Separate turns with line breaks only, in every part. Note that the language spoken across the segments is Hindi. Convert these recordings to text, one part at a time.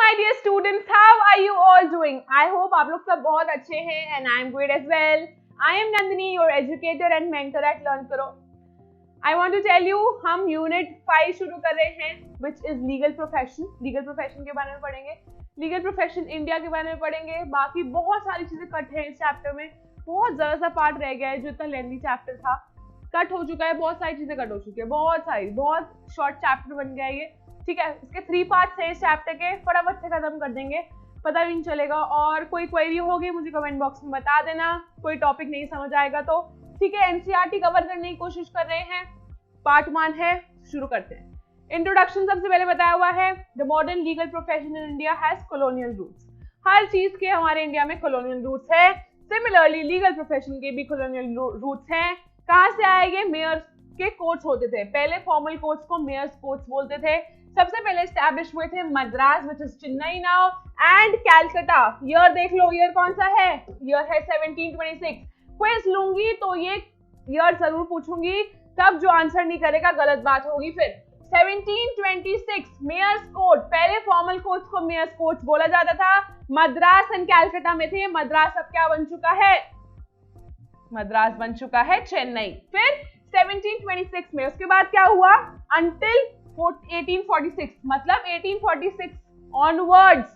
my dear students, how are you all doing? I hope आप लोग सब बहुत अच्छे हैं and I am good as well. I am Nandini, your educator and mentor at Learn Karo. I want to tell you, हम यूनिट 5 शुरू कर रहे हैं, which is legal profession. Legal profession के बारे में पढ़ेंगे, legal profession इंडिया के बारे में पढ़ेंगे. बाकी बहुत सारी चीजें कट है इस चैप्टर में. बहुत जरा सा पार्ट रह गया है, जो इतना लेंथी चैप्टर था कट हो चुका है. बहुत सारी चीजें कट हो चुकी है, बहुत शॉर्ट चैप्टर बन गया है ये. ठीक है, इसके 3 पार्ट्स हैं इस चैप्टर के, फटाफट से खत्म कर देंगे, पता भी नहीं चलेगा. और कोई क्वेरी होगी मुझे कमेंट बॉक्स में बता देना, कोई टॉपिक नहीं समझ आएगा तो. ठीक है, एनसीईआरटी कवर करने की कोशिश कर रहे हैं. पार्ट 1 है, शुरू करते हैं. इंट्रोडक्शन सबसे पहले बताया हुआ है. The modern legal profession in India has colonial roots. हर चीज के हमारे इंडिया में कॉलोनियल रूट्स है. सिमिलरली लीगल प्रोफेशन के भी कॉलोनियल रूट्स हैं. कहाँ से आएंगे? मेयर के कोर्ट्स होते थे पहले. फॉर्मल कोर्ट्स को मेयर्स कोर्ट्स बोलते थे. सबसे पहले एस्टैब्लिश हुए थे Madras, which is Chennai now, and Calcutta. Year देख लो, ईयर कौन सा है? ईयर है 1726. क्विज लूंगी तो ये ईयर जरूर पूछूंगी, तब जो आंसर नहीं करेगा गलत बात होगी. फिर 1726 मेयर्स कोर्ट. पहले फॉर्मल कोर्ट्स को मेयर्स कोर्ट्स बोला जाता था. मद्रास एंड कैलकाटा में थे. मद्रास अब क्या बन चुका है? मद्रास बन चुका है चेन्नई. फिर 1726 में उसके बाद क्या हुआ? अंटिल 1846, मतलब 1846 onwards,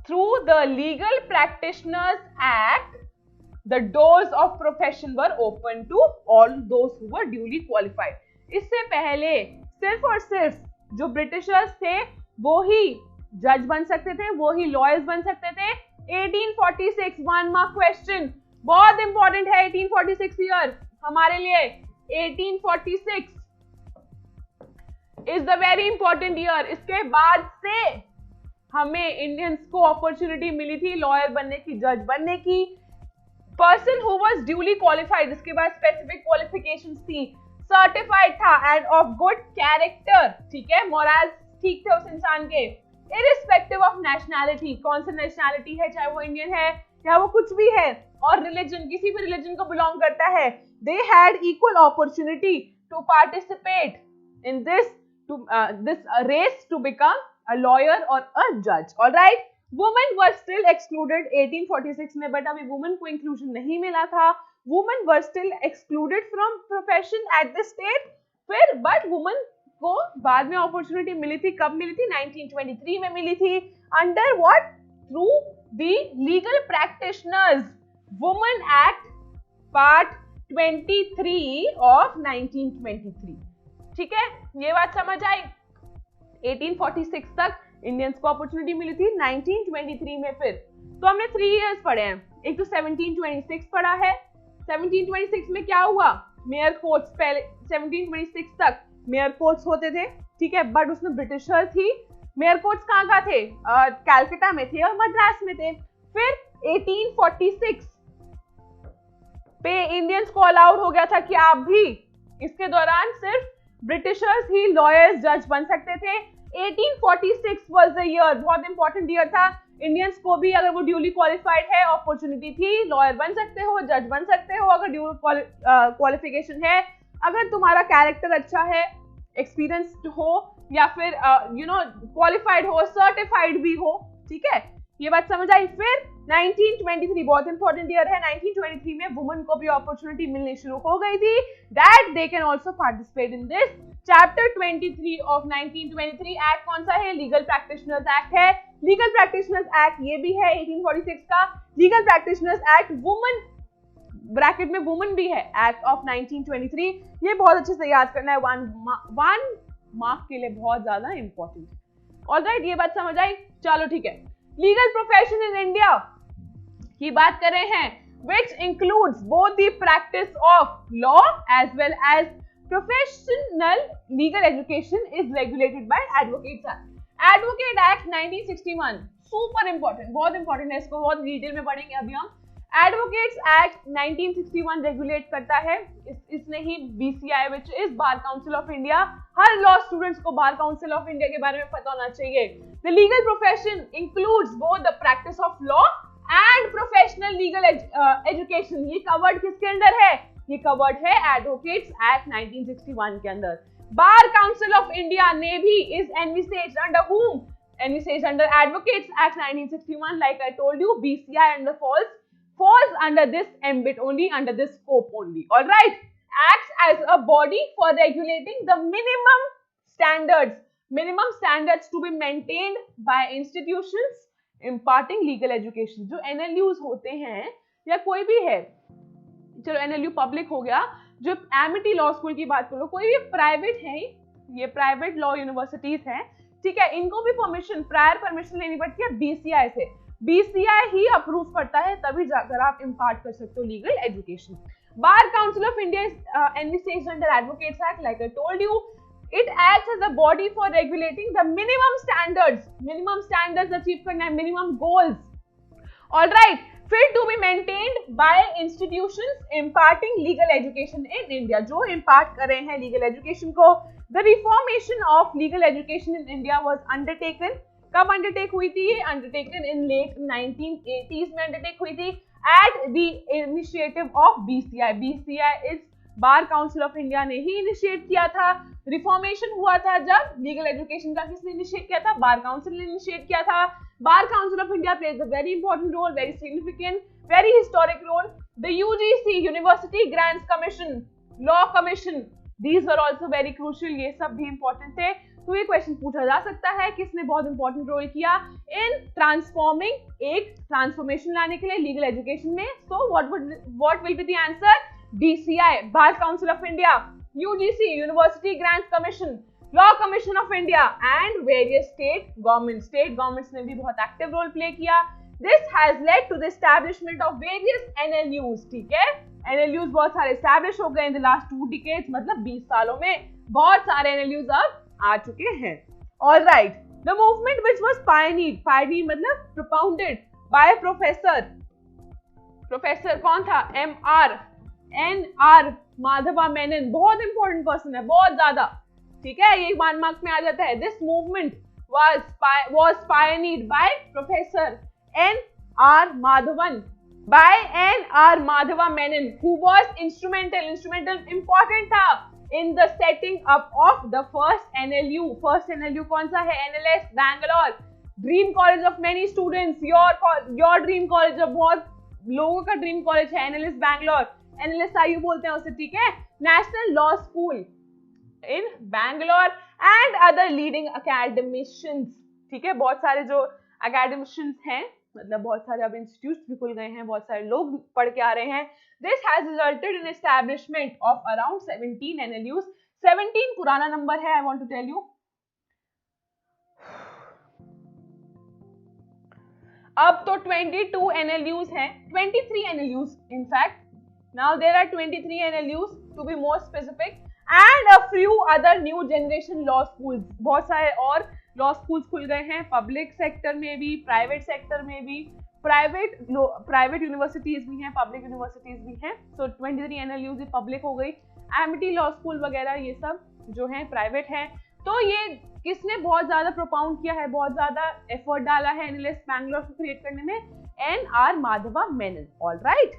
through the Legal Practitioners Act, the doors of profession were open to all those who were duly qualified. इससे पहले सिर्फ और सिर्फ जो ब्रिटिशर्स थे वो ही जज बन सकते थे, वो ही लॉयर्स बन सकते थे. 1846 1 मार्क क्वेश्चन, बहुत इंपॉर्टेंट है 1846 ईयर हमारे लिए. 1846 is the very important year. इसके बाद से हमें इंडियंस को अपॉर्चुनिटी मिली थी लॉयर बनने की, जज बनने की. Person who was duly qualified, इसके बाद स्पेसिफिक क्वालिफिकेशंस थी. सर्टिफाइड था एंड ऑफ गुड कैरेक्टर. ठीक है, मोरल्स ठीक थे उस इंसान के. इरिस्पेक्टिव ऑफ नेशनैलिटी, कौन सा नेशनैलिटी है, चाहे वो इंडियन है या वो कुछ भी है, और रिलीजन, किसी भी रिलीजन को बिलोंग करता है. They had equal opportunity to participate in this race to become a lawyer or a judge. All right, women were still excluded 1846 में, but अभी women को inclusion नहीं मिला था. women were still excluded from profession at this state. फिर but women को बाद में opportunity मिली थी. कब मिली थी? 1923 में मिली थी. under what? through the Legal Practitioners Women Act Part 23 of 1923. ठीक है, ये बात समझ आई. 1846 तक इंडियंस को अपॉर्चुनिटी मिली थी. 1923 में फिर तो हमने 3 इयर्स पढ़े हैं. एक तो 1726 पढ़ा है. 1726 में क्या हुआ? Mayor courts. पहले 1726 तक मेयर कोर्ट्स होते थे. ठीक है, बट उसमें ब्रिटिशर थी. मेयर कोर्ट्स कहाँ थे? कैलकाटा में थे और मद्रास में थे. फिर 1846 पे इंडियंस को अलाउड हो गया था कि आप भी, इसके दौरान सिर्फ ब्रिटिशर्स ही लॉयर्स, जज बन सकते थे. 1846 वाज द ईयर, बहुत इंपॉर्टेंट ईयर था. इंडियंस को भी अगर वो ड्यूली क्वालिफाइड है अपॉर्चुनिटी थी. लॉयर बन सकते हो, जज बन सकते हो अगर ड्यूल क्वालिफिकेशन है. अगर तुम्हारा कैरेक्टर अच्छा है, एक्सपीरियंस्ड हो, या फिर क्वालिफाइड हो, सर्टिफाइड भी हो. ठीक है, ये बात समझ आई. फिर 1923 बहुत इंपॉर्टेंट ईयर है. 1923 में वुमेन को भी अपॉर्चुनिटी मिलनी शुरू हो गई थी, that they can also participate in this. Chapter 23 of 1923 act कौन सा है? लीगल प्रैक्टिशनर्स एक्ट है. लीगल प्रैक्टिशनर्स एक्ट ये भी है 1846 का. Legal practitioners act, women bracket में वुमेन भी है, एक्ट ऑफ 1923. ये बहुत अच्छे से याद करना है, 1 मार्क के लिए बहुत ज्यादा इंपॉर्टेंट. ऑलराइट, ये बात समझ आई. चलो ठीक है, लीगल प्रोफेशन इन इंडिया की बात कर रहे हैं, which includes both the practice of law as well as professional legal education is regulated by Advocates Act. Advocate Act 1961 super important, बहुत important है, इसको बहुत डिटेल में पढ़ेंगे अभी हम. Advocates Act 1961 रेगुलेट करता है. इसने ही BCI which is Bar Council of India, her law students को बार काउंसिल ऑफ इंडिया के बारे में पता होना चाहिए. The legal profession includes both the practice of law and professional legal education. ये कवर्ड किसके अंदर है? ये कवर्ड है एडवोकेट्स एक्ट 1961 के अंदर. बार काउंसिल ऑफ इंडिया ने भी is envisaged under whom? and we say under Advocates Act 1961, like I told you, BCI under falls under this ambit only, under this scope only. All right, acts as a body for regulating the minimum standards to be maintained by institutions imparting legal education. जो NLUs होते हैं या कोई भी है, चलो NLU पब्लिक हो गया, जो एमिटी लॉ स्कूल की बात करो, कोई भी प्राइवेट है, ये प्राइवेट लॉ यूनिवर्सिटीज हैं, ठीक है, इनको भी प्रायर परमिशन लेनी पड़ती है BCI से। BCI ही अप्रूव करता है, तभी जाकर आप इम्पार्ट कर सकते हो legal education. Bar council of India envisaged under Advocates Act, like I told you, it acts as a body for regulating the minimum standards achieve करना है, minimum goals, all right, fit to be maintained by institutions imparting legal education in India, जो impart कर रहे हैं legal education को। The reformation of legal education in India was undertaken, कब अंडरटेक हुई थी? ये अंडरटेकन इन लेट 1980s में अंडरटेक हुई थी at the initiative of BCI। BCI इस बार काउंसिल ऑफ इंडिया ने ही इनिशिएट किया था। रिफॉर्मेशन हुआ था जब लीगल एजुकेशन का किसने इनिशिएट किया था? बार काउंसिल ने इनिशिएट किया था। Bar council of India plays a very important role, very significant, very historic role. The UGC University Grants Commission, Law Commission, these are also very crucial, ये सब भी इंपॉर्टेंट थे। तो ये क्वेश्चन पूछा जा सकता है किसने बहुत इंपॉर्टेंट रोल किया इन ट्रांसफॉर्मिंग, एक ट्रांसफॉर्मेशन लाने के लिए लीगल एजुकेशन में। So what will be the answer? BCI, Bar council of India, UGC University Grants Commission, Law commission of India and various state governments ने भी बहुत एक्टिव रोल प्ले किया। This has led to the establishment of various NLUs, ठीक है, NLUs बहुत सारे एस्टैब्लिश हो गए इन द लास्ट 2 डिकेड्स, मतलब 20 सालों में बहुत सारे NLUs अब आ चुके हैं। All right, the movement which was pioneered मतलब propounded by प्रोफेसर कौन था? NR माधवा मेनन, बहुत इंपॉर्टेंट पर्सन है, बहुत ज्यादा, ठीक है, ये 1 मार्क में आ जाता है। This movement was pioneered by Professor NR Madhava Menon, who was instrumental important था in the setting up of the first NLU कौन सा है? NLS Bangalore, dream college of many students, your dream college, बहुत लोगों का ड्रीम कॉलेज है NLS Bangalore, NLSIU बोलते हैं उसे, ठीक है, national law school in Bangalore and other leading academicians, ठीक है, बहुत सारे जो अकेडमिशियंस हैं, मतलब बहुत सारे अब इंस्टीट्यूट्स भी खुल गए हैं, बहुत सारे लोग पढ़ के आ रहे हैं। This has resulted in establishment of around 17 NLUs। 17 पुराना नंबर है, I want to tell you. अब तो 22 NLUs हैं, 23 NLUs in fact, now there are 23 NLUs to be more specific and a few other new generation law schools, बहुत सारे और लॉ स्कूल्स खुल गए हैं, पब्लिक सेक्टर में भी, प्राइवेट सेक्टर में भी, प्राइवेट यूनिवर्सिटीज भी हैं, पब्लिक यूनिवर्सिटीज भी हैं। सो 23 NLUs ये पब्लिक हो गई, एमिटी लॉ स्कूल वगैरह ये सब जो हैं प्राइवेट हैं। तो ये किसने बहुत ज्यादा प्रोपाउंड किया है, बहुत ज्यादा एफर्ट डाला है NLS बैंगलोर को क्रिएट करने में? NR माधवा मेनन। ऑलराइट,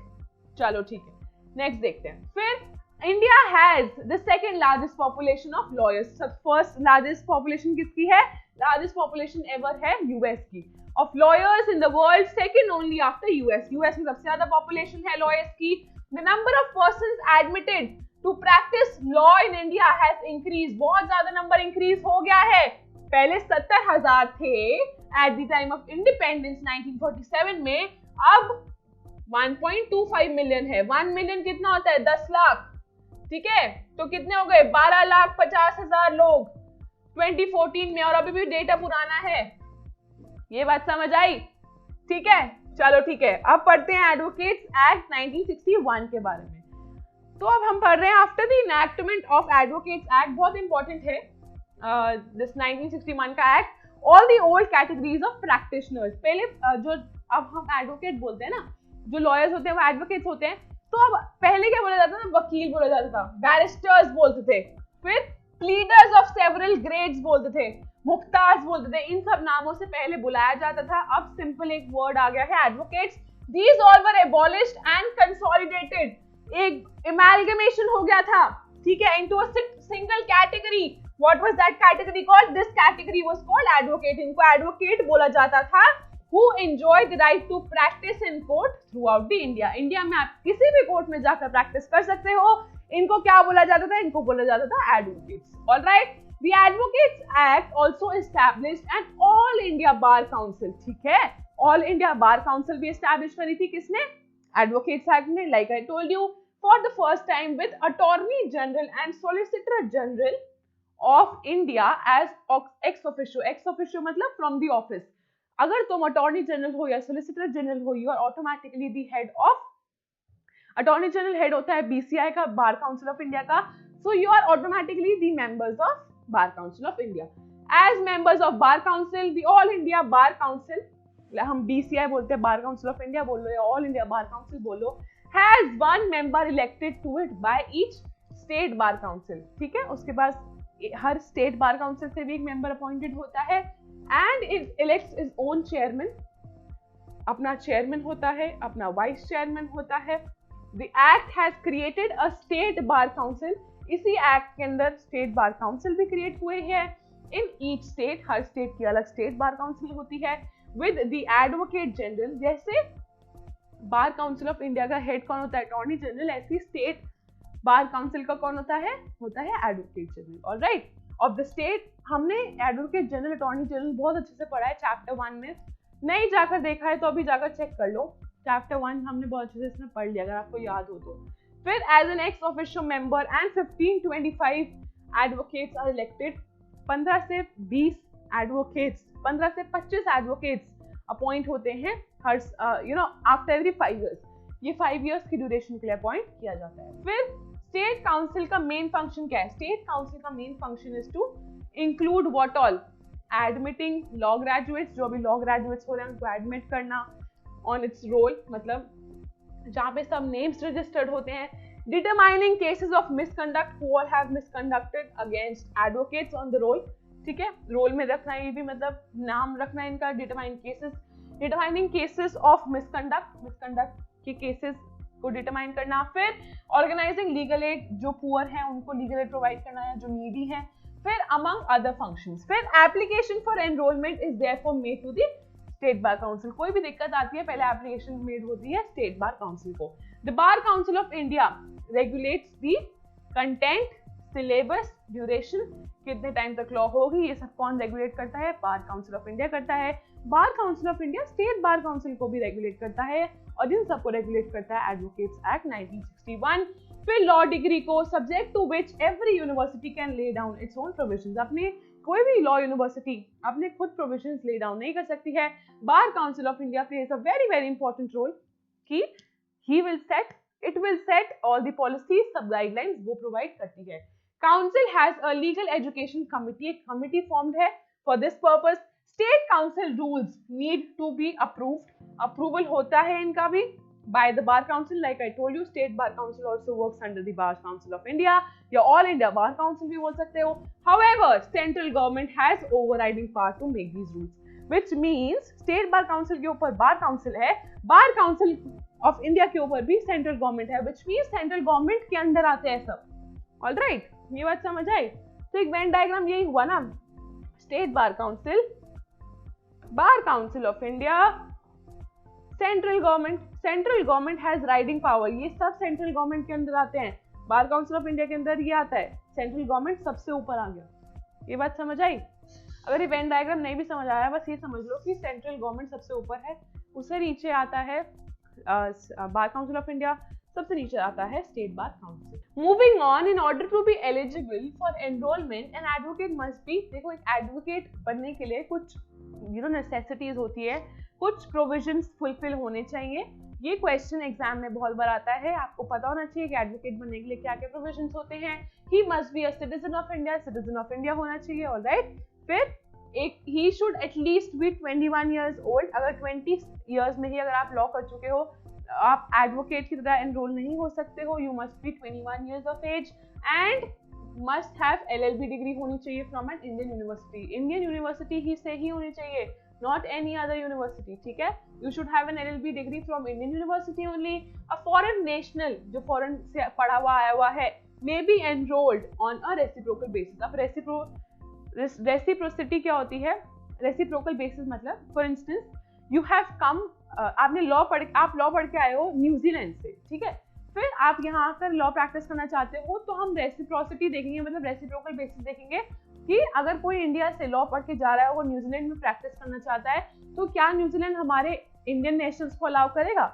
चलो ठीक है, नेक्स्ट देखते हैं। फिर India has the second largest population of lawyers. First largest population किसकी है? लार्जेस्ट पॉपुलेशन एवर है यूएस की, of lawyers in the world, second only after US. US में सबसे ज्यादा पॉपुलेशन है लॉयर्स की। The number of persons admitted to practice law in India has increase, बहुत ज्यादा नंबर इंक्रीज हो गया है। पहले 70,000 थे at the time of independence 1947 में, अब 1.25 मिलियन है। 1 मिलियन कितना होता है? 10 लाख, ठीक है, तो कितने हो गए? 12,50,000 लोग 2014 में, और अभी भी डेटा पुराना है। ये बात समझ आई? ठीक है, चलो ठीक है, अब पढ़ते हैं एडवोकेट्स एक्ट 1961 के बारे में। तो अब हम पढ़ रहे हैं after the enactment of advocates act, बहुत इंपॉर्टेंट है दिस 1961 का act, all the old categories of practitioners. पहले जो अब हम एडवोकेट बोलते हैं ना, जो लॉयर्स होते हैं वो एडवोकेट्स होते हैं, तो अब पहले क्या बोला जाता था? वकील बोला जाता था, बैरिस्टर्स बोलते थे, फिर प्लीडर्स ऑफ सेवरल ग्रेड्स बोलते थे, मुख्तार्स बोलते थे, इन सब नामों से पहले बुलाया जाता था। अब सिंपल एक वर्ड आ गया है, advocates. These all were abolished and consolidated, एक एमैल्गमेशन हो गया था, ठीक है, into a single category What was that category called? This category was called advocate. इनको advocate बोला जाता था, who enjoy the right to practice in court throughout the India. India में आप किसी भी कोर्ट में जाकर प्रैक्टिस कर सकते हो. इनको क्या बोला जाता था? इनको बोला जाता था advocates. All right. The Advocates Act also established an All India Bar Council. ठीक है, All India Bar Council भी establish करी थी किसने? Advocates Act ने. Like I told you, for the first time with Attorney General and Solicitor General of India as ex officio. Ex officio मतलब from the office. अगर तुम अटॉर्नी जनरल हो या सोलिसिटर जनरल हो, you are automatically the head of. Attorney General head होता है बीसीआई का, बार काउंसिल ऑफ इंडिया का. So you are automatically the members of Bar council of India. As members of Bar Council, the All India Bar Council, हम बीसीआई बोलते हैं, बार काउंसिल ऑफ इंडिया बोलो या ऑल इंडिया बार काउंसिल बोलो, has one member elected to it by each state bar council. ठीक है, उसके पास हर स्टेट बार काउंसिल से भी एक मेंबर अपॉइंटेड होता है. And it elects is own chairman. अपना चेयरमैन होता है, अपना वाइस चेयरमैन होता है. The act has created a state bar council. इसी एक्ट के अंदर स्टेट बार काउंसिल भी क्रिएट हुए हैं. In each state, her state की अलग स्टेट बार काउंसिल होती है. विद द एडवोकेट जनरल, जैसे बार काउंसिल ऑफ इंडिया का हेड कौन होता है? Attorney general. ऐसी स्टेट बार काउंसिल का कौन होता है? होता है advocate general. Alright. Of the state, हमने एडवोकेट जनरल, अटॉर्नी जनरल बहुत अच्छे से पढ़ा है चैप्टर 1 में. नहीं जाकर देखा है तो अभी जाकर चेक कर लो. चैप्टर 1 हमने बहुत अच्छे से इसमें पढ़ लिया, अगर आपको याद हो तो. फिर as an ex officio member and 1525 advocates are elected. 15 से 20 एडवोकेट्स, 15 से 25 एडवोकेट्स अपॉइंट होते हैं हर आफ्टर एवरी 5 years. ये 5 years की ड्यूरेशन के लिए अपॉइंट किया जाता है. फिर स्टेट काउंसिल का मेन फंक्शन क्या है? स्टेट काउंसिल का main function is to include what all? Admitting law graduates. जो भी लॉ ग्रेजुएट्स हो रहे हैं उनको एडमिट करना ऑन इट्स रोल, मतलब जहाँ पे सब नेम्स रजिस्टर्ड होते हैं. Determining cases of misconduct, who all have misconducted against advocates on the roll. ठीक है, रोल में रखना, ये भी मतलब नाम रखना इनका. Determine cases, determining cases of misconduct, misconduct के केसेस को डिटरमाइन करना. फिर ऑर्गेनाइजिंग लीगल एड, जो पुअर हैं उनको लीगल एड प्रोवाइड करना है, जो नीडी हैं. फिर अमंग अदर फंक्शंस. फिर application for enrolment is therefore made to the state bar council. कोई भी दिक्कत आती है पहले एप्लीकेशन मेड होती है स्टेट बार काउंसिल को. The bar council of India regulates the content, syllabus, duration, कितने टाइम तक लॉ होगी, ये सब कौन रेगुलेट करता है? बार काउंसिल ऑफ इंडिया करता है. Bar council of India state bar council को भी रेगुलेट करता है और इन सबको रेगुलेट करता है एडवोकेट्स एक्ट 1961. फिर लॉ डिग्री को, subject to which every university can lay down its own provisions. अपने कोई भी लॉ यूनिवर्सिटी अपने खुद प्रोविजंस ले डाउन नहीं कर सकती है. Bar council of India plays a very very important role कि it will set all the policies, सब guidelines वो प्रोवाइड करती है. Council has a legal education committee, एक कमिटी formed है for this purpose. State council rules need to be approved. Approval होता है इनका भी by the bar council. Like I told you, state bar council also works under the bar council of India. या all India bar council भी बोल सकते हो. However, central government has overriding power to make these rules, which means state bar council के ऊपर bar council है, bar council ऑफ इंडिया के ऊपर भी सेंट्रल गवर्नमेंट है, विच मींस सेंट्रल गवर्नमेंट के अंदर आते हैं सब. ऑलराइट, ये बात समझ आई? तो एक वेन डायग्राम यही हुआ ना. State bar council of India, central government has riding power. ये सब सेंट्रल गवर्नमेंट के अंदर आते हैं. बार काउंसिल ऑफ इंडिया के अंदर ये आता है, सेंट्रल गवर्नमेंट सबसे ऊपर आ गया. ये बात समझ आई? अगर ये वेन डायग्राम नहीं भी समझ आया, बस ये समझ लो कि सेंट्रल गवर्नमेंट सबसे ऊपर है, उससे नीचे आता है बार काउंसिल ऑफ इंडिया, सबसे नीचे आता है state bar council. Moving on, in order to be eligible for enrolment an advocate must be. देखो, एक एडवोकेट बनने के लिए कुछ नेसेसिटीज होती है, कुछ प्रोविजंस फुलफिल होने चाहिए. ये क्वेश्चन एग्जाम में बहुत बार आता है. आपको पता होना चाहिए कि एडवोकेट बनने के लिए क्या क्या प्रोविजंस होते हैं. He must be a citizen of India होना चाहिए. ऑलराइट. फिर he should at least be 21 years old. अगर 20 years में ही अगर आप लॉ कर चुके हो, आप एडवोकेट की तरह एनरोल नहीं हो सकते हो. You must be 21 years of age and must have LLB degree होनी चाहिए from an Indian university. Indian university ही से ही होनी चाहिए, नॉट एनी अदर यूनिवर्सिटी. ठीक है, you should have an LLB degree from Indian university only. A foreign national, जो फॉरेन से पढ़ा हुआ आया हुआ है, may be enrolled on a reciprocal basis. अब reciprocity क्या होती है? Reciprocal basis मतलब for instance you have come, आप लॉ पढ़ के आए हो न्यूजीलैंड से, ठीक है, फिर आप यहाँ आकर लॉ प्रैक्टिस करना चाहते हो, तो हम रेसिप्रोसिटी देखेंगे, मतलब रेसिप्रोकल बेसिस देखेंगे कि अगर कोई इंडिया से लॉ पढ़ के जा रहा है, वो न्यूजीलैंड में प्रैक्टिस करना चाहता है, तो क्या न्यूजीलैंड हमारे इंडियन नेशनल्स को अलाउ करेगा?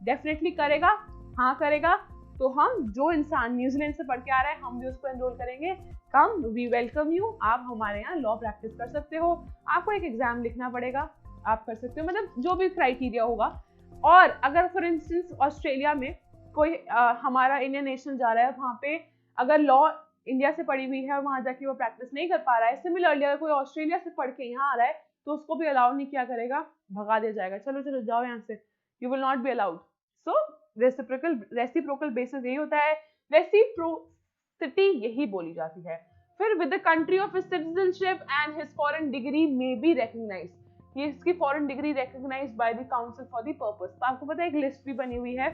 डेफिनेटली करेगा, हाँ करेगा। तो हम जो इंसान न्यूजीलैंड से पढ़ के आ रहा है, हम भी उसको एनरोल करेंगे। कम, वी वेलकम यू, आप हमारे यहाँ लॉ प्रैक्टिस कर सकते हो, आपको एक एग्जाम लिखना पड़ेगा, आप कर सकते हो, मतलब जो भी क्राइटेरिया होगा। और अगर फॉर इंस्टेंस ऑस्ट्रेलिया में कोई हमारा इंडियन नेशनल जा रहा है, वहाँ पे अगर लॉ इंडिया से पढ़ी हुई है और वहाँ जाके वो प्रैक्टिस नहीं कर पा रहा है, सिमिलरली अगर कोई ऑस्ट्रेलिया से पढ़ के यहाँ आ रहा है, तो उसको भी अलाउ नहीं किया करेगा, भगा दिया जाएगा, चलो चलो जाओ यहाँ से, you will not be allowed. So reciprocal basis यही होता है, रेसिप्रोसिटी यही बोली जाती है। फिर with the country of his citizenship and his foreign degree may be recognised, ये इसकी foreign degree recognised by the council for the purpose. तो आपको पता है एक लिस्ट भी बनी हुई है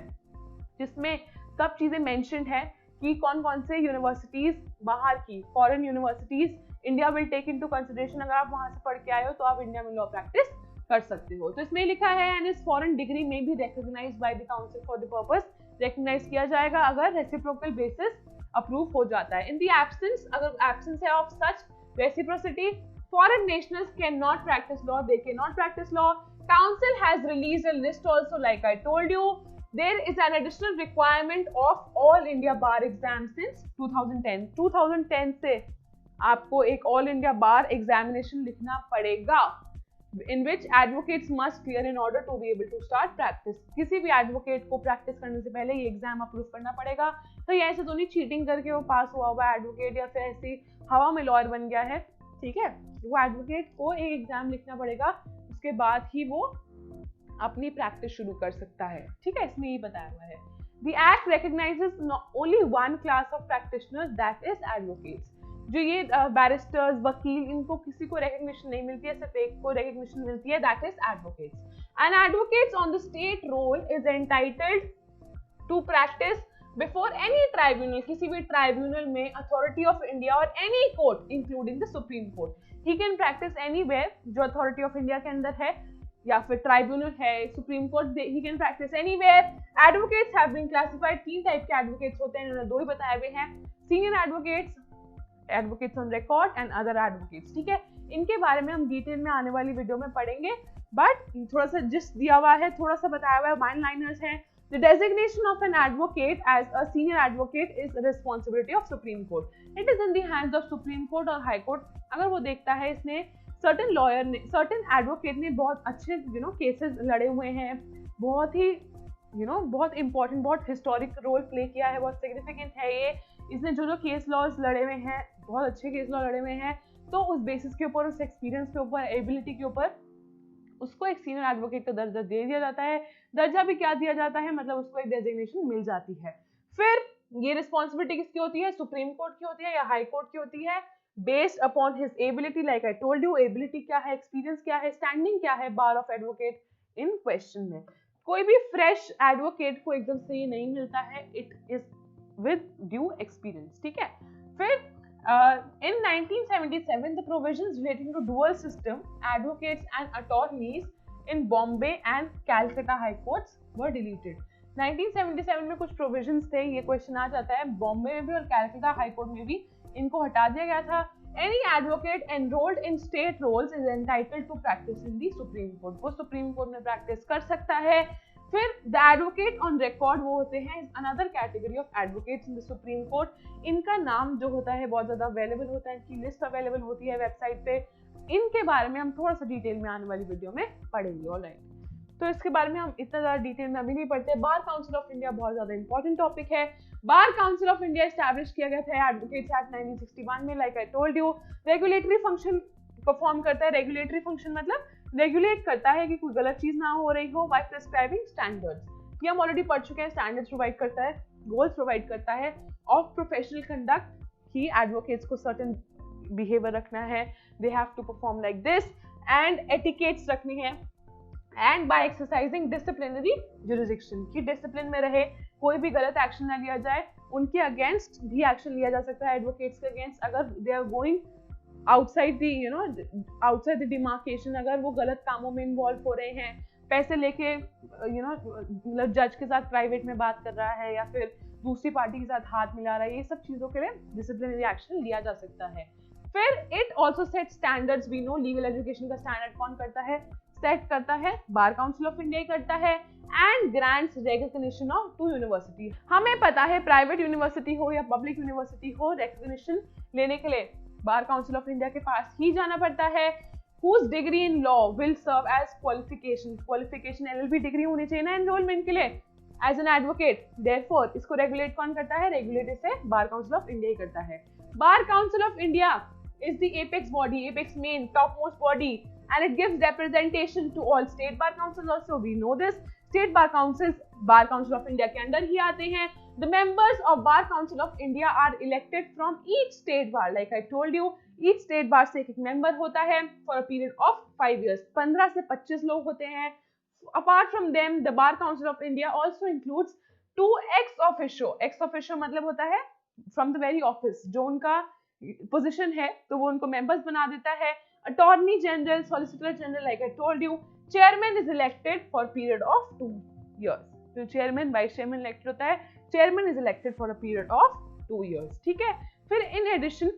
जिसमें सब चीजें मेंशन्ड है कि कौन कौन से यूनिवर्सिटीज बाहर की foreign universities India will take into consideration, अगर आप वहां से पढ़ के आए हो तो आप इंडिया में लॉ प्रैक्टिस कर सकते हो। तो इसमें लिखा है एंड इज फॉरेन डिग्री में भी recognised by the council for the purpose, recognise किया जाएगा अगर रेसिप्रोकल बेसिस अप्रूव हो जाता है। इन द एब्सेंस, अगर एब्सेंस है of such reciprocity, foreign nationals cannot practice law, they cannot practice law. Council has released a list also, like I told you. There is an additional requirement of all India bar exam since 2010. 2010 से आपको एक all India bar examination लिखना पड़ेगा, in which advocates must clear in order to be able to start practice. किसी भी advocate को practice करने से पहले ये exam approve करना पड़ेगा। तो ये ऐसे तो नहीं चीटिंग करके वो पास हुआ एडवोकेट या फिर ऐसी हवा में लॉयर बन गया है, ठीक है। वो एडवोकेट को एक एग्जाम लिखना पड़ेगा, उसके बाद ही वो अपनी प्रैक्टिस शुरू कर सकता है, ठीक है, इसमें ये बताया हुआ है। The act recognizes only one class of practitioners, that is advocates. जो ये बैरिस्टर्स, वकील, इनको किसी को recognition नहीं मिलती है, सिर्फ एक को recognition मिलती है, that is advocates. An advocate on the state role is entitled to practice before any tribunal, किसी भी ट्राइब्यूनल में, अथॉरिटी ऑफ इंडिया और any court including the supreme court. He can practise anywhere, जो अथॉरिटी ऑफ इंडिया के अंदर है या फिर ट्राइब्यूनल है, supreme court, he can practise anywhere. Advocates have been classified, 3 type के एडवोकेट्स होते हैं, इन्होंने 2 ही बताए हुए हैं, senior advocates, advocates on record and other advocates, ठीक है। इनके बारे में हम डिटेल में आने वाली वीडियो में पढ़ेंगे, बट थोड़ा सा जिस दिया हुआ है, थोड़ा सा बताया हुआ है, वन लाइनर्स हैं। The designation of an advocate as a senior advocate is the responsibility of Supreme Court. It is in the hands of Supreme Court और High Court. अगर वो देखता है इसने certain lawyer ने, certain advocate ने बहुत अच्छे cases लड़े हुए हैं, बहुत ही बहुत important, बहुत historic role play किया है, बहुत significant है ये, इसने जो case laws लड़े हुए हैं, बहुत अच्छे case law लड़े हुए हैं, तो उस basis के ऊपर, उस experience के ऊपर, ability के ऊपर उसको एक सीनियर एडवोकेट का दर्जा दे दिया जाता है। दर्जा भी क्या दिया जाता है, मतलब उसको एक डेजिग्नेशन मिल जाती है। फिर ये रिस्पॉन्सिबिलिटी किसकी होती है, सुप्रीम कोर्ट की होती है या हाई कोर्ट की होती है, based upon his ability, like I told you, ability क्या है, एक्सपीरियंस क्या है, स्टैंडिंग क्या है बार ऑफ एडवोकेट इन क्वेश्चन में। कोई भी फ्रेश एडवोकेट को एकदम से ये नहीं मिलता है, it is with due experience, ठीक है। फिर in 1977, the provisions relating to dual system advocates and attorneys in Bombay and Calcutta High Courts were deleted. 1977 में कुछ provisions थे, ये question आ जाता है, बॉम्बे में भी और कैलकाटा हाई कोर्ट में भी इनको हटा दिया गया था। Any advocate enrolled in state roles is entitled to practice in the Supreme Court. वो सुप्रीम कोर्ट में प्रैक्टिस कर सकता है। फिर द एडवोकेट ऑन रिकॉर्ड वो होते हैं another category of advocates in the supreme court. इनका नाम जो होता है बहुत ज्यादा अवेलेबल होता है, इनकी लिस्ट अवेलेबल होती है वेबसाइट पे। इनके बारे में हम थोड़ा सा डिटेल में आने वाली वीडियो में पढ़ेंगे, ऑलराइट। तो इसके बारे में हम इतना ज्यादा डिटेल में अभी नहीं पढ़ते। बार काउंसिल ऑफ इंडिया बहुत ज्यादा इंपॉर्टेंट टॉपिक है। Bar council of India establish किया गया था एडवोकेट्स एक्ट 1961 में, like I told you. Regulatory function perform करता है। रेगुलेटरी फंक्शन मतलब रेगुलेट करता है कि कोई गलत चीज ना हो रही हो, बाय प्रिस्क्राइबिंग स्टैंडर्ड्स। ये हम ऑलरेडी पढ़ चुके हैं। स्टैंडर्ड्स प्रोवाइड करता है, गोल्स प्रोवाइड करता है ऑफ प्रोफेशनल कंडक्ट कि एडवोकेट्स को सर्टेन बिहेवियर रखना है, they have to perform like this, and etiquettes रखनी है, and by exercising disciplinary jurisdiction, कि डिसिप्लिन में रहे, कोई भी गलत एक्शन ना लिया जाए, उनके अगेंस्ट भी एक्शन लिया जा सकता है, एडवोकेट्स के अगेंस्ट, अगर they are going outside the outside the demarcation, अगर वो गलत कामों में इन्वॉल्व हो रहे हैं, पैसे लेके मतलब जज के साथ प्राइवेट में बात कर रहा है या फिर दूसरी पार्टी के साथ हाथ मिला रहा है, ये सब चीजों के लिए डिसिप्लिनरी एक्शन लिया जा सकता है। फिर it also set standards, we know legal education का स्टैंडर्ड कौन करता है, सेट करता है बार काउंसिल ऑफ इंडिया करता है, and grants recognition of to university. हमें पता है प्राइवेट यूनिवर्सिटी हो या पब्लिक यूनिवर्सिटी हो, रिकॉग्निशन लेने के लिए बार काउंसिल ऑफ इंडिया के पास ही जाना पड़ता है। whose degree in law will serve as qualification LLB degree होनी चाहिए ना एनरोलमेंट के लिए एज एन एडवोकेट। therefore इसको रेगुलेट कौन करता है, रेगुलेट इसे बार काउंसिल ऑफ इंडिया करता है। Bar council of India is the apex body, apex main, topmost body, and it gives representation to all state bar councils also. We know this. State bar councils Bar Council of India के अंदर ही आते हैं। The members of Bar Council of India are elected from each state bar. Like I told you, each state bar से एक member होता है for a period of 5 years. 15 से 25 लोग होते हैं। Apart from them, the Bar Council of India also includes 2 ex officio. Ex officio मतलब होता है from the very office, जो उनका पोजीशन है तो वो उनको मेंबर्स बना देता है। Attorney general, solicitor general, like I told you, chairman is elected for period of 2 years. तो चेयरमैन वाइस चेयरमैन इलेक्टेड होता है, chairman is elected for a period of 2 years. ठीक है, फिर in addition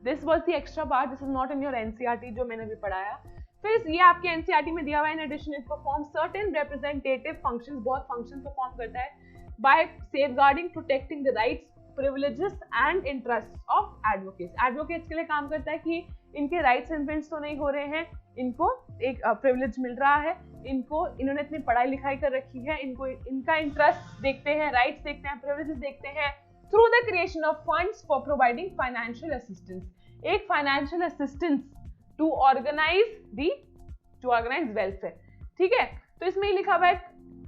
this was the extra part, this is not in your NCERT जो मैंने अभी पढ़ाया। फिर ये आपके एनसीईआरटी में दिया हुआ है, in addition it perform certain representative functions, बहुत फंक्शन परफॉर्म करता है by safeguarding protecting the rights, privileges and interests of advocates. Advocates के लिए काम करता है कि इनके rights infringe तो नहीं हो रहे हैं, इनको एक privilege मिल रहा है, इन्होंने इतनी पढ़ाई लिखाई कर रखी है, इनको इनका इंटरेस्ट देखते हैं, राइट्स देखते हैं, privileges देखते हैं, through the creation of funds for providing financial assistance. एक financial assistance to organize welfare. ठीक है, तो इसमें लिखा हुआ है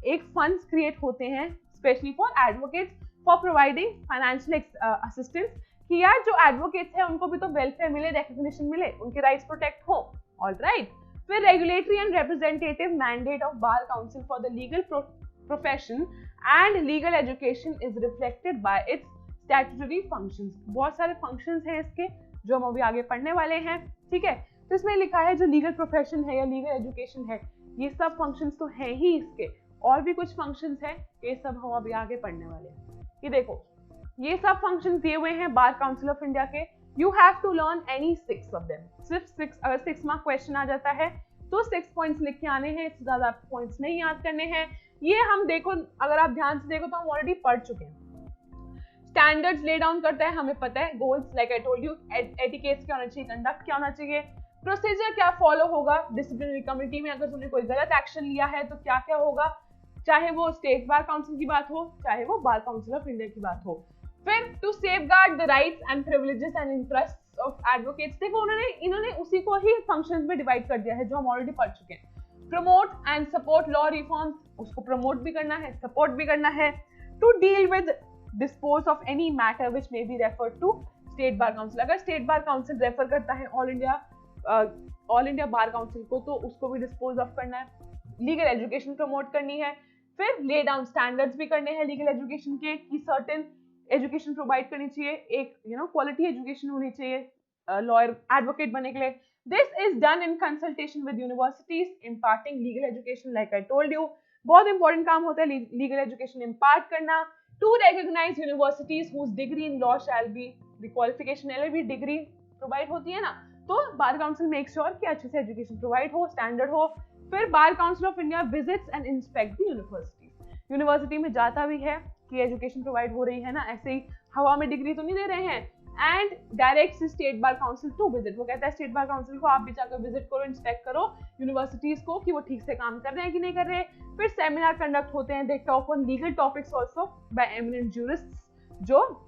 एक फंड्स क्रिएट होते हैं specially for advocates for providing financial assistance, कि यार जो एडवोकेट्स हैं उनको भी तो वेलफेयर मिले, रिकॉग्निशन मिले, उनके राइट्स प्रोटेक्ट हो। ऑलराइट, फिर regulatory and representative mandate of Bar council for the legal profession and legal education is reflected by it's statutory functions. बहुत सारे फंक्शंस हैं इसके जो हम अभी आगे पढ़ने वाले हैं। ठीक है, तो इसमें लिखा है जो लीगल प्रोफेशन है या लीगल एजुकेशन है, ये सब फंक्शंस तो हैं ही इसके, और भी कुछ फंक्शंस हैं, ये सब हम अभी आगे पढ़ने वाले हैं। ये देखो, ये सब फंक्शंस दिए हुए हैं बार काउंसिल ऑफ इंडिया के। You have to learn any 6 of them. सिर्फ 6, अगर 6 मार्क क्वेश्चन आ जाता है तो 6 पॉइंट्स लिख के आने हैं, इससे ज्यादा आपको पॉइंट्स नहीं याद करने हैं। ये हम देखो, अगर आप ध्यान से देखो तो हम ऑलरेडी पढ़ चुके हैं। स्टैंडर्ड्स ले डाउन करता है, हमें पता है, goals like I told you, etiquettes क्या होना चाहिए, कंडक्ट क्या होना चाहिए, प्रोसीजर क्या फॉलो होगा डिसिप्लिनरी कमिटी में, अगर तुमने कोई गलत एक्शन लिया है तो क्या क्या होगा, चाहे वो स्टेट बार काउंसिल की बात हो, चाहे वो बार काउंसिल ऑफ इंडिया की बात हो। फिर to safeguard the rights and privileges and interests of advocates, देखो इन्होंने उसी को ही फंक्शंस में डिवाइड कर दिया है जो हम ऑलरेडी पढ़ चुके हैं। Promote and support law reforms, उसको प्रमोट भी करना है, सपोर्ट भी करना है। To deal with dispose of any matter which may be referred to state bar council, अगर स्टेट बार काउंसिल रेफर करता है ऑल इंडिया बार काउंसिल को तो उसको भी डिस्पोज ऑफ करना है। लीगल एजुकेशन प्रमोट करनी है, फिर ले डाउन स्टैंडर्ड्स भी करने हैं लीगल एजुकेशन के, कि सर्टेन एजुकेशन प्रोवाइड करनी चाहिए, एक क्वालिटी एजुकेशन होनी चाहिए लॉयर एडवोकेट बनने के लिए। This is done in consultation with universities imparting legal education, like I told you, बहुत इंपॉर्टेंट काम होता है लीगल एजुकेशन इम्पार्ट करना। To recognise universities whose degree in law shall be the qualification LLB degree provide होती है ना, तो बार काउंसिल मेक श्योर कि अच्छे से एजुकेशन प्रोवाइड हो, स्टैंडर्ड हो। फिर bar council of India visits and inspect the university, university में जाता भी है कि एजुकेशन प्रोवाइड हो रही है ना, ऐसे ही हवा में डिग्री तो नहीं दे रहे हैं। And direct state bar council to visit, वो कहता है स्टेट बार काउंसिल को आप भी जाकर विजिट करो, इंस्पेक्ट करो यूनिवर्सिटीज को कि वो ठीक से काम कर रहे हैं कि नहीं कर रहे हैं। फिर सेमिनार कंडक्ट होते हैं, they talk on legal topics also by eminent jurists, जो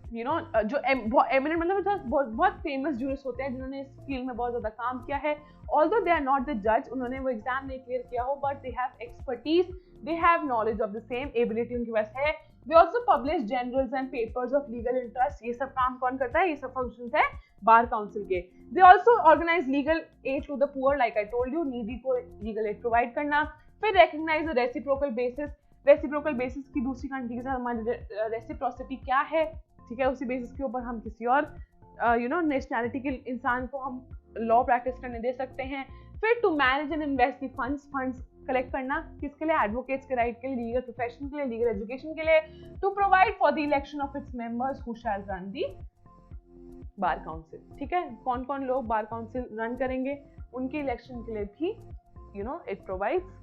जो एमिनेंट मतलब बहुत फेमस जूरिस्ट होते हैं जिन्होंने इस फील्ड में बहुत ज्यादा काम किया है। Although they are not the जज, उन्होंने वो एग्जाम नहीं क्लियर किया हो, but they have expertise, they have knowledge of the same, ability उनके पास है। They also publish journals and papers of legal interest, ये सब काम कौन करता है, ये सब फंक्शंस है बार काउंसिल के। They also organise legal aid to the poor, like I told you, needy को लीगल एड प्रोवाइड करना। फिर recognise the reciprocal basis reciprocal basis की दूसरी कंट्री के साथ हमारी रेसिप्रोसिटी क्या है, ठीक है, उसी बेसिस के ऊपर हम किसी और नेशनैलिटी के इंसान को हम लॉ प्रैक्टिस करने दे सकते हैं। फिर to manage and invest the funds collect करना किसके लिए, एडवोकेट्स के राइट के लिए, लीगल प्रोफेशन के लिए, लीगल एजुकेशन के लिए, to provide for the election of its members who shall run the bar council, ठीक है, कौन कौन लोग बार काउंसिल रन करेंगे उनके इलेक्शन के लिए भी it provides.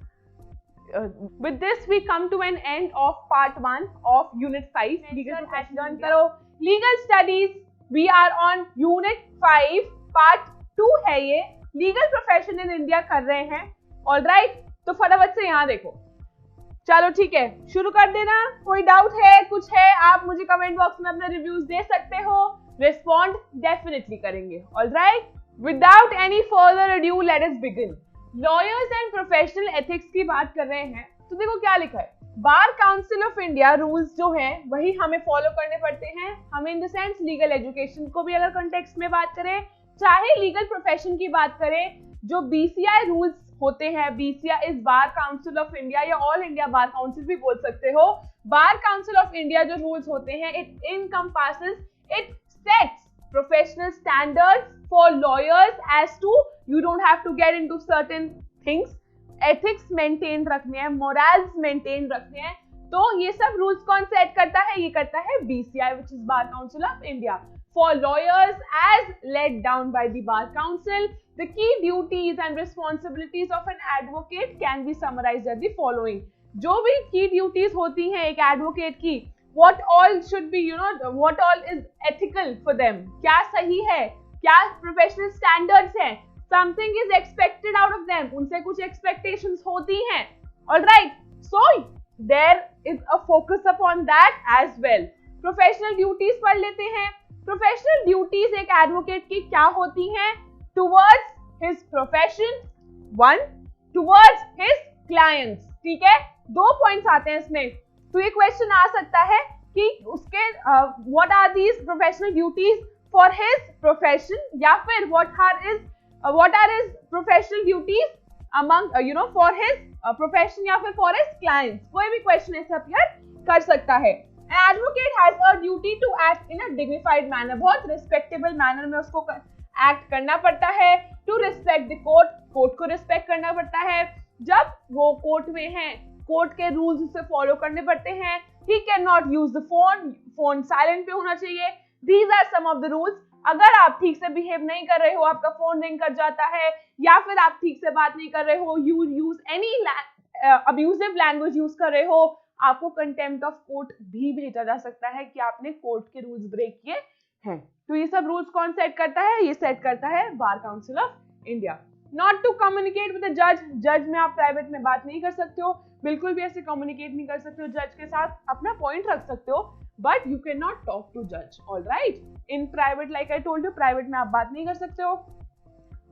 With this we come to an end of part 1 of unit 5 legal profession learn करो legal studies। we are on unit 5 part 2 है ये, legal profession in India कर रहे हैं। all right, तो फटाफट से यहाँ देखो, चलो ठीक है शुरू कर देना। कोई डाउट है, कुछ है, आप मुझे कमेंट बॉक्स में अपने रिव्यूज दे सकते हो, रिस्पॉन्ड डेफिनेटली करेंगे। all right, without any further ado let us begin। Lawyers and professional ethics की बात कर रहे हैं तो देखो क्या लिखा है, bar council of India rules जो हैं वही हमें फॉलो करने पड़ते हैं। हमें इन द सेंस लीगल एजुकेशन को भी अगर कॉन्टेक्स्ट में बात करें, चाहे लीगल प्रोफेशन की बात करें, जो बीसीआई रूल्स होते हैं, BCI is bar council of India या ऑल इंडिया बार काउंसिल भी बोल सकते हो। बार काउंसिल ऑफ इंडिया जो रूल्स होते हैं it encompasses, it sets professional standards for lawyers as to you don't have to get into certain things, ethics maintain रखने हैं, morals maintain रखने हैं। तो ये सब rules कौन सेट करता है, ये करता है BCI which is Bar Council of India for lawyers as laid down by the Bar Council। The key duties and responsibilities of an advocate can be summarized as the following। जो भी key duties होती हैं एक advocate की, what all should be, what all is ethical for them, क्या सही है, क्या प्रोफेशनल स्टैंडर्ड्स हैं, something is expected out of them, उनसे कुछ expectations होती हैं। all right, so there is a focus upon that as well। Professional duties पढ़ लेते हैं। प्रोफेशनल ड्यूटीज एक एडवोकेट की क्या होती हैं, towards his profession, one, towards his clients, ठीक है, 2 पॉइंट्स आते हैं इसमें। तो ये क्वेश्चन आ सकता है कि उसके what are these professional duties for his profession, या फिर what are his professional duties among for his profession या फिर फॉर हिज क्लाइंट्स। कोई भी क्वेश्चन ऐसा अपीयर कर सकता है। An advocate has a duty to act in a dignified manner, बहुत रिस्पेक्टेबल मैनर में उसको एक्ट करना पड़ता है। To respect the court, court को रिस्पेक्ट करना पड़ता है। जब वो कोर्ट में है, कोर्ट के रूल्स उसे फॉलो करने पड़ते हैं। He can not use the phone silent पे होना चाहिए। These are some of the rules. अगर आप ठीक से बिहेव नहीं कर रहे हो, आपका फोन रिंग कर जाता है, या फिर आप ठीक से बात नहीं कर रहे हो, you use any abusive language use कर रहे हो, आपको कंटेम्प्ट ऑफ कोर्ट भी भेजा जा सकता है कि आपने कोर्ट के रूल्स ब्रेक किए हैं। तो ये सब रूल्स कौन सेट करता है, ये सेट करता है bar council of India. Not to communicate with the जज, जज में आप प्राइवेट में बात नहीं कर सकते हो, बिल्कुल भी ऐसे कम्युनिकेट नहीं कर सकते हो जज के साथ, अपना पॉइंट रख सकते हो but you can not talk to जज। All right, in private like I told you, private में आप बात नहीं कर सकते हो।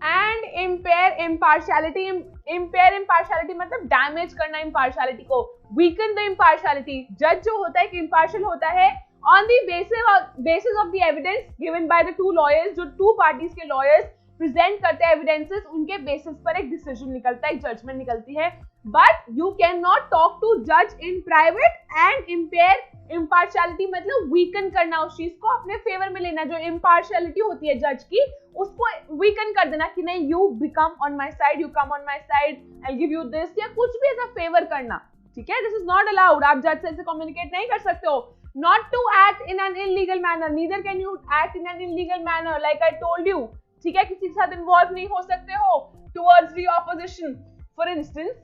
And impair impartiality, impair impartiality मतलब डैमेज करना इम्पार्शियलिटी को, वीकन द इम्पार्शियलिटी। जज जो होता है कि इम्पार्शियल होता है on the basis of the evidence given by the two lawyers, जो टू पार्टीज के लॉयर्स प्रेजेंट करते हैं एविडेंसेस, उनके बेसिस पर एक डिसीजन निकलता है, एक जजमेंट निकलती है। But you can not talk to जज in private. And impair impartiality मतलब वीकन करना, उस चीज को अपने फेवर में लेना, जो इम्पार्शियलिटी होती है जज की उसको वीकन कर देना कि नहीं you become on my side, you come on my side, I give you this, या कुछ भी ऐसा फेवर करना, ठीक है, दिस इज नॉट अलाउड। आप जज से ऐसे कम्युनिकेट नहीं कर सकते हो। Not to act in an illegal manner, neither can you act in an illegal manner like I told you, ठीक है, किसी के साथ इन्वॉल्व नहीं हो सकते हो। Towards the opposition, for instance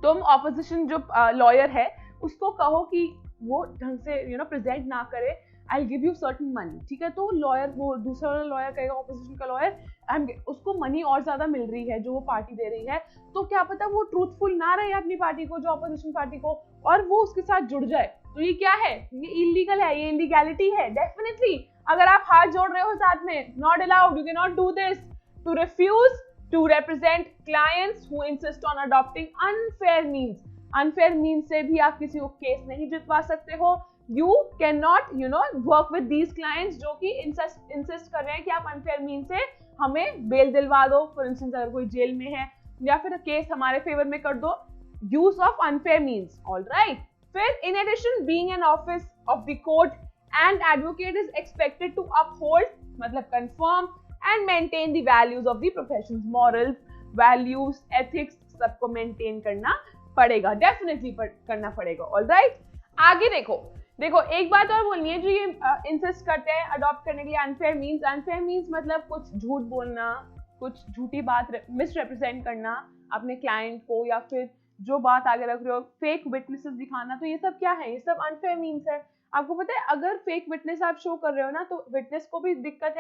तुम ऑपोजिशन जो लॉयर है उसको कहो कि वो ढंग से प्रेजेंट ना करे, आई गिव यू सर्टेन मनी, ठीक है, तो लॉयर, वो दूसरा वाला लॉयर कहेगा, ऑपोजिशन का लॉयर, उसको मनी और ज्यादा मिल रही है जो वो पार्टी दे रही है, तो क्या पता वो ट्रूथफुल ना रहे अपनी पार्टी को, जो ऑपोजिशन पार्टी को, और वो उसके साथ जुड़ जाए, तो ये क्या है, ये इलीगल है, ये इलीगैलिटी है डेफिनेटली। अगर आप हाथ जोड़ रहे हो साथ में, not allowed, you can not do this. To refuse to represent clients who insist on adopting unfair means, unfair means से भी आप किसी को केस नहीं जितवा सकते हो। You can not work with these clients जो कि इंसिस्ट कर रहे हैं कि आप अनफेयर मीन्स से हमें बेल दिलवा दो, फॉर इंस्टेंस अगर कोई जेल में है, या फिर केस हमारे फेवर में कर दो, use of unfair means. All right. फिर in addition, being an office of the court and advocate is expected to uphold, मतलब confirm and maintain the values of the profession's morals, values, ethics, सबको maintain करना पड़ेगा, definitely करना पड़ेगा. all right. आगे देखो एक बात और बोलनी है, जो ये इंसिस्ट करते हैं अडॉप्ट करने के लिए अनफेयर मीन्स मतलब कुछ झूठ बोलना, कुछ झूठी बात मिसरिप्रेजेंट करना अपने क्लाइंट को, या फिर जो बात आगे रख रहे हो, फेक विटनेसेस दिखाना. तो ये सब क्या है? ये सब अनफेयर मीन्स है. आपको पता है अगर फेक विटनेस आप शो कर रहे हो ना, तो विटनेस को भी दिक्कत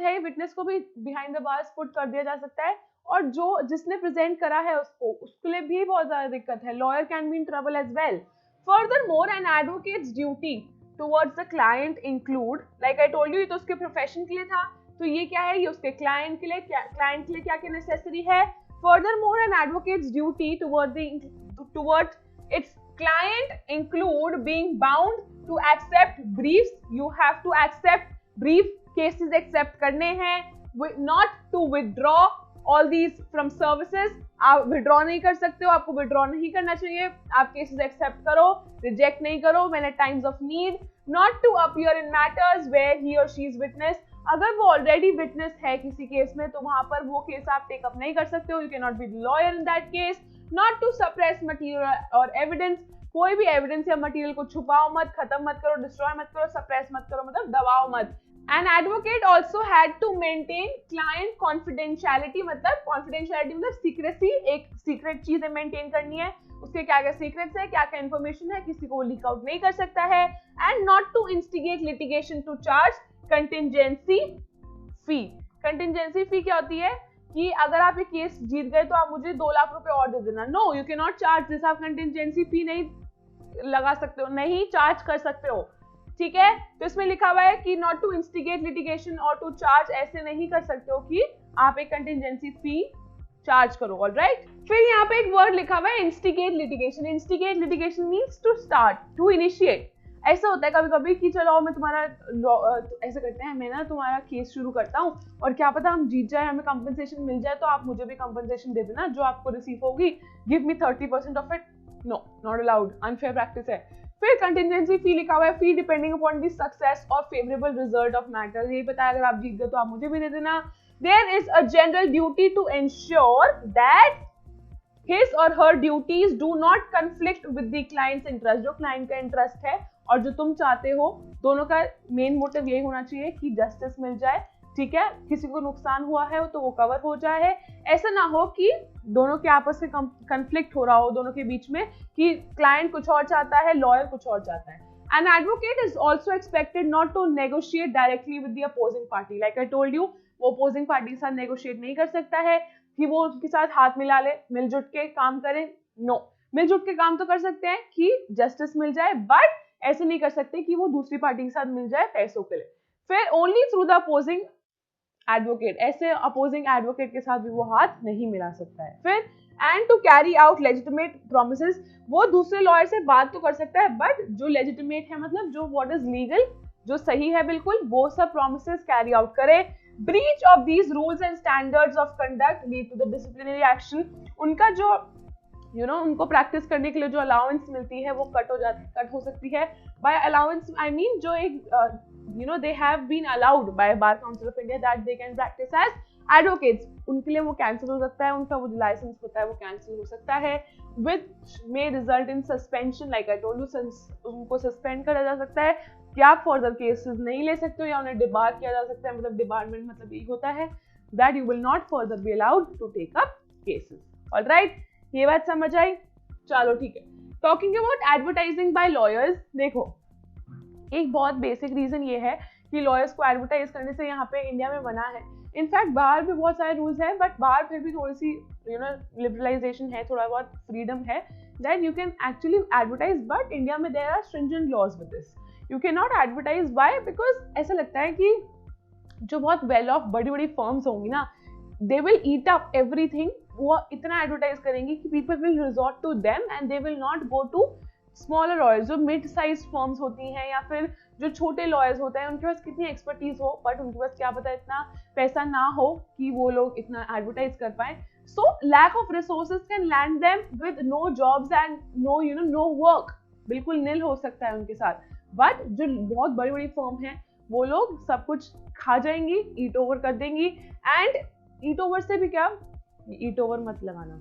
है, विटनेस को भी बिहाइंड द बार्स पुट कर दिया जा सकता है, और जो जिसने प्रेजेंट करा है उसके लिए भी बहुत ज्यादा दिक्कत है. Lawyer can be in trouble as well. Furthermore, an advocate's duty towards the client include, like I told you, ये तो उसके प्रोफेशन के लिए था, तो ये क्या है? ये उसके क्लाइंट के लिए क्या क्या नेसेसरी है. Furthermore, an advocate's duty towards its client include being bound to accept briefs. You have to accept brief cases, accept करने हैं, not to withdraw all these from services. आप विड्रॉ नहीं कर सकते हो, आपको विड्रॉ नहीं करना चाहिए. आप केसेस एक्सेप्ट करो, रिजेक्ट नहीं करो when at times of need. Not to appear in matters where he or she is witness. अगर वो ऑलरेडी विटनेस है किसी केस में, तो वहां पर वो केस आप टेकअप नहीं कर सकते हो. You can not be lawyer in that case. Not to suppress material और एविडेंस. कोई भी एविडेंस या मटीरियल को छुपाओ मत, खत्म मत करो, डिस्ट्रॉय मत करो, सप्रेस मत करो, मतलब दबाओ मत. An advocate also had to maintain client confidentiality. मतलब confidentiality मतलब secrecy, एक secret चीजें maintain करनी है, उसके क्या क्या secrets है, क्या क्या information है, किसी को leak out नहीं कर सकता है. And not to instigate litigation to charge contingency fee. Contingency fee क्या होती है कि अगर आप ये केस जीत गए तो आप मुझे 2 लाख रुपए और दे देना. No, you cannot charge this. आप contingency fee नहीं लगा सकते हो, नहीं चार्ज कर सकते हो. ठीक है, तो इसमें लिखा हुआ है कि नॉट टू इंस्टिगेट लिटिगेशन और टू चार्ज. ऐसे नहीं कर सकते हो कि आप एक कंटिजेंसी फी चार्ज करो. ऑलराइट. फिर यहाँ पे एक वर्ड लिखा हुआ है instigate litigation. Instigate litigation means to start, to initiate. ऐसा होता है कभी कभी कि चलो मैं तुम्हारा ऐसे करते हैं, मैं ना तुम्हारा केस शुरू करता हूँ और क्या पता हम जीत जाए, हमें कंपनसेशन मिल जाए, तो आप मुझे भी कंपनसेशन दे देना जो आपको रिसीव होगी. Give me 30% of it. No, not allowed, unfair practice है. फिर कंटिजेंसी फी लिखा हुआ है, fee depending upon the success और फेवरेबल रिजल्ट ऑफ मैटर. यही पता है अगर आप जीत गए तो आप मुझे भी दे देना. There is a general duty to ensure that his or her duties do not conflict with the client's interest. जो क्लाइंट का इंटरेस्ट है और जो तुम चाहते हो, दोनों का मेन मोटिव यही होना चाहिए कि जस्टिस मिल जाए. ठीक है, किसी को नुकसान हुआ है तो वो कवर हो जाए. ऐसा ना हो कि दोनों के आपस में कंफ्लिक्ट हो रहा हो दोनों के बीच में, कि क्लाइंट कुछ और चाहता है, लॉयर कुछ और चाहता है. An advocate is also expected not to negotiate directly with the opposing party. Like I told you, वो opposing party के साथ negotiate नहीं कर सकता है कि वो उसके साथ हाथ मिला ले, मिलजुट के काम करे. No, मिलजुट के काम तो कर सकते हैं कि जस्टिस मिल जाए, बट ऐसे नहीं कर सकते कि वो दूसरी पार्टी के साथ मिल जाए पैसों के लिए. फिर only through the opposing advocate, ऐसे अपोजिंग एडवोकेट के साथ भी वो हाथ नहीं मिला सकता है. फिर and to carry out legitimate promises. वो दूसरे लॉयर से बात तो कर सकता है, बट जो लेजिटिमेट है, मतलब जो व्हाट इज लीगल, जो सही है बिल्कुल, वो सब प्रोमिसेस कैरी आउट करे. Breach of these rules and standards of conduct lead to the disciplinary action. उनका जो उनको प्रैक्टिस करने के लिए जो अलाउंस मिलती है वो कट हो सकती है. बाय अलाउंस आई मीन जो एक they have been allowed by Bar Council of India that they can practice as advocates. उनके लिए वो कैंसिल हो सकता है, उनका वो लाइसेंस होता है वो कैंसिल हो सकता है. which may result in suspension. like I told you, उनको सस्पेंड करा जा सकता है कि आप फर्दर केसेस नहीं ले सकते हो, या उन्हें डिबार किया जा सकता है. मतलब डिबारमेंट मतलब यही होता है that you will not further be allowed to take up cases. Alright, ये बात समझ आई? चलो ठीक है. Talking about advertising by lawyers, देखो एक बहुत बेसिक रीजन ये है कि लॉयर्स को एडवर्टाइज करने से यहाँ पे इंडिया में मना है. इनफैक्ट बाहर भी बहुत सारे रूल्स हैं, बट बाहर फिर भी थोड़ी सी लिबरलाइजेशन है, थोड़ा बहुत फ्रीडम है that you can actually advertise. But India में there are stringent laws with this. You can not advertise. By because ऐसा लगता है कि जो बहुत वेल ऑफ बड़ी बड़ी फर्म्स होंगी ना, they will eat up everything. वो इतना एडवर्टाइज करेंगी कि people will resort to them and they will not go to smaller lawyers. जो मिड साइज फर्म्स होती हैं या फिर जो छोटे लॉयर्स होते हैं, उनके पास कितनी एक्सपर्टीज हो, बट उनके पास क्या पता इतना पैसा ना हो कि वो लोग इतना एडवर्टाइज कर पाए. So lack of resources can land them with no jobs and no work. बिल्कुल nil हो सकता है उनके साथ. But जो बहुत बड़ी बड़ी फर्म है वो लोग सब कुछ खा जाएंगी, ईट ओवर कर देंगी. एंड ईट ओवर से भी क्या, ईट ओवर मत लगाना.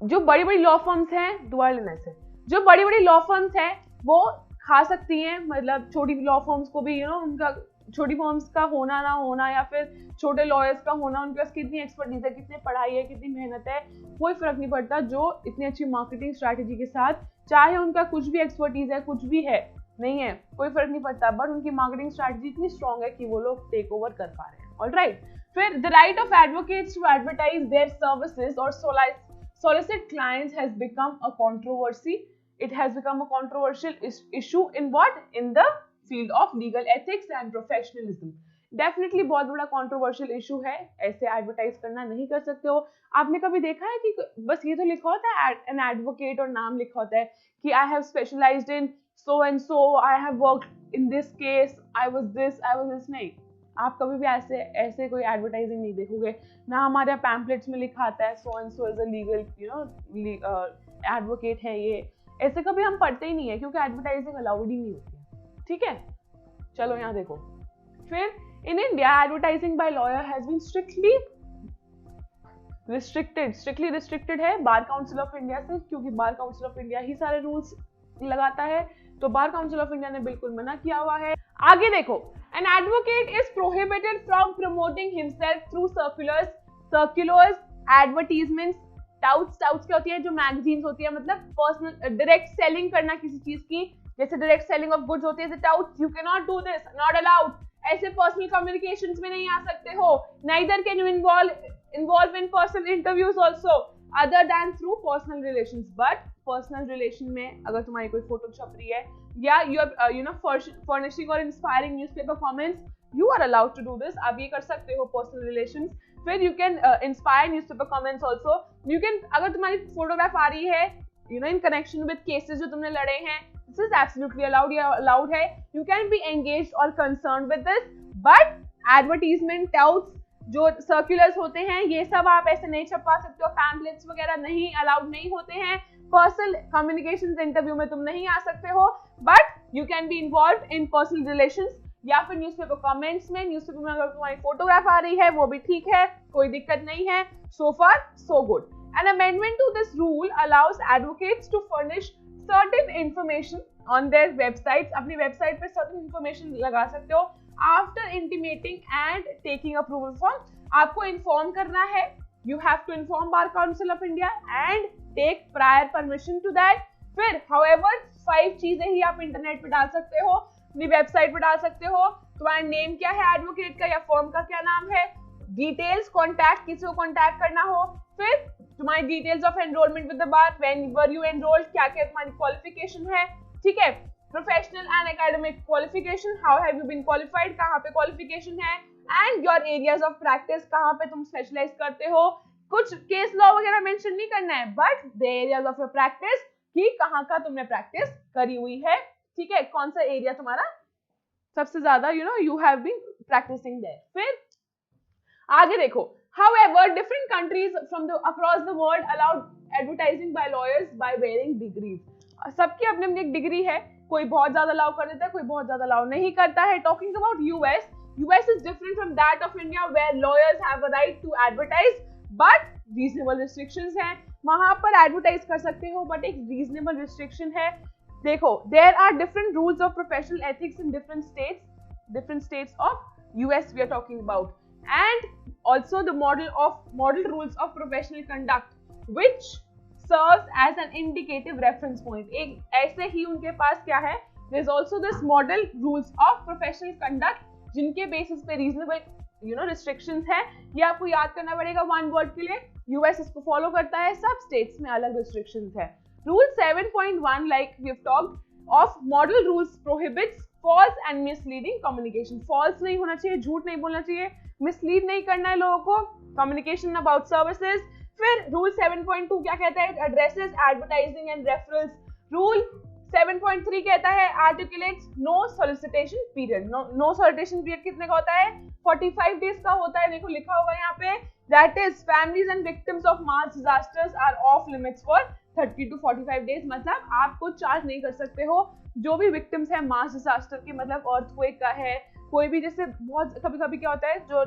जो बड़ी बड़ी लॉ फर्म्स हैं, दुआ लेने से, जो बड़ी बड़ी लॉ फर्म्स हैं वो खा सकती हैं. मतलब छोटी लॉ फर्म्स को भी उनका छोटी फर्म्स का होना ना होना या फिर छोटे लॉयर्स का होना, उनके पास कितनी एक्सपर्टीज है, कितनी पढ़ाई है, कितनी मेहनत है, कोई फर्क नहीं पड़ता. जो इतनी अच्छी मार्केटिंग स्ट्रैटेजी के साथ, चाहे उनका कुछ भी एक्सपर्टीज है, कुछ भी है, नहीं है, कोई फर्क नहीं पड़ता, बट उनकी मार्केटिंग स्ट्रैटेजी इतनी स्ट्रॉन्ग है कि वो लोग टेक ओवर कर पा रहे हैं. ऑलराइट. फिर the right of advocates to advertise their services और solicit clients has become a controversy. It has become a controversial issue in what? In the field of legal ethics and professionalism. Definitely बहुत बड़ा controversial issue है. ऐसे advertise करना नहीं कर सकते हो. आपने कभी देखा है कि बस ये तो लिखा होता है an advocate और नाम लिखा होता है कि I have specialized in so and so, I have worked in this case, I was this. नहीं, आप कभी भी ऐसे कोई एडवर्टाइजिंग नहीं देखोगे. ना हमारे पैम्पलेट्स में लिखा आता है so and so is a legal advocate है ये. ऐसे कभी हम पढ़ते ही नहीं है क्योंकि एडवर्टाइजिंग अलाउड ही नहीं होती है. ठीक है, चलो यहाँ देखो. फिर in India advertising by lawyer has been strictly restricted है बार काउंसिल ऑफ इंडिया से, क्योंकि बार काउंसिल ऑफ इंडिया ही सारे रूल्स लगाता है. तो बार काउंसिल ऑफ इंडिया ने बिल्कुल मना किया हुआ है. आगे देखो, an advocate is prohibited from promoting himself through circulars, advertisements, touts क्या होती है, जो मैगजीन्स होती है, मतलब पर्सनल डायरेक्ट सेलिंग करना किसी चीज की, जैसे डायरेक्ट सेलिंग ऑफ गुड्स होती है, touts. You can not do this, not allowed. ऐसे पर्सनल कम्युनिकेशंस में नहीं आ सकते हो. neither can you involve in personal interviews also other than through personal relations. but personal relation में अगर तुम्हारी कोई फोटो छप रही है या यू आर फर्निशिंग और inspiring newspaper comments, you are allowed to do this. आप ये कर सकते हो पर्सनल रिलेशंस. फिर you can inspire newspaper comments also. You can, अगर तुम्हारी फोटोग्राफ आ रही है इन कनेक्शन विद केसेस जो तुमने लड़े हैं, दिस इज एब्सोल्युटली अलाउड है. यू कैन बी एंगेज्ड और concerned with this. But advertisement, touts, जो सर्कुलर्स होते हैं, ये सब आप ऐसे नहीं छपवा सकते हो. पैम्पलेट्स वगैरह नहीं अलाउड नहीं होते हैं. पर्सनल कम्युनिकेशंस इंटरव्यू में तुम नहीं आ सकते हो. But you can be involve in personal relations या फिर न्यूज़पेपर कमेंट्स में. न्यूज़पेपर में अगर तुम्हारी फोटोग्राफ आ रही है वो भी ठीक है, कोई दिक्कत नहीं है. So far so good. An amendment to this rule allows advocates to furnish certain information on their websites. अपनी वेबसाइट पे सर्टेन इंफॉर्मेशन लगा सकते हो. After intimating and taking approval from, आपको इन्फॉर्म करना है. You have to inform bar council of India and take prior permission to that. फिर हाउएवर 5 चीजें ही आप इंटरनेट पे डाल सकते हो, अपनी वेबसाइट पे डाल सकते हो. तुम्हारा नेम क्या है एडवोकेट का या फर्म का क्या नाम है, डिटेल्स, कॉन्टैक्ट, किसी को कॉन्टैक्ट करना हो. फिर तुम्हारी details of enrolment with the bar, when were you enrolled, क्या क्या तुम्हारी क्वालिफिकेशन है. ठीक है, professional and academic qualification, how have you been qualified, कहाँ पे क्वालिफिकेशन है, and your areas of practice, कहाँ पे तुम स्पेशलाइज करते हो. कुछ केस लॉ वगैरह मेंशन नहीं करना है, but the areas of your practice, कि कहाँ का तुमने प्रैक्टिस करी हुई है. ठीक है, कौन सा एरिया तुम्हारा सबसे ज्यादा you have been practising there. फिर आगे देखो, however different countries from the across the world allowed advertising by lawyers by varying degrees. सबकी अपनी अपनी एक डिग्री है, कोई बहुत ज्यादा अलाउ कर देता है, कोई बहुत ज्यादा अलाउ नहीं करता है. Talking about US is different from that of India where lawyers have a right to advertise but reasonable restrictions हैं. वहां पर एडवर्टाइज कर सकते हो बट एक रीजनेबल रिस्ट्रिक्शन है. देखो, there are different rules of professional ethics in different states of US we are talking about, and also the model rules of professional conduct which serves as an indicative reference point. एक ऐसे ही उनके पास क्या है, there is also this model rules of professional conduct जिनके बेसिस पे रीजनेबल रिस्ट्रिक्शंस है. ये आपको याद करना पड़ेगा वन वर्ड के लिए. यूएस इसको फॉलो करता है, सब स्टेट्स में अलग रिस्ट्रिक्शंस है. Rule 7.1 like we have talked of model rules prohibits false and misleading communication. False नहीं होना चाहिए, झूठ नहीं बोलना चाहिए, मिसलीड नहीं करना है लोगों को, कम्युनिकेशन अबाउट सर्विसेज. फिर रूल 7.2 क्या कहता है, addresses, advertising and referrals. Rule 7.3 कहता है articulates no solicitation period. No solicitation period कितने का होता है, 45 डेज का होता है. देखो लिखा होगा यहाँ पे That is, families and victims of mass disasters are off limits for 30 to 45 days. मतलब आप कुछ चार्ज नहीं कर सकते हो जो भी विक्टिम्स है मास डिजास्टर के, मतलब अर्थक्वेक का है, कोई भी, जैसे बहुत कभी कभी क्या होता है जो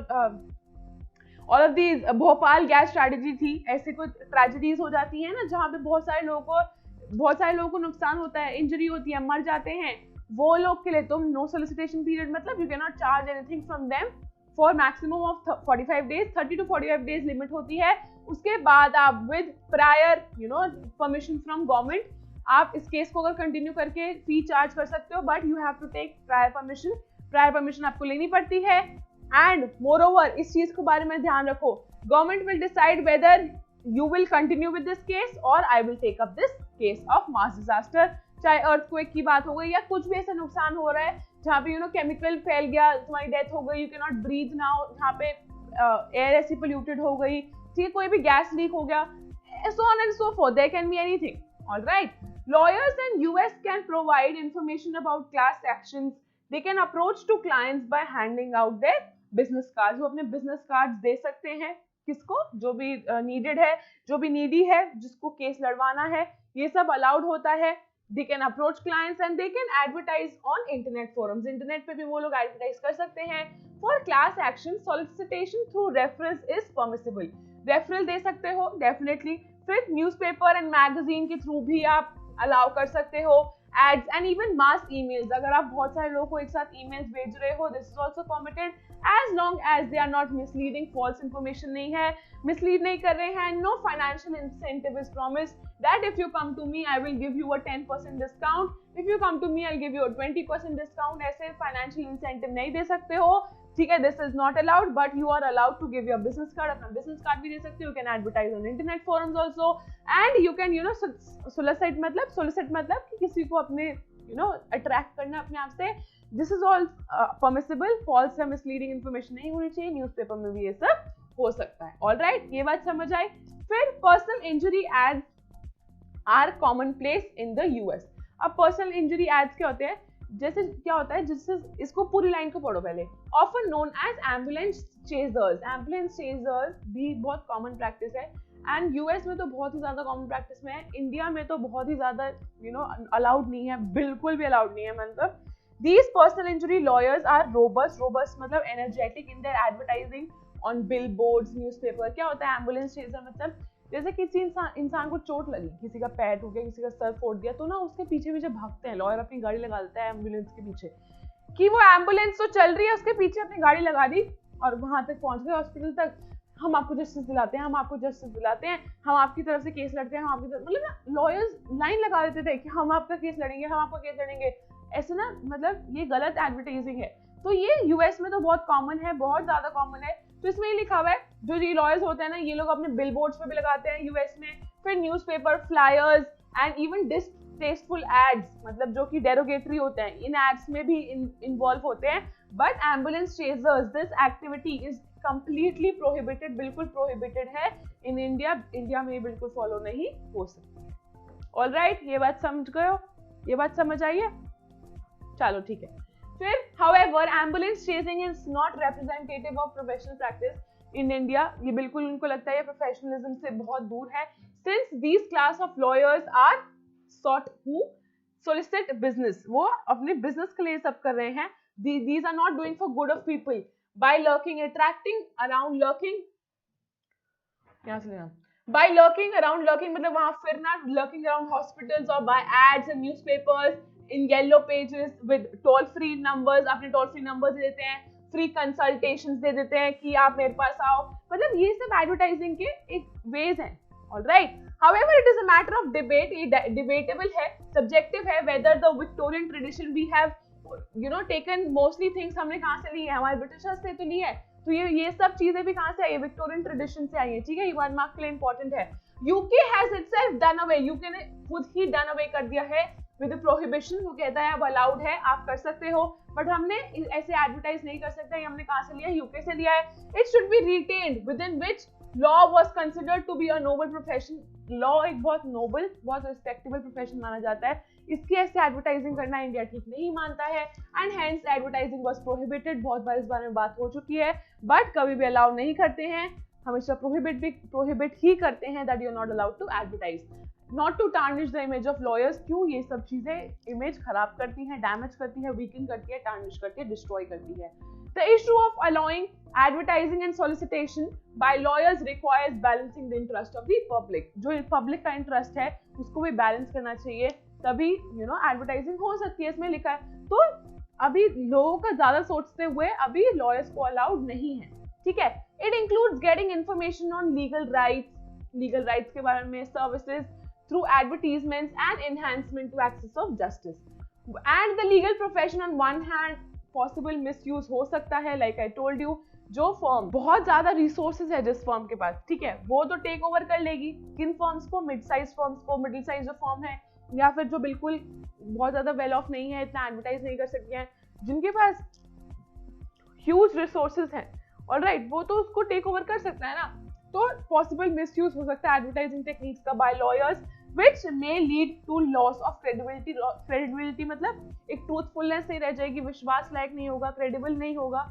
all of the Bhopal gas tragedy थी, ऐसे कोई ट्रेजेडीज हो जाती है ना जहाँ पे बहुत सारे लोगों को नुकसान होता है, इंजरी होती है, मर जाते हैं, वो लोग के लिए तुम नो सोलिसिटेशन पीरियड, मतलब you can not charge anything from them for maximum of 45 days, 30 to 45 days limit होती है। उसके बाद आप with prior permission from government आप इस केस को अगर कंटिन्यू करके फी चार्ज कर सकते हो, but you have to take prior permission आपको लेनी पड़ती है। एंड मोर ओवर इस चीज के बारे में ध्यान रखो, government will decide whether you will continue with this case or I will take up this case of mass disaster. चाहे अर्थक्वेक की बात हो गई या कुछ भी ऐसा नुकसान हो रहा है जहाँ पे केमिकल फैल गया, तुम्हारी डेथ हो गई, you can not breathe now, जहाँ पे एयर ऐसी पोल्यूटेड हो गई, ठीक है, कोई भी गैस लीक हो गया, so on and so forth, there can be anything. All right, lawyers in US can provide information about class actions. They can approach to clients by handing out their business cards. वो अपने business cards दे सकते हैं किसको, जो भी needed है, जो भी needy है, जिसको केस लड़वाना है, ये सब allowed होता है। They can approach clients and they can advertise on internet forums. Internet पे भी वो लोग एडवर्टाइज कर सकते हैं। For class action, solicitation through referrals is permissible. Referral दे सकते हो डेफिनेटली। फिर न्यूज़पेपर एंड मैगजीन के थ्रू भी आप अलाउ कर सकते हो। Ads and even mass emails, अगर आप बहुत सारे लोगों को एक साथ ईमेल्स भेज रहे हो, this is also permitted as long as they are not misleading, false information नहीं है, मिसलीड नहीं कर रहे हैं। No financial incentive is promised that if you come to me I will give you a 10% discount, if you come to me I give you a 20% discount. ऐसे फाइनेंशियल इंसेंटिव नहीं दे सकते हो, ठीक है, this is not allowed, but you are allowed to give your business card. अपना बिजनेस कार्ड भी दे सकते हो, you can advertise on internet forums also and you can solicit मतलब कि किसी को अपने अट्रैक्ट करना अपने आप से। This is all permissible, false या मिसलीडिंग इन्फॉर्मेशन नहीं होनी चाहिए, न्यूज़पेपर में भी ये सब हो सकता है। ऑलराइट, ये बात समझ आई। फिर personal injury ads are common place in the US. अब पर्सनल इंजरी एड्स क्या होते हैं, जैसे क्या होता है, जिससे इसको पूरी लाइन को पढ़ो पहले। Often known as ambulance chasers, ambulance chasers भी बहुत कॉमन प्रैक्टिस है एंड यूएस में तो बहुत ही ज्यादा कॉमन प्रैक्टिस में है, इंडिया में तो बहुत ही ज्यादा अलाउड नहीं है, बिल्कुल भी अलाउड नहीं है। मतलब these personal injury lawyers are robust मतलब energetic in their advertising on billboards, newspaper। क्या होता है एम्बुलेंस चेजर, मतलब जैसे किसी इंसान को चोट लगी, किसी का पैर टूट गया, किसी का सर फोड़ दिया, तो ना उसके पीछे पीछे भागते हैं लॉयर, अपनी गाड़ी लगा देता है एम्बुलेंस के पीछे, कि वो एम्बुलेंस तो चल रही है, उसके पीछे अपनी गाड़ी लगा दी और वहां तक पहुंच गए हॉस्पिटल तक, हम आपको जस्टिस दिलाते हैं, हम आपको जस्टिस दिलाते हैं, हम आपकी तरफ से केस लड़ते हैं, हम आपकी तरफ, मतलब ना लॉयर्स लाइन लगा देते थे कि हम आपका केस लड़ेंगे, हम आपका केस लड़ेंगे, ऐसे ना, मतलब ये गलत एडवर्टाइजिंग है। तो ये यूएस में तो बहुत कॉमन है, बहुत ज्यादा कॉमन है। तो इसमें ये लिखा हुआ है, जो ये लॉयर्स होते हैं ना, ये लोग अपने बिलबोर्ड्स पे भी लगाते हैं यूएस में, फिर newspaper, flyers and even distasteful ads, मतलब जो कि डेरोगेटरी होते हैं, इन एड्स में भी इन्वॉल्व होते हैं। But ambulance chasers, this activity is completely prohibited, बिल्कुल प्रोहिबिटेड है इन इंडिया में बिल्कुल फॉलो नहीं हो सकती। ऑलराइट, ये बात समझ गए हो, ये बात समझ आई है, चलो ठीक है। फिर however ambulance chasing is not representative of professional practice in India, ये बिल्कुल उनको लगता है ये प्रोफेशनलिज्म से बहुत दूर है। Since these class of lawyers are sought who solicit business, वो अपने बिजनेस के लिए सब कर रहे हैं। These are not doing for good of people by lurking, attracting around lurking, यहाँ से लेना, by lurking around lurking मतलब वहाँ फिरना, lurking around hospitals or by ads and newspapers in yellow pages with toll free numbers, अपने toll free numbers दे देते हैं, free consultations दे देते हैं कि आप मेरे पास आओ, मतलब ये सब advertising के एक ways हैं। Alright, however it is a matter of debate, ये debatable है, subjective है, whether the Victorian tradition we have taken mostly things हमने कहाँ से ली है, हमारे ब्रिटिशर्स से तो ली है, तो ये सब चीजें भी कहाँ से आई है, विक्टोरियन ट्रेडिशन से आई है, ठीक है, ये 1 मार्क के लिए इंपॉर्टेंट है। UK has itself done away, UK ने खुद ही डन अवे कर दिया है विद प्रोहिबिशन, वो कहता है अब अलाउड है, आप कर सकते हो, बट हमने ऐसे एडवर्टाइज नहीं कर सकते, हमने कहाँ से लिया है, यूके से लिया है। It should be retained within which law was considered to be a noble profession, law एक बहुत नोबल, बहुत रिस्पेक्टेबल प्रोफेशन माना जाता है, इसकी ऐसे एडवर्टाइजिंग करना इंडिया ठीक नहीं मानता है and hence advertising was prohibited. बहुत बार इस बारे में बात हो चुकी है, बट कभी भी अलाउ नहीं करते हैं। हमेशा प्रोहिबिट ही करते हैं that you are not allowed to advertise, not to tarnish the image of lawyers. क्यों? ये सब चीजें इमेज खराब करती हैं, डैमेज करती है, वीकन करती है, टार्निश करती है, डिस्ट्रॉय करती है। The issue of allowing advertising and solicitation by lawyers requires balancing the interest of the public. जो पब्लिक का इंटरेस्ट है उसको भी बैलेंस करना चाहिए, तभी एडवर्टाइजिंग हो सकती है। इसमें लिखा है, तो अभी लोगों का ज्यादा सोचते हुए अभी लॉयर्स को अलाउड नहीं है, ठीक है। It includes getting information on legal rights के बारे में, services through advertisements and enhancement to access of justice and the legal profession. On one hand possible misuse हो सकता है, लाइक आई टोल्ड यू, जो फर्म बहुत ज्यादा रिसोर्सेज है जिस फर्म के पास, ठीक है, वो तो टेक ओवर कर लेगी। किन फर्म्स को? मिड साइज फर्म्स को, मिडिल साइज जो फर्म है, या फिर जो बिल्कुल बहुत ज्यादा वेल ऑफ नहीं है, इतना एडवर्टाइज नहीं कर सकती हैं, जिनके पास ह्यूज रिसोर्सेज हैं, ऑलराइट, वो तो उसको टेक ओवर कर सकता है ना। तो पॉसिबल मिसयूज हो सकता है एडवर्टाइजिंग टेक्निक्स का by lawyers, which may lead to loss of credibility। credibility मतलब एक truthfulness नहीं रह जाएगी, विश्वास लायक नहीं होगा, credible नहीं होगा,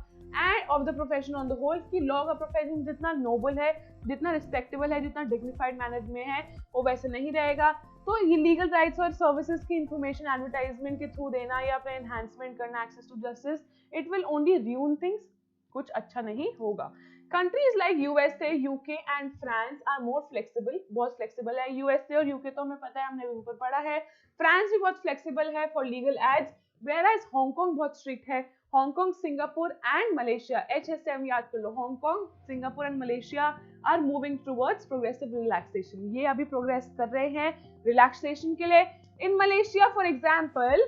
and of the profession on the whole, कि लॉ का प्रोफेशन जितना नोबल है, जितना रिस्पेक्टेबल है, जितना डिग्निफाइड मैनर में है, वो वैसे नहीं रहेगा। तो ये लीगल राइट्स और सर्विसेज की इंफॉर्मेशन एडवर्टाइजमेंट के थ्रू देना या फिर एनहांसमेंट करना, access to justice, it will only ruin things, कुछ अच्छा नहीं होगा। Countries like USA, UK and France are more flexible, बहुत flexible है। USA और UK तो हमें पता है, हमने ऊपर पढ़ा है। France भी बहुत flexible है for legal ads, whereas Hong Kong बहुत strict है। Hong Kong, Singapore and Malaysia, HSM याद कर लो, Hong Kong, Singapore and Malaysia are moving towards progressive relaxation। ये अभी progress कर रहे हैं relaxation के लिए। In Malaysia, for example,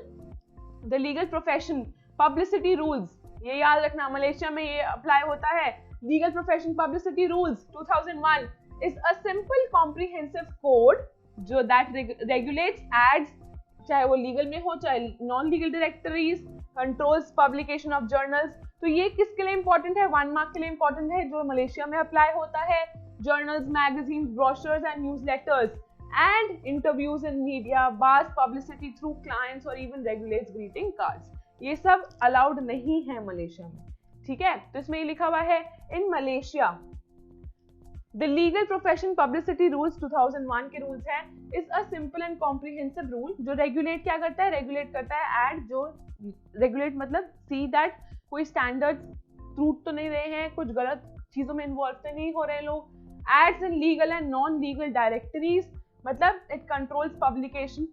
the legal profession publicity rules, ये याद रखना, मलेशिया में ये अप्लाई होता है। Legal Profession Publicity Rules 2001 is a simple comprehensive code जो that regulates ads, चाहे वो legal में हो चाहे non-legal directories, controls publication of journals। तो ये किसके लिए important है? 1 mark के लिए important है, जो मलेशिया में अप्लाई होता है। journals, magazines, brochures and newsletters and interviews in media, bars publicity through clients or even regulates greeting cards। ये सब allowed नहीं है मलेशिया में, ठीक है। तो इसमें ये लिखा हुआ है, in Malaysia the legal profession publicity rules 2001 के रूल्स हैं, is a simple and comprehensive rule जो रेगुलेट क्या करता है? रेगुलेट करता है एड, जो रेगुलेट मतलब सी दैट कोई स्टैंडर्ड टूट तो नहीं रहे हैं, कुछ गलत चीजों में इन्वॉल्व तो नहीं हो रहे लोग। Ads in legal and non legal directories, मतलब इट कंट्रोल्स पब्लिकेशन,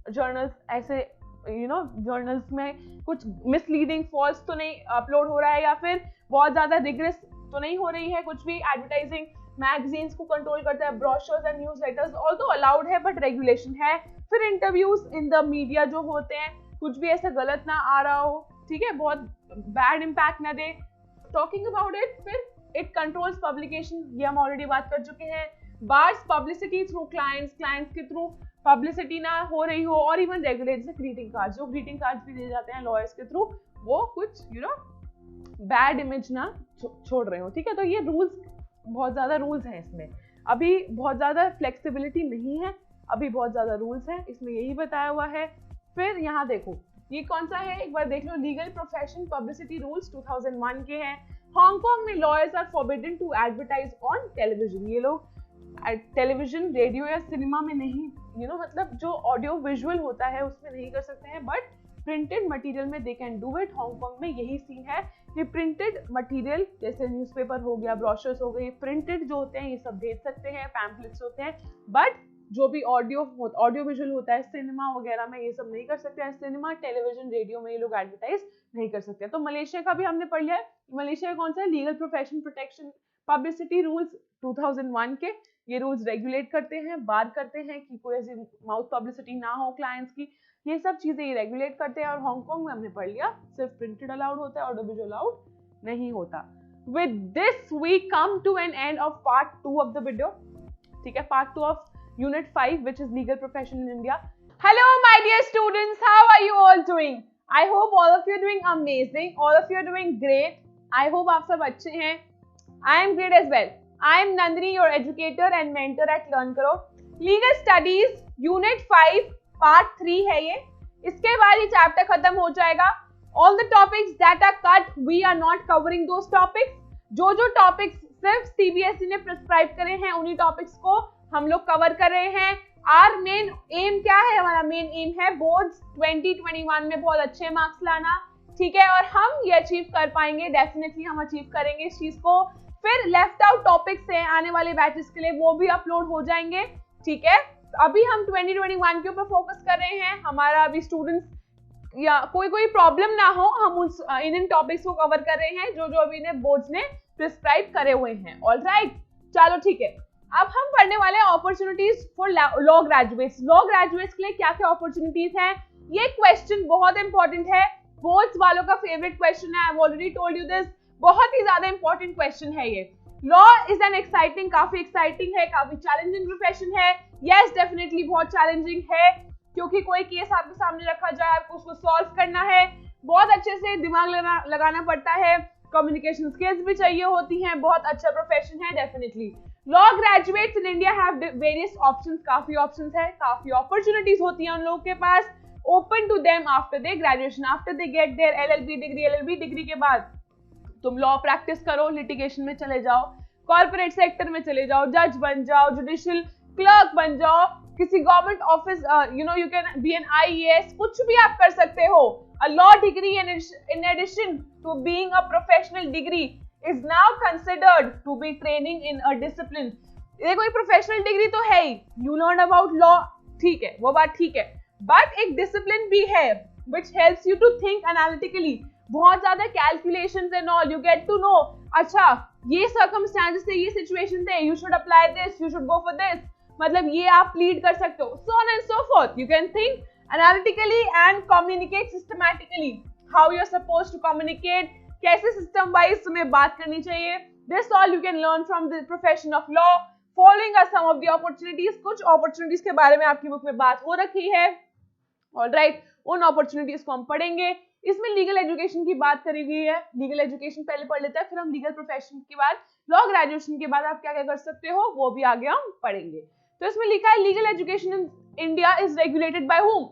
जर्नल्स ऐसे जर्नल्स में कुछ मिसलीडिंग फॉल्स तो नहीं अपलोड हो रहा है, या फिर बहुत ज्यादा रिग्रेस तो नहीं हो रही है कुछ भी। एडवर्टाइजिंग मैगजीन्स को कंट्रोल करता है, brochures and newsletters also allowed है बट रेगुलेशन है। फिर इंटरव्यूज इन द मीडिया जो होते हैं, कुछ भी ऐसा गलत ना आ रहा हो, ठीक है, बहुत बैड इम्पैक्ट ना दे। टॉकिंग अबाउट इट, फिर इट कंट्रोल्स पब्लिकेशन, ये हम ऑलरेडी बात कर चुके हैं। बार्स पब्लिसिटी थ्रू क्लाइंट्स के थ्रू पब्लिसिटी ना हो रही हो, और इवन रेगुलेट ग्रीटिंग कार्ड्स, जो ग्रीटिंग कार्ड्स भी दिए जाते हैं लॉयर्स के थ्रू, वो कुछ बैड इमेज ना छोड़ रहे हो, ठीक है। तो ये रूल्स, बहुत ज्यादा रूल्स हैं इसमें, अभी बहुत ज्यादा फ्लेक्सिबिलिटी नहीं है, अभी बहुत ज्यादा रूल्स हैं, इसमें यही बताया हुआ है। फिर यहाँ देखो, ये कौन सा है, एक बार देख लो, लीगल प्रोफेशन पब्लिसिटी रूल्स 2001 के हैं। हांगकांग में lawyers are forbidden to advertise on television, ये लोग टेलीविजन, रेडियो या सिनेमा में नहीं, मतलब जो ऑडियो विजुअल होता है उसमें नहीं कर सकते हैं, बट प्रिंटेड मटेरियल में they can do it. Hong Kong में यही सीन है कि प्रिंटेड मटेरियल जैसे न्यूज़पेपर हो गया, ब्रोशर्स हो गई, प्रिंटेड जो होते हैं ये सब भेज सकते हैं, पैम्पलेट्स होते हैं, बट जो भी ऑडियो विजुअल होता है सिनेमा वगैरह में, ये सब नहीं कर सकते हैं। सिनेमा, टेलीविजन, रेडियो में ये लोग एडवर्टाइज नहीं कर सकते। तो मलेशिया का भी हमने पढ़ लिया है। मलेशिया का कौन सा है? Legal profession protection publicity rules 2001 के, ये रूल्स रेगुलेट करते हैं, बार करते हैं कि कोई ऐसी माउथ पब्लिसिटी ना हो क्लाइंट्स की, ये सब चीजें ये रेगुलेट करते हैं। और हांगकांग में हमने पढ़ लिया सिर्फ प्रिंटेड अलाउड होता है, ऑडियो विजुअल अलाउड नहीं होता। With this we come to an end of part 2 of the video, ठीक है, part 2 of unit 5 which is legal profession in India. Hello my dear students, how are you all doing? I hope all of you are doing amazing, all of you are doing great. I hope आप सब अच्छे हैं। I am great as well. I am Nandini, your educator and mentor at Learn Karo. Legal Studies Unit 5 Part 3 है ये, इसके बाद ये चैप्टर खत्म हो जाएगा। All the topics that are cut, we are not covering those topics. जो टॉपिक्स सिर्फ सीबीएसई ने प्रिस्क्राइब करे हैं, उन्हीं टॉपिक्स को हम लोग कवर कर रहे हैं। आर मेन एम क्या है? हमारा मेन एम है बोर्ड्स 2021 में बहुत अच्छे मार्क्स लाना, ठीक है, और हम ये अचीव कर पाएंगे, डेफिनेटली हम अचीव करेंगे इस चीज को। फिर लेफ्ट आउट टॉपिक्स हैं आने वाले बैचेस के लिए, वो भी अपलोड हो जाएंगे, ठीक है। अभी हम 2021 के ऊपर फोकस कर रहे हैं। हमारा अभी स्टूडेंट्स या कोई प्रॉब्लम ना हो, हम उस इन टॉपिक्स को कवर कर रहे हैं जो अभी ने बोर्ड्स ने प्रिस्क्राइब करे हुए हैं। ऑलराइट, चलो ठीक है। अब हम पढ़ने वाले हैं opportunities for law graduates. Law graduates के लिए क्या क्या अपॉर्चुनिटीज हैं? ये क्वेश्चन बहुत इंपॉर्टेंट है, बोर्ड्स वालों का फेवरेट क्वेश्चन है। I have already told you this, बहुत ही ज्यादा इंपॉर्टेंट क्वेश्चन है ये। लॉ इज एन एक्साइटिंग, काफी एक्साइटिंग है, काफी चैलेंजिंग प्रोफेशन है। यस, डेफिनेटली बहुत चैलेंजिंग है, क्योंकि कोई केस आपके सामने रखा जाए, आपको उसको सॉल्व करना है, बहुत अच्छे से दिमाग लगाना पड़ता है, कम्युनिकेशन स्किल्स भी चाहिए होती हैं, बहुत अच्छा प्रोफेशन है definitely. Law graduates in India have various options, काफी ऑप्शंस है, काफी अपॉर्चुनिटीज होती हैं उन लोगों के पास, open to them after they graduation, after they get their LLB degree. LLB degree के बाद तुम लॉ प्रैक्टिस करो, लिटिगेशन में चले जाओ, कॉर्पोरेट सेक्टर में चले जाओ, जज बन जाओ, जुडिशियल क्लर्क बन जाओ, किसी government office, you can be an IAS, कुछ भी आप कर सकते हो। A law degree in addition to being a professional degree is now considered to be training in a discipline। ये कोई प्रोफेशनल डिग्री तो है ही, यू लर्न अबाउट लॉ, ठीक है, वो बात ठीक है, बट एक डिसिप्लिन भी है which helps you to think analytically। बहुत ज्यादा calculations and all, you get to know, अच्छा ये सर्कमस्टेंसेस थे, ये सिचुएशन थे, you should apply this, you should go for this, मतलब ये आप प्लीड कर सकते हो, so on and so forth। You can think analytically and communicate systematically, how you're supposed to communicate, कैसे सिस्टम वाइज तुम्हें बात करनी चाहिए। This all you can learn from the profession of law। Following are some of the opportunities, कुछ अपॉर्चुनिटीज के बारे में आपकी बुक में बात हो रखी है, ऑलराइट, उन अपॉर्चुनिटीज को हम पढ़ेंगे। इसमें लीगल एजुकेशन की बात करी गई है, लीगल एजुकेशन पहले पढ़ लेते हैं, फिर हम लीगल प्रोफेशन के बाद लॉ ग्रेजुएशन के बाद आप क्या क्या कर सकते हो वो भी आगे हम पढ़ेंगे। तो इसमें लिखा है legal education in India is regulated by whom?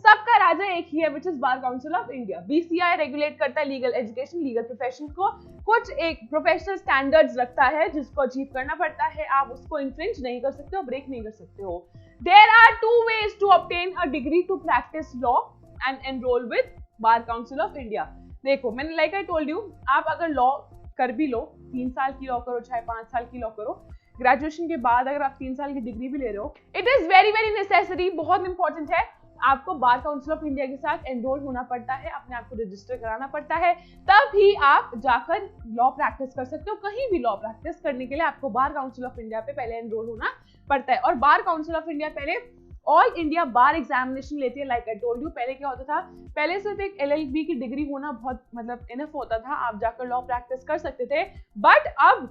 सबका राजा एक ही है, which is bar council of India. BCI regulate करता है लीगल एजुकेशन, लीगल प्रोफेशन को, कुछ एक प्रोफेशनल स्टैंडर्ड्स रखता है जिसको अचीव करना पड़ता है, आप उसको इन्फ्रिंज नहीं कर सकते हो, ब्रेक नहीं कर सकते हो। There are 2 ways to obtain a degree to practice law and enrol with Bar council of India. देखो, मैंने लाइक आई टोल्ड यू, आप अगर लॉ कर भी लो, 3 साल की लॉ करो चाहे 5 साल की लॉ करो, ग्रेजुएशन के बाद अगर आप 3 साल की डिग्री भी ले रहे हो, it is very very necessary, बहुत इंपॉर्टेंट है, आपको बार काउंसिल ऑफ इंडिया के साथ एनरोल होना पड़ता है, अपने आप को रजिस्टर कराना पड़ता है, तभी आप जाकर लॉ प्रैक्टिस कर सकते हो। कहीं भी लॉ प्रैक्टिस करने के लिए आपको बार काउंसिल ऑफ इंडिया पे पहले एनरोल होना पड़ता है। और बार काउंसिल ऑफ इंडिया पहले ऑल इंडिया बार एग्जामिनेशन लेती है, लाइक आई टोल्ड यू। पहले क्या होता था, पहले सिर्फ एक एलएलबी की डिग्री होना बहुत मतलब इनफ होता था, आप जाकर लॉ प्रैक्टिस कर सकते थे, बट अब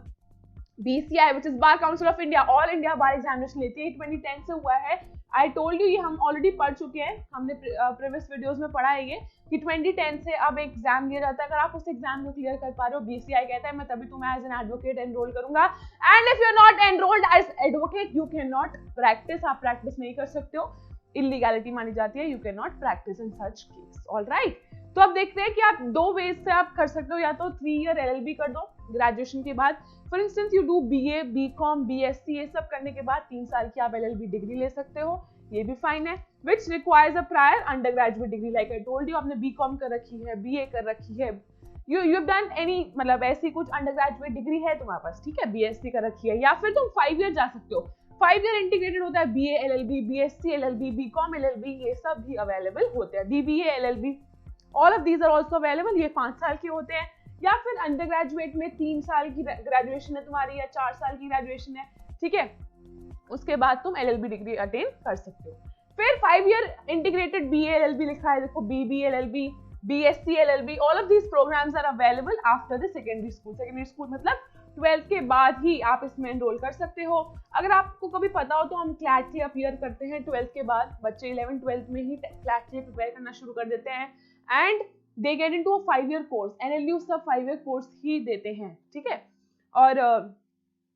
BCI which is Bar Council of India, all India bar examination लेती है, 2010 से हुआ है। आई टोल्ड यू, ये हम ऑलरेडी पढ़ चुके हैं, हमने प्रीवियस वीडियोस में पढ़ा है ये कि 2010 से अब एग्जाम लिया जाता है। अगर आप उस एग्जाम को क्लियर कर पा रहे हो, BCI कहता है मैं तभी तुम्हें एज एन एडवोकेट एनरोल करूंगा, and if you are not enrolled as advocate you can not practice, आप प्रैक्टिस नहीं कर सकते हो, इलीगैलिटी मानी जाती है, you can not practice in such case. Alright, तो अब देखते हैं कि आप 2 वेज से आप कर सकते हो, या तो 3 ईयर LLB कर दो ग्रेजुएशन के बाद, for instance you do BA, BCom, BSc, ये सब करने के बाद 3 साल की आप LLB डिग्री ले सकते हो, ये भी फाइन है, which requires a prior under graduate degree. Like I told you, आपने BCom कर रखी है, BA कर रखी है, यू हैव डन एनी, मतलब ऐसी कुछ अंडर ग्रेजुएट डिग्री है तुम्हारे पास, ठीक है, BSc कर रखी है, या फिर तुम 5 ईयर जा सकते हो। 5 ईयर इंटीग्रेटेड होता है, BA LLB, BSc LLB, BCom LLB, ये सब भी अवेलेबल होते हैं, BBA LLB, all of these are also available. ये 5 साल के होते हैं, या फिर अंडर ग्रेजुएट में 3 साल की ग्रेजुएशन है तुम्हारी, या 4 साल की ग्रेजुएशन है, ठीक है, उसके बाद तुम LLB डिग्री अटेन कर सकते हो। फिर 5 ईयर इंटीग्रेटेड BA LLB लिखा है, देखो BBA LLB, BSc LLB, all of these programs are available after the secondary school. Secondary school मतलब 12th के बाद ही आप इसमें एनरोल कर सकते हो। अगर आपको कभी पता हो तो हम क्लैट के अपीयर करते हैं 12th के बाद, बच्चे 11th 12th में ही क्लैट के प्रिपेयर करना शुरू कर देते हैं, and they get into a 5 year course. NLU सब 5 ईयर कोर्स ही देते हैं, ठीक है, और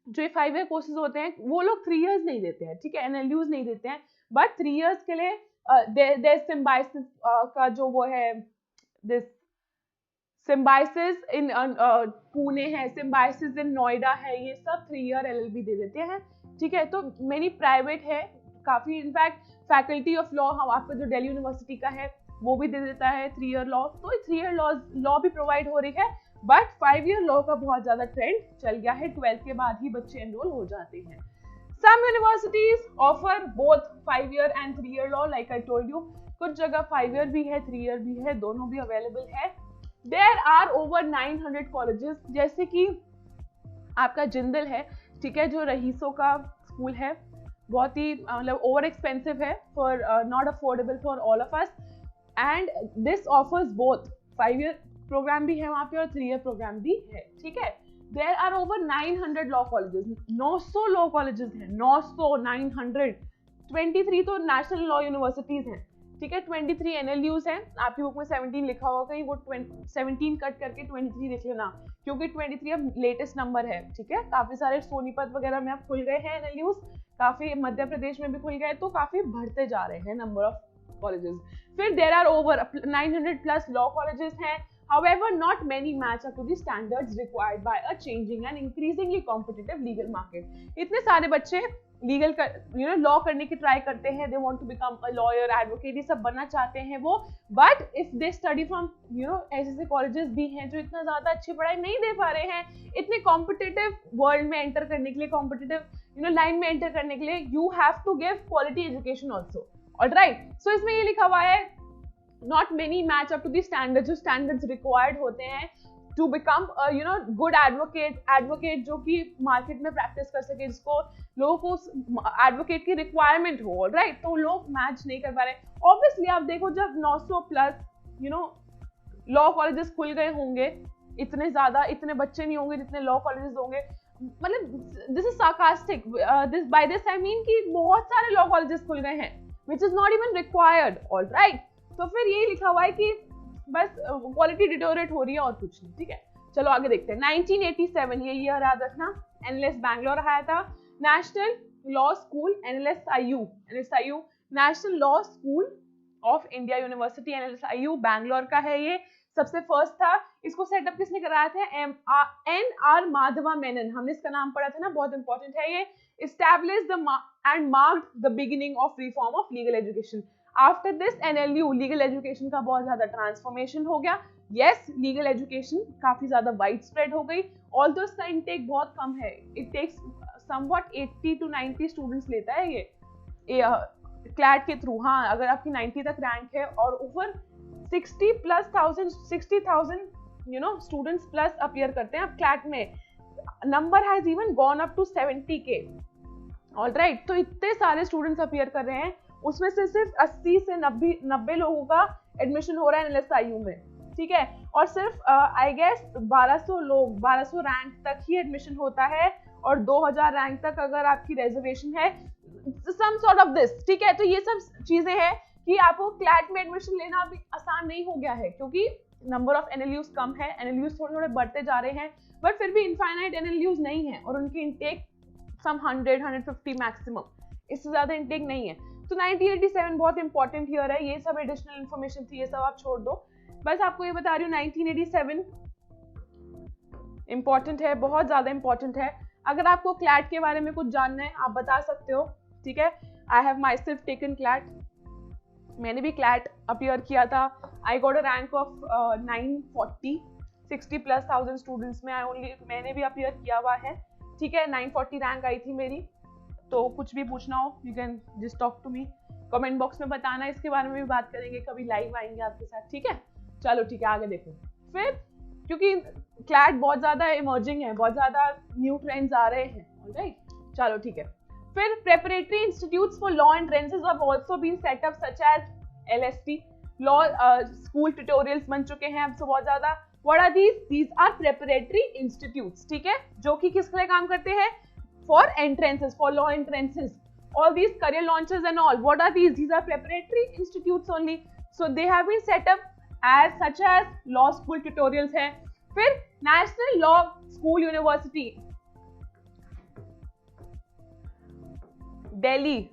जो ये 5 ईयर कोर्सेज होते हैं वो लोग 3 ईयर्स नहीं देते हैं, ठीक है, NLUs नहीं देते हैं, बट 3 ईयर्स के लिए देयर सिम्बायोसिस का जो वो है, दिस सिम्बाइसिस इन पुणे है, सिम्बाइसिस इन नोएडा है, ये सब 3 ईयर LLB दे देते हैं, ठीक है। तो मेनी प्राइवेट है काफी, इनफैक्ट फैकल्टी ऑफ लॉ हम आपका जो दिल्ली यूनिवर्सिटी का है वो भी दे देता है 3 ईयर लॉ। तो 3 ईयर लॉ भी प्रोवाइड हो रही है, बट 5 ईयर लॉ का बहुत ज्यादा ट्रेंड चल गया है, 12th के बाद ही बच्चे एनरोल हो जाते हैं। Some universities offer both 5 year and 3 year law, like I told you. कुछ जगह 5 year भी है, 3 year भी है, दोनों भी अवेलेबल है। There are over 900 colleges, जैसे कि आपका जिंदल है, ठीक है, जो रईसों का स्कूल है, बहुत ही मतलब ओवर एक्सपेंसिव है, for not affordable for all of us, and this offers both 5 year program भी है वहाँ पे और 3 year प्रोग्राम भी है, ठीक है। There are over 900 law colleges, 900 law colleges हैं, 900, 900, 23 तो नेशनल लॉ यूनिवर्सिटीज हैं, ठीक है, 23 NLUs हैं। आपकी बुक में 17 लिखा होगा, कहीं वो 17 कट करके 23 लिख लेना, क्योंकि 23 अब लेटेस्ट नंबर है, ठीक है। काफी सारे सोनीपत वगैरह में अब खुल गए हैं NLUs, काफी मध्य प्रदेश में भी खुल गए, तो काफी बढ़ते जा रहे हैं नंबर ऑफ कॉलेजेस। फिर there are over 900 plus law colleges हैं। However, not many match up to the standards required by a changing and increasingly competitive legal market. इतने सारे बच्चे लीगल लॉ करने की ट्राई करते हैं, they want to become a lawyer, advocate, ये सब बनना चाहते हैं वो, but if they study from ऐसे कॉलेजेस भी हैं जो इतना ज्यादा अच्छी पढ़ाई नहीं दे पा रहे हैं, इतने कॉम्पिटिटिव वर्ल्ड में एंटर करने के लिए, कॉम्पिटिटिव लाइन में एंटर करने के लिए, you have to give quality education also, alright? So इसमें ये लिखा हुआ है not many match up to the standards, जो standards required होते हैं to become good advocate जो कि मार्केट में प्रैक्टिस कर सके, जिसको लोगों को एडवोकेट की रिक्वायरमेंट हो, राइट? तो लोग मैच नहीं कर पा रहे। ऑब्वियसली आप देखो, जब 900 प्लस लॉ कॉलेजेस खुल गए होंगे, इतने ज्यादा इतने बच्चे नहीं होंगे जितने लॉ कॉलेजेस होंगे, मतलब this is sarcastic, by this I mean कि बहुत सारे लॉ कॉलेजेस खुल गए हैं which is not even required, alright? तो फिर यही लिखा हुआ है कि बस क्वालिटी डिटोरेट हो रही है और कुछ नहीं, ठीक है। चलो आगे देखते हैं। 1987 ये ईयर याद रखना, NLS बैंगलोर आया था, national law school, NLSIU national law school of India university, NLSIU Bangalore का है, ये सबसे फर्स्ट था। इसको सेटअप किसने कराया था? NR माधवा मेनन, हमने इसका नाम पढ़ा था ना, बहुत इंपॉर्टेंट है ये। established and marked the beginning of reform of legal education. After this NLU legal education का बहुत ज्यादा ट्रांसफॉर्मेशन हो गया। Yes, legal education काफी ज्यादा वाइड स्प्रेड हो गई, although इसका इंटेक बहुत कम है, it takes somewhat 80 to 90 students लेता है ये क्लैट के थ्रू। हाँ, अगर आपकी 90 तक रैंक है और ओवर 60,000 स्टूडेंट्स प्लस अपीयर करते हैं अब क्लैट में, number has even gone up to 70K, alright? तो इतने सारे स्टूडेंट्स अपीयर कर रहे हैं, उसमें से सिर्फ 80 से 90 लोगों का एडमिशन हो रहा है NLSIU में, ठीक है। और सिर्फ आई गेस 1200 रैंक तक ही एडमिशन होता है, और 2000 रैंक तक अगर आपकी रिजर्वेशन है, सम सॉर्ट ऑफ दिस, ठीक है। तो ये सब चीजें हैं कि आपको क्लैट में एडमिशन लेना अभी आसान नहीं हो गया है, क्योंकि नंबर ऑफ NLUs कम है, NLUs थोड़े थोड़े बढ़ते जा रहे हैं, बट फिर भी इनफाइनाइट NLUs नहीं है, और उनकी इंटेक सम 100-150 मैक्सिमम, इससे ज्यादा इंटेक नहीं है। तो 1987 बहुत इंपॉर्टेंट ईयर है, ये सब एडिशनल इन्फॉर्मेशन थी, ये सब आप छोड़ दो, बस आपको ये बता रही हूँ 1987 इंपॉर्टेंट है, बहुत ज्यादा इंपॉर्टेंट है। अगर आपको क्लैट के बारे में कुछ जानना है आप बता सकते हो, ठीक है। I have my self taken CLAT, मैंने भी क्लैट अपीयर किया था, I got a rank of 940, 60,000+ students में मैंने भी अपीयर किया हुआ है, ठीक है। 940 रैंक आई थी मेरी। तो कुछ भी पूछना हो you can just talk to me, comment box में बताना, इसके बारे में भी बात करेंगे, कभी लाइव आएंगे आपके साथ, ठीक है। चलो ठीक है, आगे देखो। फिर क्योंकि क्लैट बहुत ज्यादा इमर्जिंग है, बहुत ज्यादा न्यू ट्रेंड्स आ रहे हैं, ऑलराइट, चलो ठीक है। फिर preparatory institutes for law entrances have also been set up, such as LST law school tutorials बन चुके हैं अब तो बहुत ज्यादा। What are these? These are preparatory institutes, ठीक है, जो कि किसके लिए काम करते हैं? For entrances, for law entrances, all these career launches and all. What are these? These are preparatory institutes only. So they have been set up as such as law school tutorials है। फिर National Law School University, Delhi,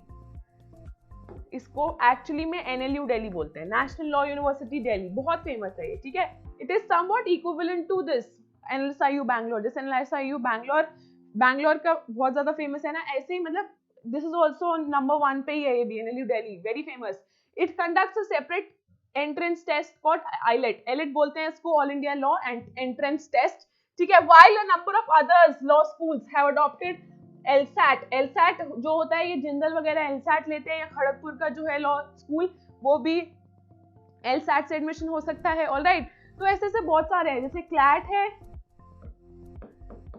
इसको एक्चुअली में NLU दिल्ली बोलते हैं, नेशनल लॉ यूनिवर्सिटी दिल्ली, बहुत फेमस है ये, ठीक है। It is somewhat equivalent to this NLSIU Bangalore. जैसे एनएलएसआईयू बैंगलोर का बहुत ज्यादा फेमस है ना, ऐसे ही मतलब दिस इज ऑल्सो नंबर 1 पे ही है ये भी, NLU Delhi very famous. It conducts a separate entrance test called AILET, AILET बोलते हैं इसको, all India law entrance test, ठीक है। While a number of others law schools have adopted LSAT, LSAT जो होता है ये जिंदल वगैरह एलसैट लेते हैं, या खड़गपुर का जो है लॉ स्कूल वो भी एलसैट से एडमिशन हो सकता है, ऑलराइट। तो ऐसे ऐसे बहुत सारे हैं, जैसे क्लैट है,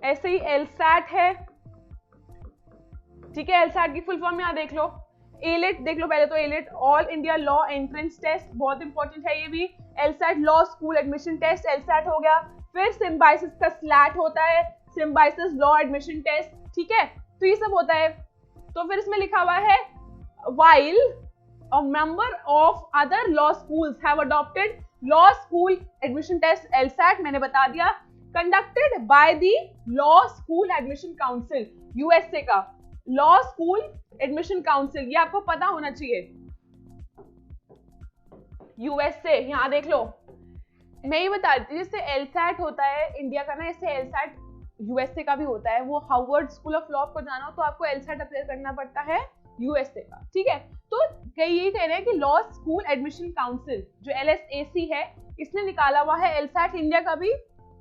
ऐसे ही एलसैट है, ठीक है। एलसैट की फुल फॉर्म यहाँ देख लो, एलेट देख लो पहले तो, AILET all India law entrance test, बहुत इंपॉर्टेंट है ये भी। LSAT law school admission test, LSAT हो गया। फिर सिम्बायोसिस का स्लैट होता है, सिम्बायोसिस लॉ एडमिशन टेस्ट, ठीक है। तो ये सब होता है। तो फिर इसमें लिखा हुआ है while a number of other law schools have adopted law school admission test LSAT, मैंने बता दिया, conducted by the law school admission council, USA का law school admission council, ये आपको पता होना चाहिए, USA, यहाँ देख लो। मैं ये बता देती हूँ, जैसे LSAT होता है इंडिया का ना, ऐसे LSAT यूएसए का भी होता है। वो हार्वर्ड स्कूल ऑफ लॉ को जाना हो तो आपको एलसैट अप्लाई करना पड़ता है यूएसए का, ठीक है। तो कई ये कह रहे हैं कि लॉ स्कूल एडमिशन काउंसिल जो एलएसएसी है, इसने निकाला हुआ है एलसैट, इंडिया का भी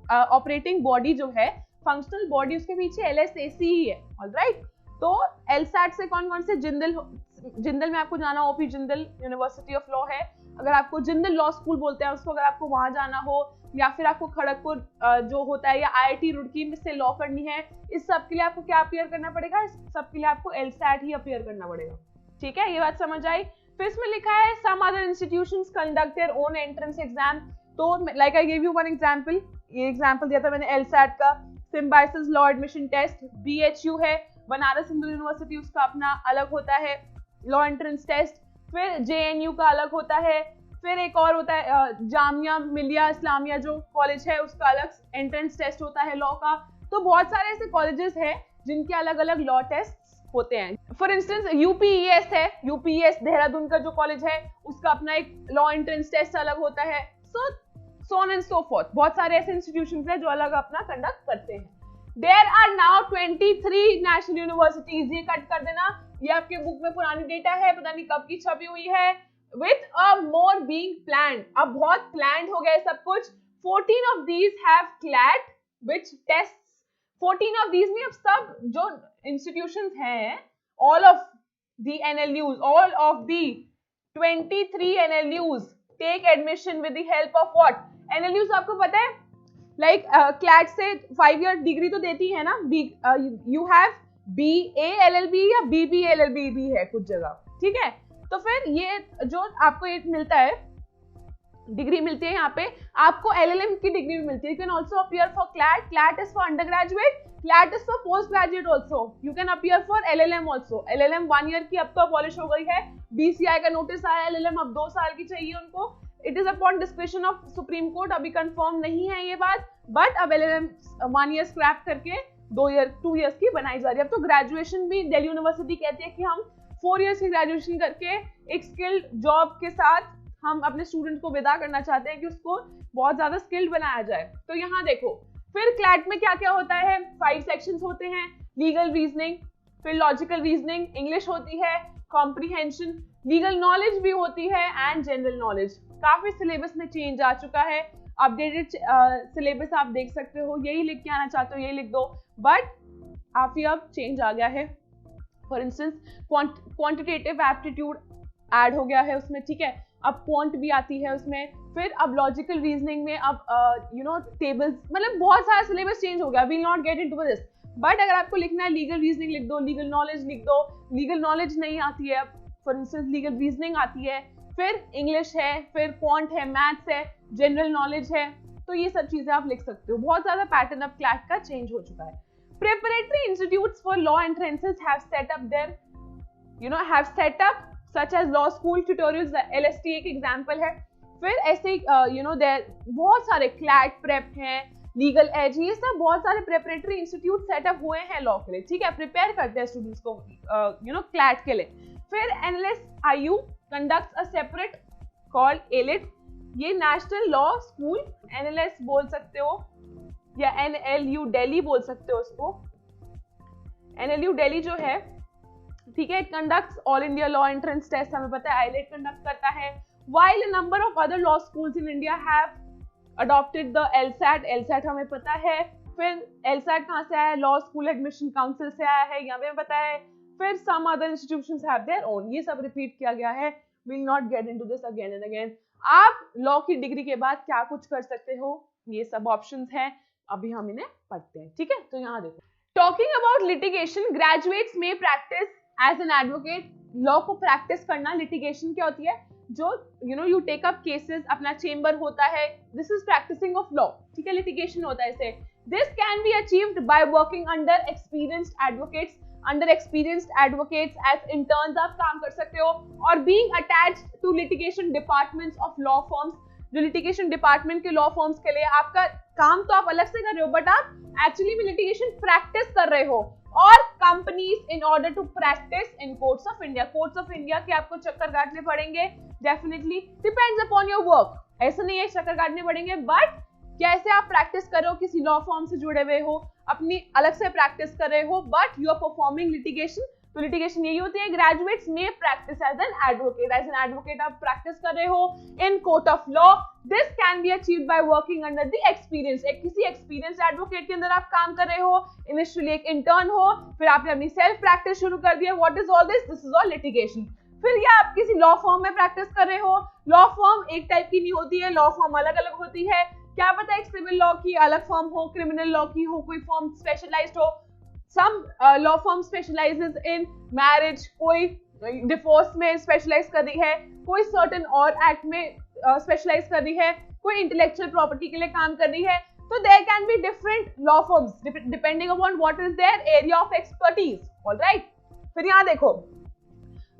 ऑपरेटिंग बॉडी जो है, फंक्शनल बॉडी उसके पीछे एलएसएसी ही है, ऑलराइट। तो एलसैट से कौन कौन से, जिंदल में आपको जाना, OP Jindal university of law है, अगर आपको जिंदल लॉ स्कूल बोलते हैं उसको, अगर आपको वहां जाना हो, या फिर आपको खड़गपुर जो होता है, या आईआईटी रुड़की में से लॉ करनी है, इस सब के लिए आपको क्या अपियर करना पड़ेगा, इस सब के लिए आपको एलसैट ही अपियर करना पड़ेगा, ठीक है। ये बात समझ आई। फिर इसमें लिखा है some other institutions conduct their own entrance exam. तो like I give you one example, ये एग्जांपल दिया था मैंने एलसैट का, Symbiosis law admission test, BHU है बनारस हिंदू यूनिवर्सिटी, उसका अपना अलग होता है लॉ एंट्रेंस टेस्ट। फिर जेएनयू का अलग होता है, फिर एक और होता है जामिया मिलिया इस्लामिया जो कॉलेज है, उसका अलग एंट्रेंस टेस्ट होता है लॉ का। तो बहुत सारे ऐसे कॉलेजेस हैं जिनके अलग अलग लॉ टेस्ट होते हैं। फॉर इंस्टेंस यूपीईएस है, यूपीईएस देहरादून का जो कॉलेज है, उसका अपना एक लॉ एंट्रेंस टेस्ट अलग होता है। So on and so fourth, बहुत सारे ऐसे इंस्टीट्यूशंस हैं जो अलग अपना कंडक्ट करते हैं। There are now 23 national universities, ये कट कर देना, ये आपके बुक में पुरानी डेटा है, पता नहीं कब की छपी हुई है। With a more being planned, अब बहुत planned हो गया है सब कुछ। 14 of these have CLAT, which tests 14 of these में अब सब जो institutions हैं, all of the NLUs, all of the 23 NLUs take admission with the help of what? NLUs आपको पता है, like CLAT से 5 year डिग्री तो देती है ना, you have BA LLB या BB LLB भी है कुछ जगह, ठीक है। तो फिर ये जो आपको एक मिलता है, डिग्री मिलती है, यहाँ पे आपको एलएलएम की डिग्री भी मिलती है। You can also appear for CLAT, CLAT is for under graduate, CLAT is for post graduate also. You can appear for LLM also. LLM 1 year की अब तो अबॉलिश हो गई है, बीसीआई का नोटिस आया, एलएलएम अब 2 साल की चाहिए उनको। It is upon description of supreme court, अभी कंफर्म नहीं है ये बात, बट अब एलएलएम 1 ईयर स्क्रैप करके 2 ईयर्स की बनाई जा रही है। अब तो ग्रेजुएशन भी दिल्ली यूनिवर्सिटी कहती है कि हम 4 इयर्स की ग्रेजुएशन करके एक स्किल्ड जॉब के साथ हम अपने स्टूडेंट को विदा करना चाहते हैं कि उसको बहुत ज्यादा स्किल्ड बनाया जाए। तो यहाँ देखो, फिर क्लैट में क्या क्या होता है, 5 सेक्शंस होते हैं, लीगल रीजनिंग, फिर लॉजिकल रीजनिंग, इंग्लिश होती है, कॉम्प्रीहेंशन, लीगल नॉलेज भी होती है एंड जनरल नॉलेज। काफी सिलेबस में चेंज आ चुका है, अपडेटेड सिलेबस आप देख सकते हो, यही लिख के आना चाहते हो यही लिख दो, बट काफी अब चेंज आ गया है। For instance quantitative aptitude add हो गया है उसमें, ठीक है, अब क्वांट भी आती है उसमें। फिर अब लॉजिकल रीजनिंग में अब टेबल्स, मतलब बहुत सारा सिलेबस चेंज हो गया, we not get into this, but अगर आपको लिखना है लीगल रीजनिंग लिख दो, लीगल नॉलेज लिख दो, लीगल नॉलेज नहीं आती है, फॉर इंस्टेंस लीगल रीजनिंग आती है, फिर इंग्लिश है, फिर क्वांट है, मैथ्स है, जनरल नॉलेज है, तो ये सब चीजें आप लिख सकते हो। बहुत ज्यादा पैटर्न अब क्लैट का चेंज हो चुका है। Preparatory institutes for law entrances have set up such as law school tutorials, LST एक एग्जाम्पल है। फिर ऐसे बहुत सारे क्लैट प्रेप हैं, लीगल एज, ये सब बहुत सारे प्रेपरेटरी इंस्टीट्यूट सेटअप हुए हैं लॉ के लिए, ठीक है, प्रिपेयर करते हैं स्टूडेंट्स को क्लैट के लिए। फिर NLSIU conducts a separate called ALET, ये नेशनल लॉ स्कूल, NLS बोल सकते हो या NLU दिल्ली बोल सकते हो उसको। NLU दिल्ली जो है, ठीक है, it conducts all India law entrance test, हमें पता है आईलेट कंडक्ट करता है। while a number of other law schools in India have adopted the LSAT हमें पता है। फिर LSAT कहाँ से आया है? लॉ स्कूल एडमिशन काउंसिल से आया है, यहाँ पे पता है। फिर some other institutions have their own, ये सब रिपीट किया गया है। We'll not get into this again and again। आप लॉ की डिग्री के बाद क्या कुछ कर सकते हो, ये सब ऑप्शंस हैं, अभी हम इन्हें पढ़ते हैं, ठीक है। तो यहाँ देखो, टॉकिंग अबाउट लिटिगेशन, ग्रेजुएट्स में practice as an advocate. Law को प्रैक्टिस करना, लिटिगेशन क्या होती है? जो यू टेक अप केसेस, अपना चेंबर होता है, this is practicing of law, ठीक है, लिटिगेशन होता है इसे। This can be achieved by working under experienced advocates, under experienced advocates as interns आप काम कर सकते हो, और being attached to litigation departments of law firms. जो लिटिगेशन डिपार्टमेंट के लॉ फर्म्स के लिए आपका काम तो आप अलग से कर रहे हो, बट आप एक्चुअली में लिटिगेशन प्रैक्टिस कर रहे हो। और companies in order to practice in courts of India, courts of India के आपको चक्कर काटने पड़ेंगे, definitely depends upon your work. ऐसा नहीं है चक्कर काटने पड़ेंगे, बट कैसे आप प्रैक्टिस कर रहे हो, किसी लॉ फॉर्म से जुड़े हुए हो, अपनी अलग से प्रैक्टिस कर रहे हो, but you are performing litigation. तो लिटिगेशन यही होती है, ग्रेजुएट्स में practice as an advocate, as an advocate आप प्रैक्टिस कर रहे हो in court of law. This can be achieved by working under the experience, एक किसी एक्सपीरियंस एडवोकेट के अंदर आप काम कर रहे हो, इनिशियली एक इंटर्न हो, फिर आपने अपनी सेल्फ प्रैक्टिस शुरू कर दिया। What is all this? This is all litigation. फिर या आप किसी लॉ फर्म में प्रैक्टिस कर रहे हो, लॉ फर्म एक टाइप की नहीं होती है, लॉ फर्म अलग अलग होती है। क्या पता है एक सिविल लॉ की अलग फर्म हो, क्रिमिनल लॉ की हो, कोई फर्म स्पेशलाइज्ड हो। Some law firm specializes in marriage, कोई डिवोर्स में स्पेशलाइज कर रही है, कोई सर्टेन और एक्ट में स्पेशलाइज कर रही है, कोई इंटेलेक्चुअल प्रॉपर्टी के लिए काम कर रही है। तो there can be different law firms depending upon what is their area of expertise, alright. फिर यहाँ देखो,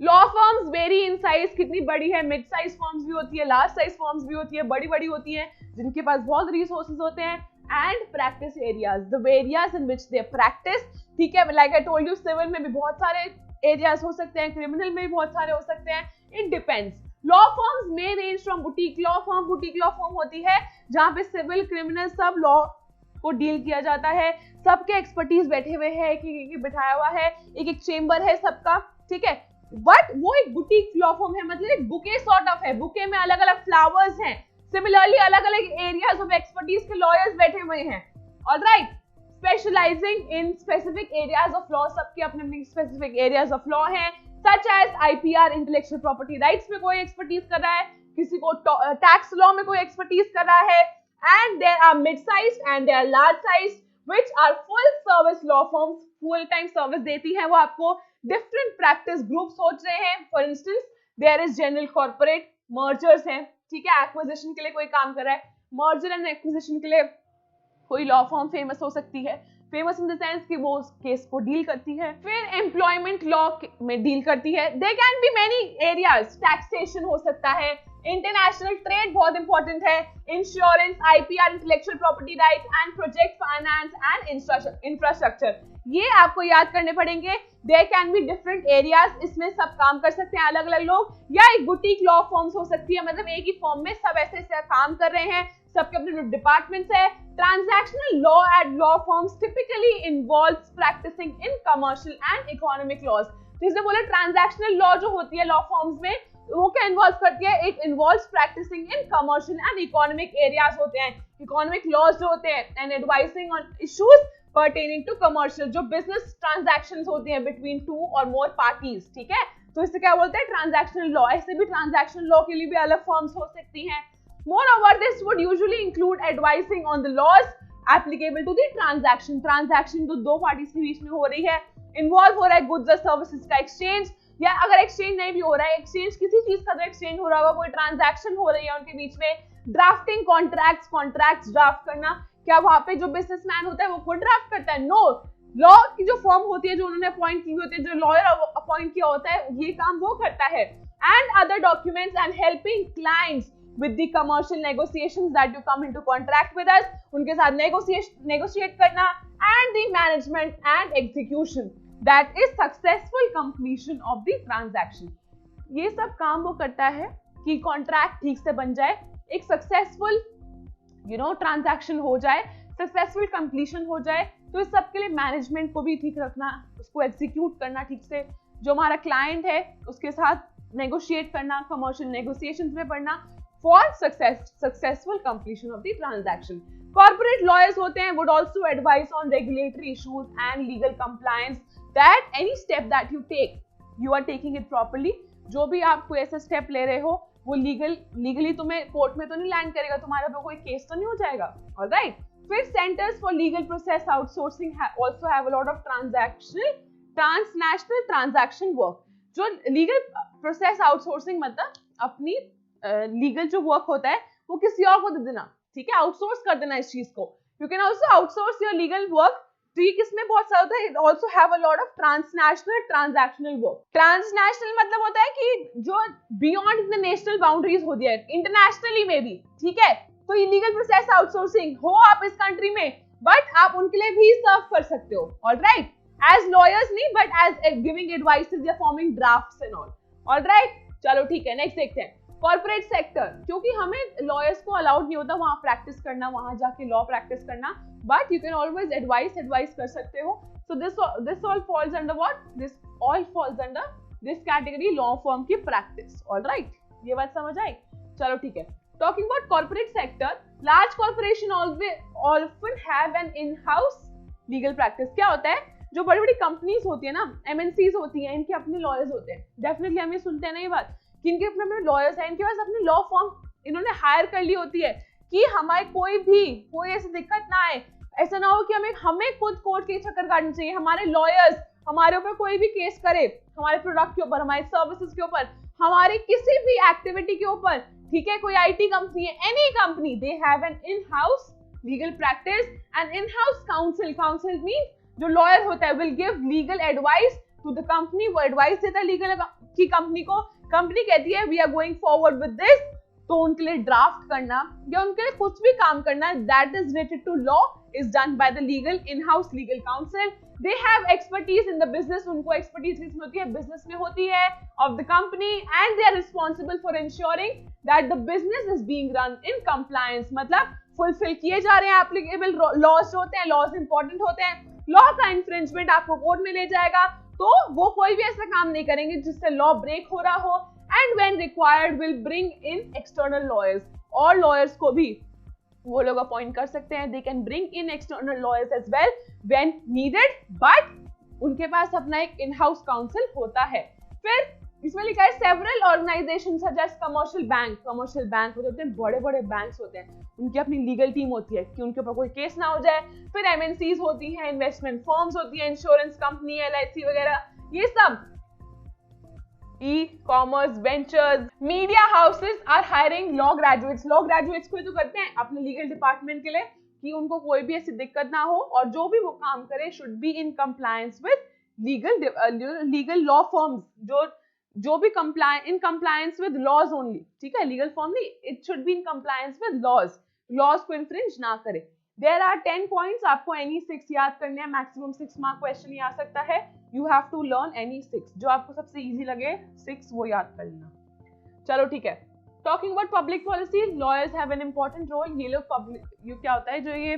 law firms vary in size, कितनी बड़ी है, मिड साइज फर्म्स भी होती है, लार्ज साइज फर्म्स भी होती है, बड़ी बड़ी होती है जिनके पास बहुत रिसोर्सेज होते हैं। And practice areas, the areas in which they practice, ठीक है, like I told you, civil में भी बहुत सारे एरियाज हो सकते हैं, क्रिमिनल में भी बहुत सारे हो सकते हैं, इट डिपेंड्स। लॉ फर्म्स में range from boutique law firm, boutique law firm होती है जहां पे सिविल क्रिमिनल सब लॉ को डील किया जाता है, सबके एक्सपर्टीज बैठे हुए हैं, एक बिठाया हुआ है, एक चेंबर है सबका, ठीक है। बट वो एक बुटीक लॉ फर्म है, मतलब एक बुके सॉर्ट ऑफ है, बुके में अलग अलग फ्लावर्स हैं, सिमिलरली अलग अलग एरियाज ऑफ एक्सपर्टीज के लॉयर्स बैठे हुए हैं, alright. Specializing in specific areas of law, सबके अपने अपने स्पेसिफिक एरियाज ऑफ लॉ हैं, such as IPR intellectual property rights में कोई एक्सपर्टीज कर रहा है, किसी को टैक्स लॉ में कोई एक्सपर्टीज कर रहा है। And there are mid size and there are large size which are full service law firms, full time service देती हैं वो आपको। डिफरेंट प्रैक्टिस ग्रुप सोच रहे हैं, for instance there is general corporate, mergers हैं, ठीक है, एक्विजिशन के लिए कोई काम कर रहा है, मर्जर एंड एक्विजिशन के लिए कोई लॉ फर्म फेमस हो सकती है, फेमस इन द सेंस कि वो उस केस को डील करती है। फिर एम्प्लॉयमेंट लॉ में डील करती है। There can be many areas, taxation हो सकता है, इंटरनेशनल ट्रेड बहुत इंपॉर्टेंट है, insurance, IPR intellectual property right and project finance and infrastructure, ये आपको याद करने पड़ेंगे। There can be different areas, इसमें सब काम कर सकते हैं अलग अलग लोग, या एक बुटीक लॉ फर्म्स हो सकती है, मतलब एक ही फर्म में सब ऐसे काम कर रहे हैं, सबके अपने डिपार्टमेंट्स है। Transactional law at law firms typically involves practicing in commercial and economic laws. जैसे बोले ट्रांजैक्शनल लॉ जो होती है लॉ फर्म्स में, वो क्या इन्वॉल्व करती है? It involves practicing in commercial and economic areas होते हैं, इकोनॉमिक लॉज जो होते हैं, and advising on issues pertaining to commercial, जो business transactions होती हैं between two or more parties, ठीक है, तो इसे क्या बोलते हैं? Transactional law. ऐसे भी ट्रांजैक्शनल लॉ के लिए भी अलग फर्म्स हो सकती हैं। Moreover, this would usually include advising on the laws applicable to the transaction. Transaction तो दो पार्टीज के बीच में हो रही है, इन्वॉल्व हो रहा है गुड्स और सर्विसेज का एक्सचेंज, या अगर एक्सचेंज नहीं भी हो रहा है, एक्सचेंज किसी चीज का तो एक्सचेंज हो रहा होगा, कोई ट्रांजैक्शन हो रही है उनके बीच में। ड्राफ्टिंग कॉन्ट्रैक्ट्स ड्राफ्ट करना, क्या वहां पे जो बिजनेसमैन होता है वो खुद ड्राफ्ट करता है? नो, लॉ की जो फर्म होती है, जो उन्होंने अपॉइंट की होती है, जो लॉयर अपॉइंट किया होता है, ये काम वो करता है। And other documents and helping clients with the commercial negotiations that you come into contract with us, उनके साथ नेगोशिएट करना। And the management and execution that is successful completion of the transaction, ये सब काम वो करता है कि कॉन्ट्रैक्ट ठीक से बन जाए, एक सक्सेसफुल ट्रांजैक्शन हो जाए, सक्सेसफुल कंप्लीशन हो जाए। तो इस सब के लिए मैनेजमेंट को भी ठीक रखना, उसको एग्जीक्यूट करना ठीक से, जो हमारा क्लाइंट है उसके साथ नेगोशिएट करना, कमर्शियल नेगोशिएशंस में पढ़ना for successful completion of the transaction. Corporate lawyers होते हैं would also advise on regulatory issues and legal compliance that any step that you take, you are taking it properly. जो भी आप कोई ऐसा स्टेप ले रहे हो वो लीगली तुम्हें कोर्ट में तो नहीं लैंड करेगा, तुम्हारे पे कोई केस तो नहीं हो जाएगा। ऑलराइट, फिर centres for legal process outsourcing also have a lot of transnational transaction work. जो लीगल प्रोसेस आउटसोर्सिंग मतलब अपनी लीगल जो वर्क होता है वो किसी और को दे देना, ठीक है, आउटसोर्स कर देना इस चीज को। You can also outsource your legal work. तो ये किसमें बहुत सारा होता है, it also have a lot of transnational transactional work. Transnational मतलब होता है कि जो बियॉन्ड द नेशनल बाउंड्रीज होती है, इंटरनेशनली में भी, ठीक है। तो ये लीगल प्रोसेस आउटसोर्सिंग हो आप इस कंट्री में, बट आप उनके लिए भी सर्व कर सकते हो। ऑलराइट, एज लॉयर्स नहीं, बट एज गिविंग एडवाइसेस या forming drafts and all. Alright, चलो ठीक है, नेक्स्ट देखते हैं कॉर्पोरेट सेक्टर। क्योंकि हमें लॉयर्स को अलाउड नहीं होता वहां प्रैक्टिस करना, वहां जाके लॉ प्रैक्टिस करना, but you can always advice कर सकते हो। So this all falls under what, this all falls under this category, law firm की प्रैक्टिस। ऑलराइट, ये बात समझ आई? चलो ठीक है। Talking about corporate sector, large corporation Olson have an in house legal practice. क्या होता है, जो बड़ी बड़ी कंपनीज होती है ना, एमएनसीज होती हैं, इनके अपने लॉयर्स होते हैं। डेफिनेटली हम ये सुनते हैं ना ये बात कि इनके अपने अपने लॉयर्स हैं, इनके पास अपनी लॉ फर्म इन्होंने हायर कर ली होती है कि हमारे कोई ऐसी दिक्कत ना आए। ऐसा ना हो कि हमें खुद कोर्ट के चक्कर काटने चाहिए, हमारे लॉयर्स हमारे ऊपर कोई भी केस करे, हमारे प्रोडक्ट के ऊपर, हमारे सर्विसेज के ऊपर, हमारी किसी भी एक्टिविटी के ऊपर, ठीक है। कोई आईटी कंपनी है, any company, they have an in house legal practice and in house counsel. Counsel means जो लॉयर होता है will give legal advice to the company. वो एडवाइस देता है लीगल की कंपनी को। कंपनी कहती है we are going forward with this, तो उनके लिए ड्राफ्ट करना या उनके लिए कुछ भी काम करना that is related to law is done by the legal in house legal counsel. They have expertise in the business, उनको एक्सपर्टीज किसमें होती है, बिजनेस में होती है of the company, and they are responsible for ensuring that the business is being run in compliance. मतलब फुलफिल किए जा रहे हैं एप्लीकेबल लॉज होते हैं, लॉज इंपॉर्टेंट होते हैं। लॉ का इन्फ्रिंजमेंट आपको कोर्ट में ले जाएगा, तो वो कोई भी ऐसा काम नहीं करेंगे जिससे लॉ ब्रेक हो रहा हो। And when required will bring in external lawyers, और लॉयर्स को भी वो लोग अपॉइंट कर सकते हैं। They can bring in external lawyers as well when needed, but उनके पास अपना एक इन हाउस काउंसिल होता है। फिर इसमें लिखा है several organisations such as commercial bank होते हैं, बड़े बड़े बैंक्स होते हैं, उनकी अपनी लीगल टीम होती है कि उनके ऊपर कोई केस ना हो जाए। फिर एमएनसीज होती हैं, इन्वेस्टमेंट फर्म्स होती हैं, इंश्योरेंस कंपनी, एलआईसी वगैरह, ये सब e commerce ventures. Media houses are hiring law graduates. Law graduates को तो करते हैं अपने लीगल डिपार्टमेंट के लिए कि उनको कोई भी ऐसी दिक्कत ना हो, और जो भी वो काम करे should be in compliance with legal law firms, जो भी in compliance with laws only, ठीक है, लीगल फर्म नहीं, it should be in compliance with laws को इन्फ्रिंज ना करे। देयर आर 10 पॉइंट्स, आपको एनी 6 याद करने हैं, मैक्सिमम 6 मार्क क्वेश्चन ही आ सकता है। You have to learn any 6, जो आपको सबसे इजी लगे 6 वो याद कर लेना। चलो ठीक है। Talking about public policy, lawyers have an important role. ये लोग ये क्या होता है, जो ये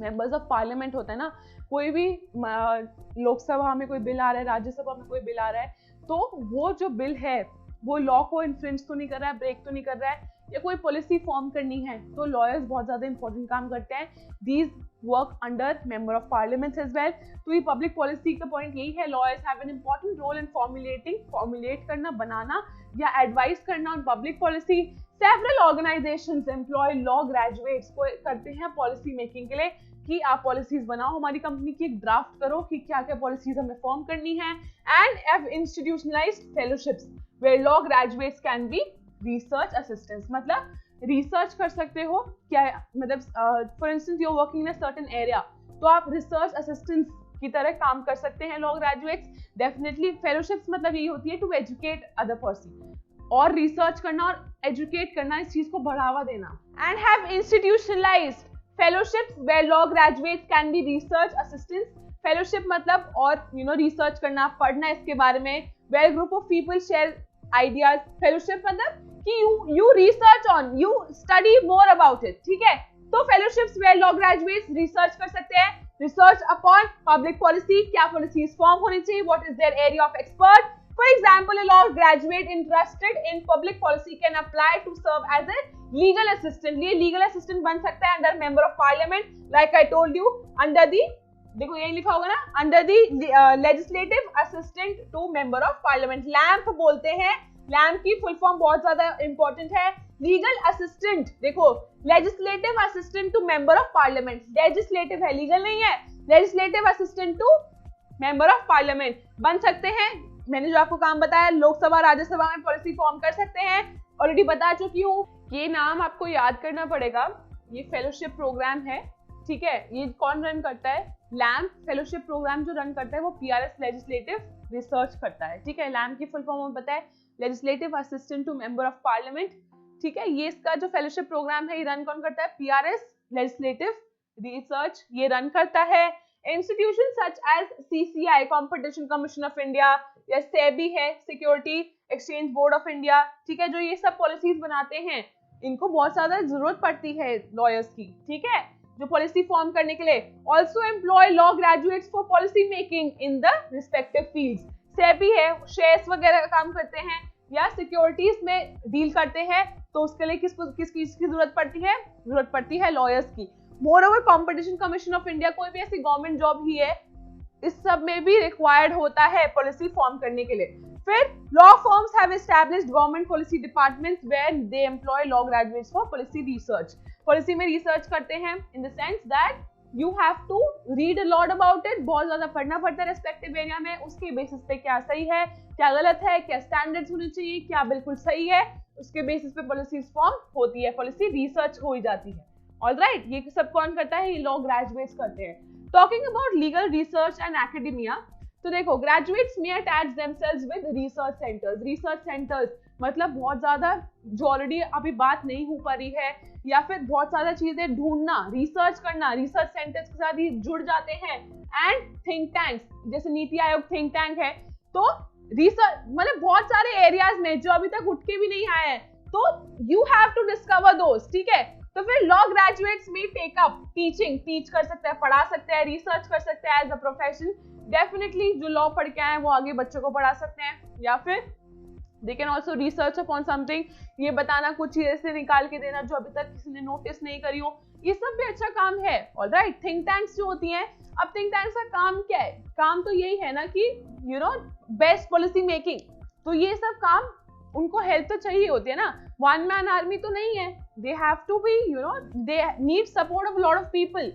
मेंबर्स ऑफ पार्लियामेंट होता है ना, कोई भी लोकसभा में कोई बिल आ रहा है, राज्यसभा में कोई बिल आ रहा है, तो वो जो बिल है वो लॉ को इन्फ्रिंज तो नहीं कर रहा है, ब्रेक तो नहीं कर रहा है, या कोई पॉलिसी फॉर्म करनी है, तो लॉयर्स बहुत ज्यादा इंपॉर्टेंट काम करते हैं। These work under member of parliament as well. तो ये पब्लिक पॉलिसी का पॉइंट यही है, lawyers have an important role in formulate करना, बनाना या एडवाइस करना on public policy. Several organisations employ law graduates को करते हैं पॉलिसी मेकिंग के लिए कि आप पॉलिसीज बनाओ, हमारी कंपनी की एक ड्राफ्ट करो कि क्या क्या पॉलिसीज हमें फॉर्म करनी है। And have institutionalised fellowships where law graduates can be research assistants. मतलब रिसर्च कर सकते हो क्या, मतलब for instance you are working in a certain area, तो आप रिसर्च असिस्टेंट्स की तरह काम कर सकते हैं लॉ ग्रेजुएट्स। डेफिनेटली फेलोशिप्स मतलब यही होती है टू एजुकेट अदर पर्सन, और रिसर्च करना और एजुकेट करना, इस चीज को बढ़ावा देना। And have institutionalised fellowships where law graduates can be research assistants. Fellowship मतलब और रिसर्च करना, पढ़ना इसके बारे में। Where group of people share ideas. Fellowship मतलब कि you research on, you study more about it, ठीक है। तो fellowships where law graduates research कर सकते हैं, रिसर्च अपॉन पब्लिक पॉलिसी, क्या पॉलिसीज फॉर्म होनी चाहिए, what is their area of expert. For example, a law graduate interested in public policy can apply to serve as a legal assistant। ये लीगल असिस्टेंट बन सकता है under member of parliament, like I told you, under the, देखो यही लिखा होगा ना, under the legislative assistant to member of parliament, LAMP बोलते हैं। लैम्प की फुल फॉर्म बहुत ज्यादा इंपॉर्टेंट है। लीगल असिस्टेंट, देखो legislative assistant to member of parliament, legislative है, लीगल नहीं है, legislative assistant to member of parliament बन सकते हैं। मैंने जो आपको काम बताया, लोकसभा राज्यसभा में पॉलिसी फॉर्म कर सकते हैं, ऑलरेडी बता चुकी हूँ। ये नाम आपको याद करना पड़ेगा, ये फेलोशिप प्रोग्राम है, ठीक है। ये कौन रन करता है? लैम्प फेलोशिप प्रोग्राम जो रन करता है वो पीआरएस लेजिस्लेटिव रिसर्च करता है, ठीक है। लैम्प की फुल फॉर्म में पता है, legislative assistant to member of parliament, ठीक है। ये इसका जो फेलोशिप प्रोग्राम है ये रन कौन करता है? पीआरएस लेजिस्लेटिव रिसर्च ये रन करता है। Institution such as CCI competition commission of India, या सेबी है, security exchange board of India, ठीक है, जो ये सब पॉलिसीज बनाते हैं, इनको बहुत ज्यादा जरूरत पड़ती है लॉयर्स की, ठीक है, जो पॉलिसी फॉर्म करने के लिए। Also employ law graduates for policy making in the respective fields. SEBI है, शेयर्स वगैरह का काम करते हैं या सिक्योरिटीज में डील करते हैं, तो उसके लिए किस चीज की जरूरत पड़ती है? जरूरत पड़ती है लॉयर्स की। Moreover competition commission of India कोई भी ऐसी गवर्नमेंट जॉब ही है, इस सब में भी रिक्वायर्ड होता है पॉलिसी फॉर्म करने के लिए। फिर law firms have established government policy departments where they employ law graduates for policy research. Policy में रिसर्च करते हैं in the sense that you have to read a lot about it, बहुत ज्यादा पढ़ना पड़ता है रेस्पेक्टिव एरिया में, उसके बेसिस पे क्या सही है, क्या गलत है, क्या स्टैंडर्ड्स होने चाहिए, क्या बिल्कुल सही है, उसके बेसिस पे पॉलिसीज फॉर्म होती है, पॉलिसी रिसर्च हो जाती है। ऑलराइट, ये सब कौन करता है? ये लॉ ग्रेजुएट्स करते हैं। Talking about legal research and academia, तो देखो ग्रेजुएट्स में attach themselves with research centres. Research centres मतलब बहुत ज्यादा जो ऑलरेडी अभी बात नहीं हो पा रही है, या फिर बहुत ज्यादा चीजें ढूंढना, रिसर्च करना, रिसर्च सेंटर्स के साथ ही जुड़ जाते हैं। एंड थिंक टैंक्स, जैसे नीति आयोग थिंक टैंक है, तो रिसर्च मतलब बहुत सारे एरियाज में जो अभी तक उठ के भी नहीं आए हैं, तो यू हैव टू डिस्कवर दोस, ठीक है। तो फिर लॉ ग्रेजुएट्स में टेक अप टीचिंग, टीच कर सकते हैं, पढ़ा सकते हैं, रिसर्च कर सकते हैं एज अ प्रोफेशन। डेफिनेटली जो लॉ पढ़ के आए वो आगे बच्चों को पढ़ा सकते हैं, या फिर they can also research upon something, ये बताना, कुछ चीजें से निकाल के देना जो अभी तक किसी ने नोटिस नहीं करी हो, ये सब भी अच्छा काम है। ऑलराइट, थिंक टैंक्स जो होती हैं, अब थिंक टैंक्स का काम क्या है? काम तो यही है ना कि you know best policy making, तो ये सब काम उनको हेल्प तो चाहिए होती है ना, वन मैन आर्मी तो नहीं है, they have to be they need support of lot of people.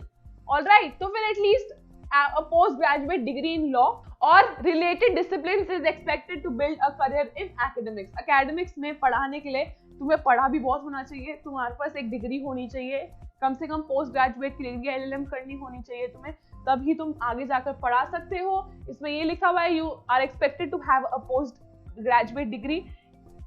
Alright, तो फिर at least a postgraduate degree in law or related disciplines is expected to build a career in academics। academics में पढ़ाने के लिए तुम्हें पढ़ा भी बहुत होना चाहिए, तुम्हारे पास एक डिग्री होनी चाहिए, कम से कम पोस्ट ग्रेजुएट की डिग्री LLM करनी होनी चाहिए तुम्हें, तभी तुम आगे जाकर पढ़ा सकते हो। इसमें ये लिखा हुआ है, you are expected to have a post graduate degree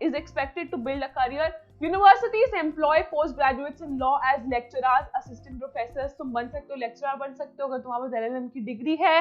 is expected to build a career। Universities employ postgraduates in law as lecturers, assistant professors। तुम बन सकते हो, लेक्चरर बन सकते हो अगर तुम्हारे पास LLM की डिग्री है,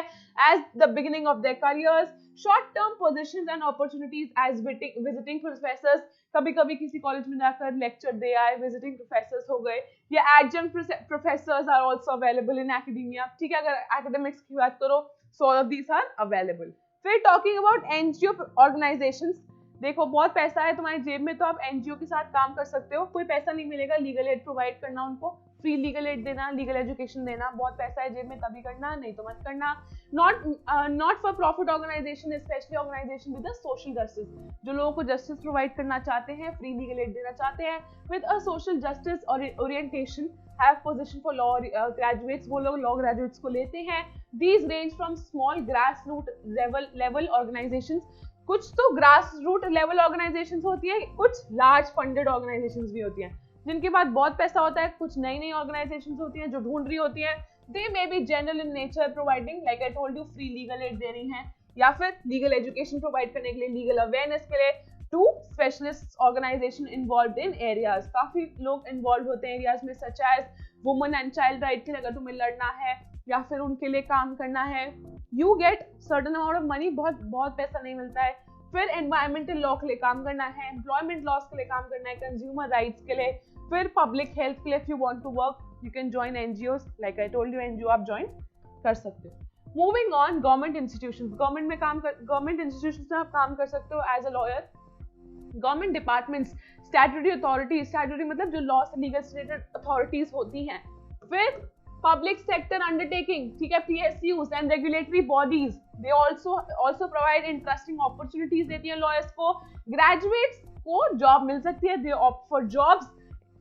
as the beginning of their careers। short term positions and opportunities as visiting professors। कभी कभी किसी कॉलेज में जाकर लेक्चर दे आए, विजिटिंग प्रोफेसर्स हो गए, या adjunct professors are also available in academia। ठीक है, अगर academics की बात करो, so all of these are available। फिर talking about NGO organizations, देखो बहुत पैसा है तुम्हारी जेब में तो आप एनजीओ के साथ काम कर सकते हो, कोई पैसा नहीं मिलेगा, लीगल एड प्रोवाइड करना, उनको फ्री लीगल एड देना, लीगल एजुकेशन देना, बहुत पैसा है जेब में तभी करना, नहीं तो मत करना। Not for profit organisation, specially organisation with social justice, जो लोगों को जस्टिस प्रोवाइड करना चाहते हैं, फ्री लीगल एड देना चाहते हैं with a social justice orientation, have position for law graduates, वो लोग लॉ ग्रेजुएट्स को लेते हैं। These range from small grass root level organisations, कुछ तो ग्रास रूट लेवल ऑर्गेनाइजेशंस होती है, कुछ लार्ज फंडेड ऑर्गेनाइजेशंस भी होती हैं जिनके पास बहुत पैसा होता है, कुछ नई नई ऑर्गेनाइजेशंस होती हैं जो ढूंढ रही होती हैं। They may be general in nature, providing like I told you free legal aid दे रही हैं, या फिर लीगल एजुकेशन प्रोवाइड करने के लिए, लीगल अवेयरनेस के लिए, to specialist organisation involve in areas, काफी लोग इन्वॉल्व होते हैं एरियाज में, such as women and child right के लिए अगर तुम्हें लड़ना है या फिर उनके लिए काम करना है, you get certain amount of money, बहुत पैसा नहीं मिलता है, फिर एनवायरमेंटल लॉ के लिए काम करना है, एम्प्लॉयमेंट लॉज के लिए काम करना है, कंज्यूमर राइट्स के लिए, फिर पब्लिक हेल्थ के लिए। If you want to work you can join NGOs, like I told you NGO आप ज्वाइन कर सकते हो। Moving on, government institutions, government institutions में आप काम कर सकते हो as a lawyer. Government departments, statutory authorities, statutory मतलब जो लॉ से लीगल रिलेटेड अथॉरिटीज होती हैं। फिर पब्लिक सेक्टर अंडरटेकिंग, ठीक है, PSUs and regulatory bodies, they also provide interesting opportunities देती हैं लॉयर्स को। ग्रेजुएट्स को जॉब मिल सकती है, they opt for jobs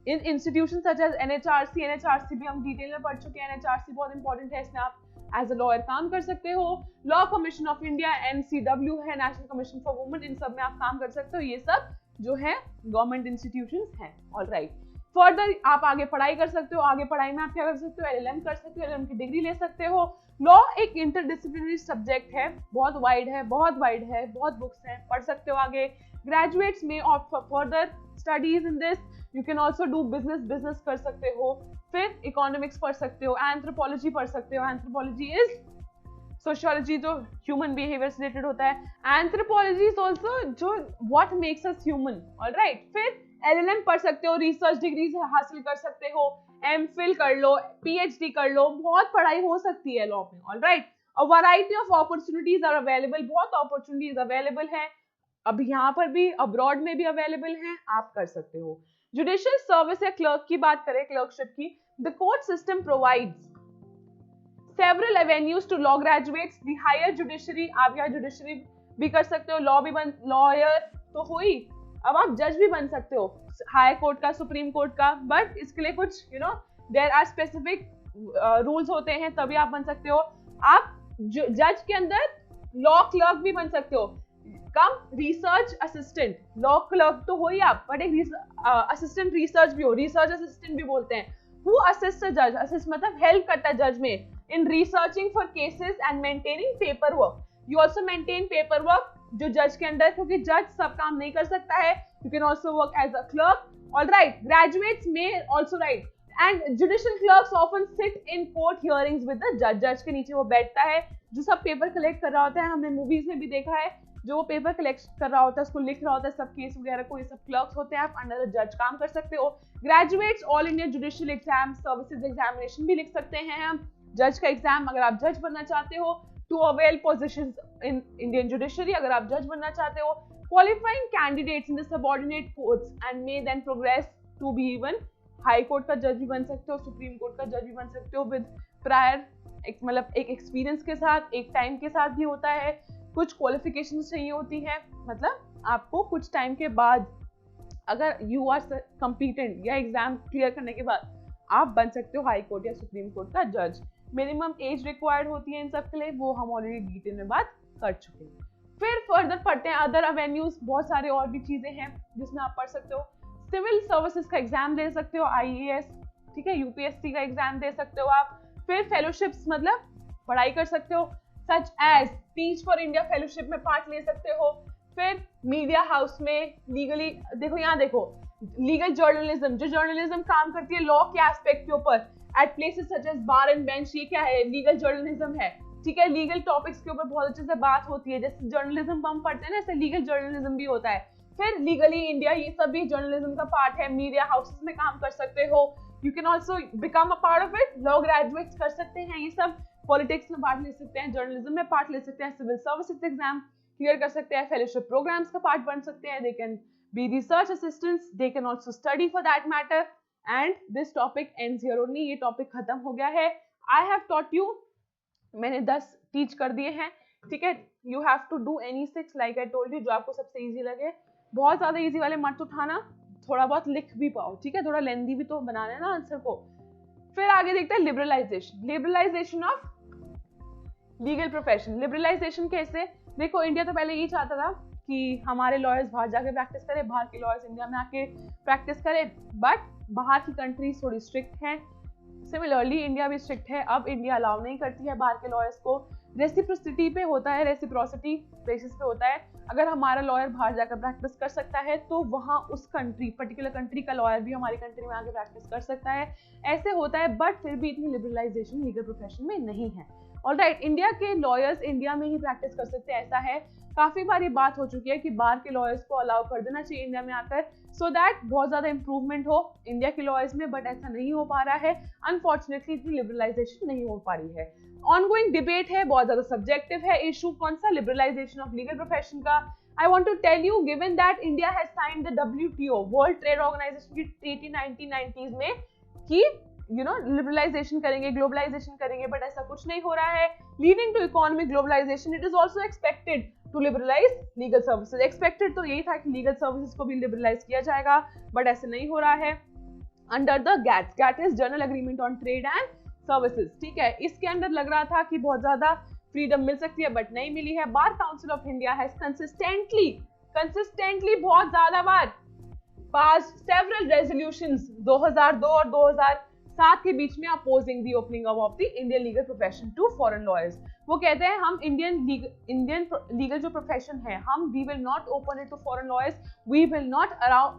in institution such as NHRC। NHRC भी हम डिटेल में पढ़ चुके हैं, NHRC बहुत इंपॉर्टेंट है, इसमें आप एज अ लॉयर काम कर सकते हो। Law commission of India, NCW है, नेशनल कमीशन फॉर वुमेन, इन सब में आप काम कर सकते हो। ये सब जो है गवर्नमेंट इंस्टीट्यूशंस हैं। ऑलराइट, फर्दर आप आगे पढ़ाई कर सकते हो। आगे पढ़ाई में आप क्या कर सकते हो, LLM कर सकते हो, LLM की डिग्री ले सकते हो। लॉ एक इंटरडिसिप्लिनरी सब्जेक्ट है, बहुत वाइड है, बहुत बुक्स हैं, पढ़ सकते हो आगे। ग्रेजुएट्स में opt for further studies in this. You can also do business कर सकते हो। फिर इकोनॉमिक्स पढ़ सकते हो, एंथ्रोपोलॉजी पढ़ सकते हो। एंथ्रोपोलॉजी इज सोशियोलॉजी जो ह्यूमन बिहेवियर से रिलेटेड होता है। एंथ्रोपोलॉजी इज ऑल्सो जो what makes us human. Alright, फिर LLM पढ़ सकते हो, रिसर्च डिग्रीज हासिल कर सकते हो, MPhil कर लो, PhD कर लो, बहुत पढ़ाई हो सकती है लॉ में। Alright, a variety of opportunities are available, बहुत अपॉर्चुनिटीज अवेलेबल हैं, अब यहाँ पर भी, अब्रॉड में भी अवेलेबल हैं, आप कर सकते हो। जुडिशियल सर्विस या क्लर्क की बात करें, क्लर्कशिप की, the court system provides several avenues to law graduates. The higher judiciary, आप यहाँ जुडिशरी भी कर सकते हो, लॉयर तो हुई, अब आप जज भी बन सकते हो, हाई कोर्ट का, सुप्रीम कोर्ट का, बट इसके लिए कुछ देयर आर स्पेसिफिक रूल्स होते हैं, तभी आप बन सकते हो। आप जज के अंदर लॉ क्लर्क भी बन सकते हो, कम रिसर्च असिस्टेंट। लॉ क्लर्क तो हो ही आप, बट एक असिस्टेंट रिसर्च भी हो, रिसर्च असिस्टेंट भी बोलते हैं। हु असिस्ट जज, असिस्ट मतलब हेल्प करता है जज में in researching for cases and maintaining paper work. You also maintain paper work जो जज के अंदर, क्योंकि जज सब काम नहीं कर सकता है, you can also work as a clerk. Alright, graduates में also right, and judicial clerks often sit in court hearings with the जज। जज के नीचे वो बैठता है, जो सब पेपर कलेक्ट कर रहा होता है, हमने मूवीज में भी देखा है, जो वो पेपर कलेक्ट कर रहा होता है, उसको लिख रहा होता है, सब केस वगैरह को, ये सब क्लर्क्स होते हैं, आप अंडर द जज काम कर सकते हो। Graduates all India judicial exam services examination भी लिख सकते हैं हम, जज का एग्जाम, अगर आप जज बनना चाहते हो, to avail positions in Indian judiciary, अगर आप जज बनना चाहते हो। Qualifying candidates in the subordinate courts and may then progress to be even high court का जज भी बन सकते हो, सुप्रीम कोर्ट का जज भी बन सकते हो, विद प्रायर मतलब एक एक्सपीरियंस के साथ, एक टाइम के साथ भी होता है, कुछ क्वालिफिकेशंस चाहिए होती है, मतलब आपको कुछ टाइम के बाद, अगर यू आर कॉम्पिटेंट या एग्जाम क्लियर करने के बाद, आप बन सकते हो हाई कोर्ट या सुप्रीम कोर्ट का जज। मिनिमम एज रिक्वायर्ड होती है इन सब के लिए, वो हम ऑलरेडी डिटेल में बात कर चुके हैं। फिर फर्दर पढ़ते हैं अदर एवेन्यूज, बहुत सारे और भी चीजें हैं जिसमें आप पढ़ सकते हो। सिविल सर्विसेज का एग्जाम दे सकते हो, IAS, ठीक है, UPSC का एग्जाम दे सकते हो आप। फिर फेलोशिप्स मतलब पढ़ाई कर सकते हो, such as Teach for India fellowship में पार्ट ले सकते हो। फिर मीडिया हाउस में लीगली, देखो यहाँ देखो, लीगल जर्नलिज्म, जो जर्नलिज्म काम करती है लॉ के एस्पेक्ट के ऊपर, at places such as bar and bench, ये क्या है, लीगल जर्नलिज्म है, ठीक है। लीगल टॉपिक्स के ऊपर बहुत अच्छे से बात होती है, जैसे जर्नलिज्म हम पढ़ते हैं ना, ऐसे लीगल जर्नलिज्म भी होता है। फिर लीगली इंडिया, ये सब भी जर्नलिज्म का पार्ट है, मीडिया हाउसेस में काम कर सकते हो, you can also become a part of it, law graduates कर सकते हैं ये सब, पॉलिटिक्स में पार्ट ले सकते हैं, जर्नलिज्म में पार्ट ले सकते हैं, सिविल सर्विसेज एग्जाम क्लियर कर सकते हैं, फेलोशिप प्रोग्राम्स का पार्ट बन सकते हैं, they can be research assistants, they can also study for that matter. And this topic ends here only, ये टॉपिक खत्म हो गया है। आई हैव टॉट यू, मैंने 10 टीच कर दिए हैं, ठीक है। You have to do any 6 like I told you, जो आपको सबसे इजी लगे, बहुत ज्यादा इजी वाले मत उठाना, थोड़ा बहुत लिख भी पाओ, ठीक है, थोड़ा लेंदी भी तो बनाना है ना आंसर को। फिर आगे देखते हैं liberalisation, liberalisation of legal profession. Liberalisation कैसे, देखो इंडिया तो पहले यही चाहता था कि हमारे लॉयर्स बाहर जाके प्रैक्टिस करें, बाहर के लॉयर्स इंडिया में आके प्रैक्टिस करें, बट बाहर की कंट्रीज थोड़ी स्ट्रिक्ट हैं, सिमिलरली इंडिया भी स्ट्रिक्ट है, अब इंडिया अलाउ नहीं करती है बाहर के लॉयर्स को, रेसिप्रोसिटी पे होता है, रेसिप्रोसिटी बेसिस पे होता है, अगर हमारा लॉयर बाहर जाकर प्रैक्टिस कर सकता है तो वहाँ उस कंट्री, पर्टिकुलर कंट्री का लॉयर भी हमारी कंट्री में आके प्रैक्टिस कर सकता है, ऐसे होता है, बट फिर भी इतनी लिबरलाइजेशन लीगल प्रोफेशन में नहीं है। ऑलराइट, इंडिया के लॉयर्स इंडिया में ही प्रैक्टिस कर सकते हैं, ऐसा है, काफी बार ये बात हो चुकी है कि बाहर के लॉयर्स को अलाउ कर देना चाहिए इंडिया में आकर, सो दैट बहुत ज्यादा इंप्रूवमेंट हो इंडिया के लॉयर्स में, बट ऐसा नहीं हो पा रहा है। अनफॉर्चुनेटली इतनी लिबरलाइजेशन नहीं हो पा रही है। ऑनगोइंग डिबेट है, बहुत ज्यादा सब्जेक्टिव है इशू, कौन सा लिबरलाइजेशन ऑफ लीगल प्रोफेशन का। I want to tell you, given that India has signed the WTO, World Trade Organization की treaty 1990s में कि लिबरलाइजेशन करेंगे, ग्लोबलाइजेशन करेंगे, बट ऐसा कुछ नहीं हो रहा है। Leading to economic globalisation, it is also expected to liberalise legal services. Expected तो यही था कि लीगल सर्विसेज को भी लिबरलाइज किया जाएगा, बट ऐसे नहीं हो रहा है। Under the GATT is general agreement on trade and services, ठीक है, इसके अंदर लग रहा था कि बहुत ज्यादा फ्रीडम मिल सकती है, बट नहीं मिली है। Bar council of India has consistently बहुत ज्यादा बार पास सेवरल रेजोल्यूशंस 2002 और 2007 के बीच में opposing the opening of the Indian legal profession to foreign lawyers. वो कहते हैं हम इंडियन लीगल जो प्रोफेशन है, हम we will not open it to foreign lawyers, we will not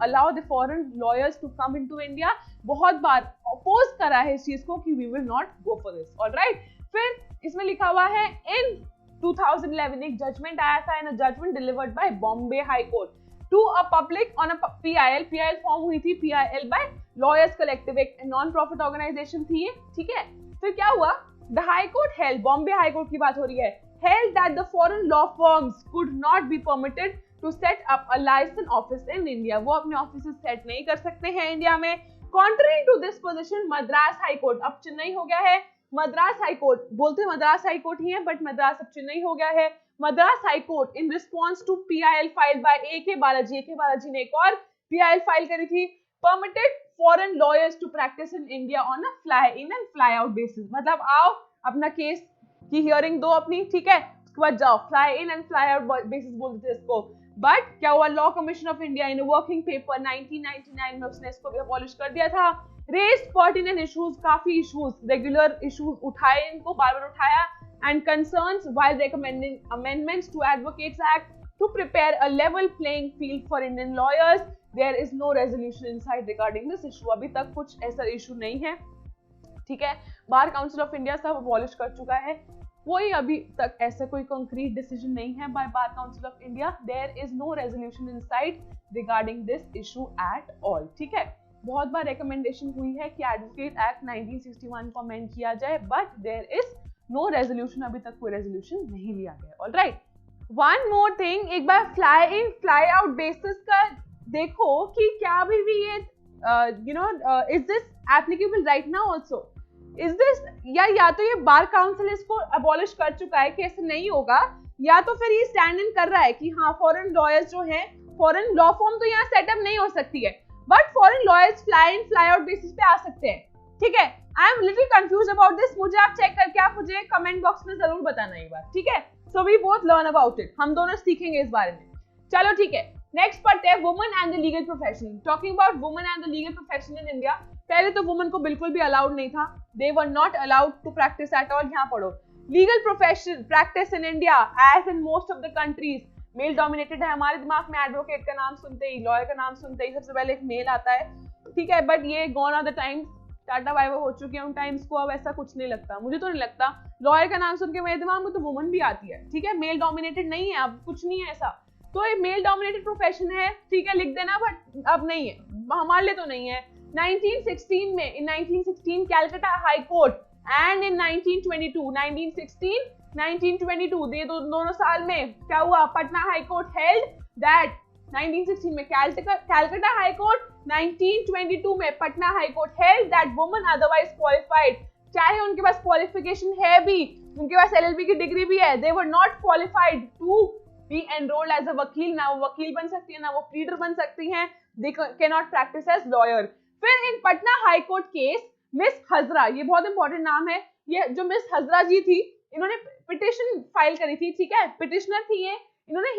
allow the foreign lawyers to come into India. बहुत बार अपोज करा है इस चीज को कि we will not go for this, alright. फिर इसमें लिखा हुआ है इन 2011 एक जजमेंट आया था, in a judgment delivered by Bombay high court to a public on a PIL form हुई थी, PIL बाय लॉयर्स कलेक्टिव, एक नॉन प्रॉफिट ऑर्गेनाइजेशन थी ये, ठीक है। फिर क्या हुआ, the high court held, Bombay high court की बात हो रही है, held that the foreign law firms could not be permitted to set up a licence office in India. वो अपने ऑफिस सेट नहीं कर सकते हैं इंडिया में। Contrary to this position Madras high court, अब चेन्नई हो गया है मद्रास हाई कोर्ट, बोलते मद्रास हाई कोर्ट ही है, बट मद्रास अब चेन्नई हो गया है। Madras high court in response to PIL filed by AK Balaji ने एक और PIL फाइल करी थी, permitted foreign lawyers to practice in India on a fly in and fly out basis. मतलब आओ अपना केस की हियरिंग दो अपनी, ठीक है, उसके बाद जाओ, fly in and fly out basis बोलते थे इसको। बट क्या हुआ, law commission of India in working paper 1999 में उसने इसको भी अबॉलिश कर दिया था। रेस्ड पर्टिनेंट इश्यूज, काफी इश्यूज, रेगुलर इश्यूज उठाए, इनको बार बार उठाया, and concerns while recommending amendments to advocates act to prepare a level playing field for Indian lawyers. There is no resolution inside regarding this issue, अभी तक कुछ ऐसा इशू नहीं है, ठीक है। बार काउंसिल ऑफ इंडिया सब अबॉलिश कर चुका है, कोई अभी तक ऐसा कोई कंक्रीट डिसीजन नहीं है by bar council of India. There is no resolution inside regarding this issue at all, ठीक है। बहुत बार रिकमेंडेशन हुई है कि एडवोकेट एक्ट 1961 को अमेंड किया जाए, but there is no resolution, अभी तक कोई रेजोल्यूशन नहीं लिया गया, ऑलराइट। वन मोर थिंग, एक बार fly in fly out basis का देखो कि क्या अभी भी ये is this applicable right now also, is this, या तो ये बार काउंसिल इसको अबॉलिश कर चुका है कि ऐसे नहीं होगा, या तो फिर ये स्टैंड इन कर रहा है कि हाँ फॉरेन लॉयर्स जो हैं, फॉरेन लॉ फॉर्म तो यहाँ सेटअप नहीं हो सकती है, but foreign lawyers fly in fly out basis पे आ सकते हैं, ठीक है। I am little confuse about this, मुझे आप चेक करके आप मुझे कमेंट बॉक्स में जरूर बताना एक बार, ठीक है। So we both learn about it, हम दोनों सीखेंगे इस बारे में। चलो ठीक है, नेक्स्ट पढ़ते हैं women and the legal profession. Talking about women and the legal profession in India, पहले तो वुमेन को बिल्कुल भी अलाउड नहीं था, they were not allowed to practise at all. यहाँ पढ़ो, legal profession practice in India as in most of the countries male dominated है। हमारे दिमाग में एडवोकेट का नाम सुनते ही, लॉयर का नाम सुनते ही सबसे पहले एक मेल आता है, ठीक है, बट ये gone are the times, tata bye bye हो चुके हैं उन टाइम्स को, अब ऐसा कुछ नहीं लगता, मुझे तो नहीं लगता। लॉयर का नाम सुन के मेरे दिमाग में तो वुमन भी आती है, ठीक है, मेल डोमिनेटेड नहीं है, अब कुछ नहीं है ऐसा, तो ये मेल डोमिनेटेड प्रोफेशन है, ठीक है, लिख देना, बट अब नहीं है, हमारे लिए तो नहीं है। 1916 में, इन 1916 Calcutta high court and in 1922 ये दोनों साल में क्या हुआ, Patna high court held that 1916 में कैलकाटा हाई कोर्ट, 1922 में Patna high court held that woman otherwise qualified, चाहे उनके पास क्वालिफिकेशन है भी, उनके पास LLB की डिग्री भी है, they were not qualified to be enrolled as a वकील, ना वो वकील बन सकती है ना वो प्लीडर बन सकती हैं, they can not practise as lawyer. फिर in Patna high court case miss Hazra, ये बहुत इंपॉर्टेंट नाम है, ये जो मिस हजरा जी थी, इन्होंने पिटिशन फाइल करी थी, ठीक है, पिटिशनर थी ये, इन्होंने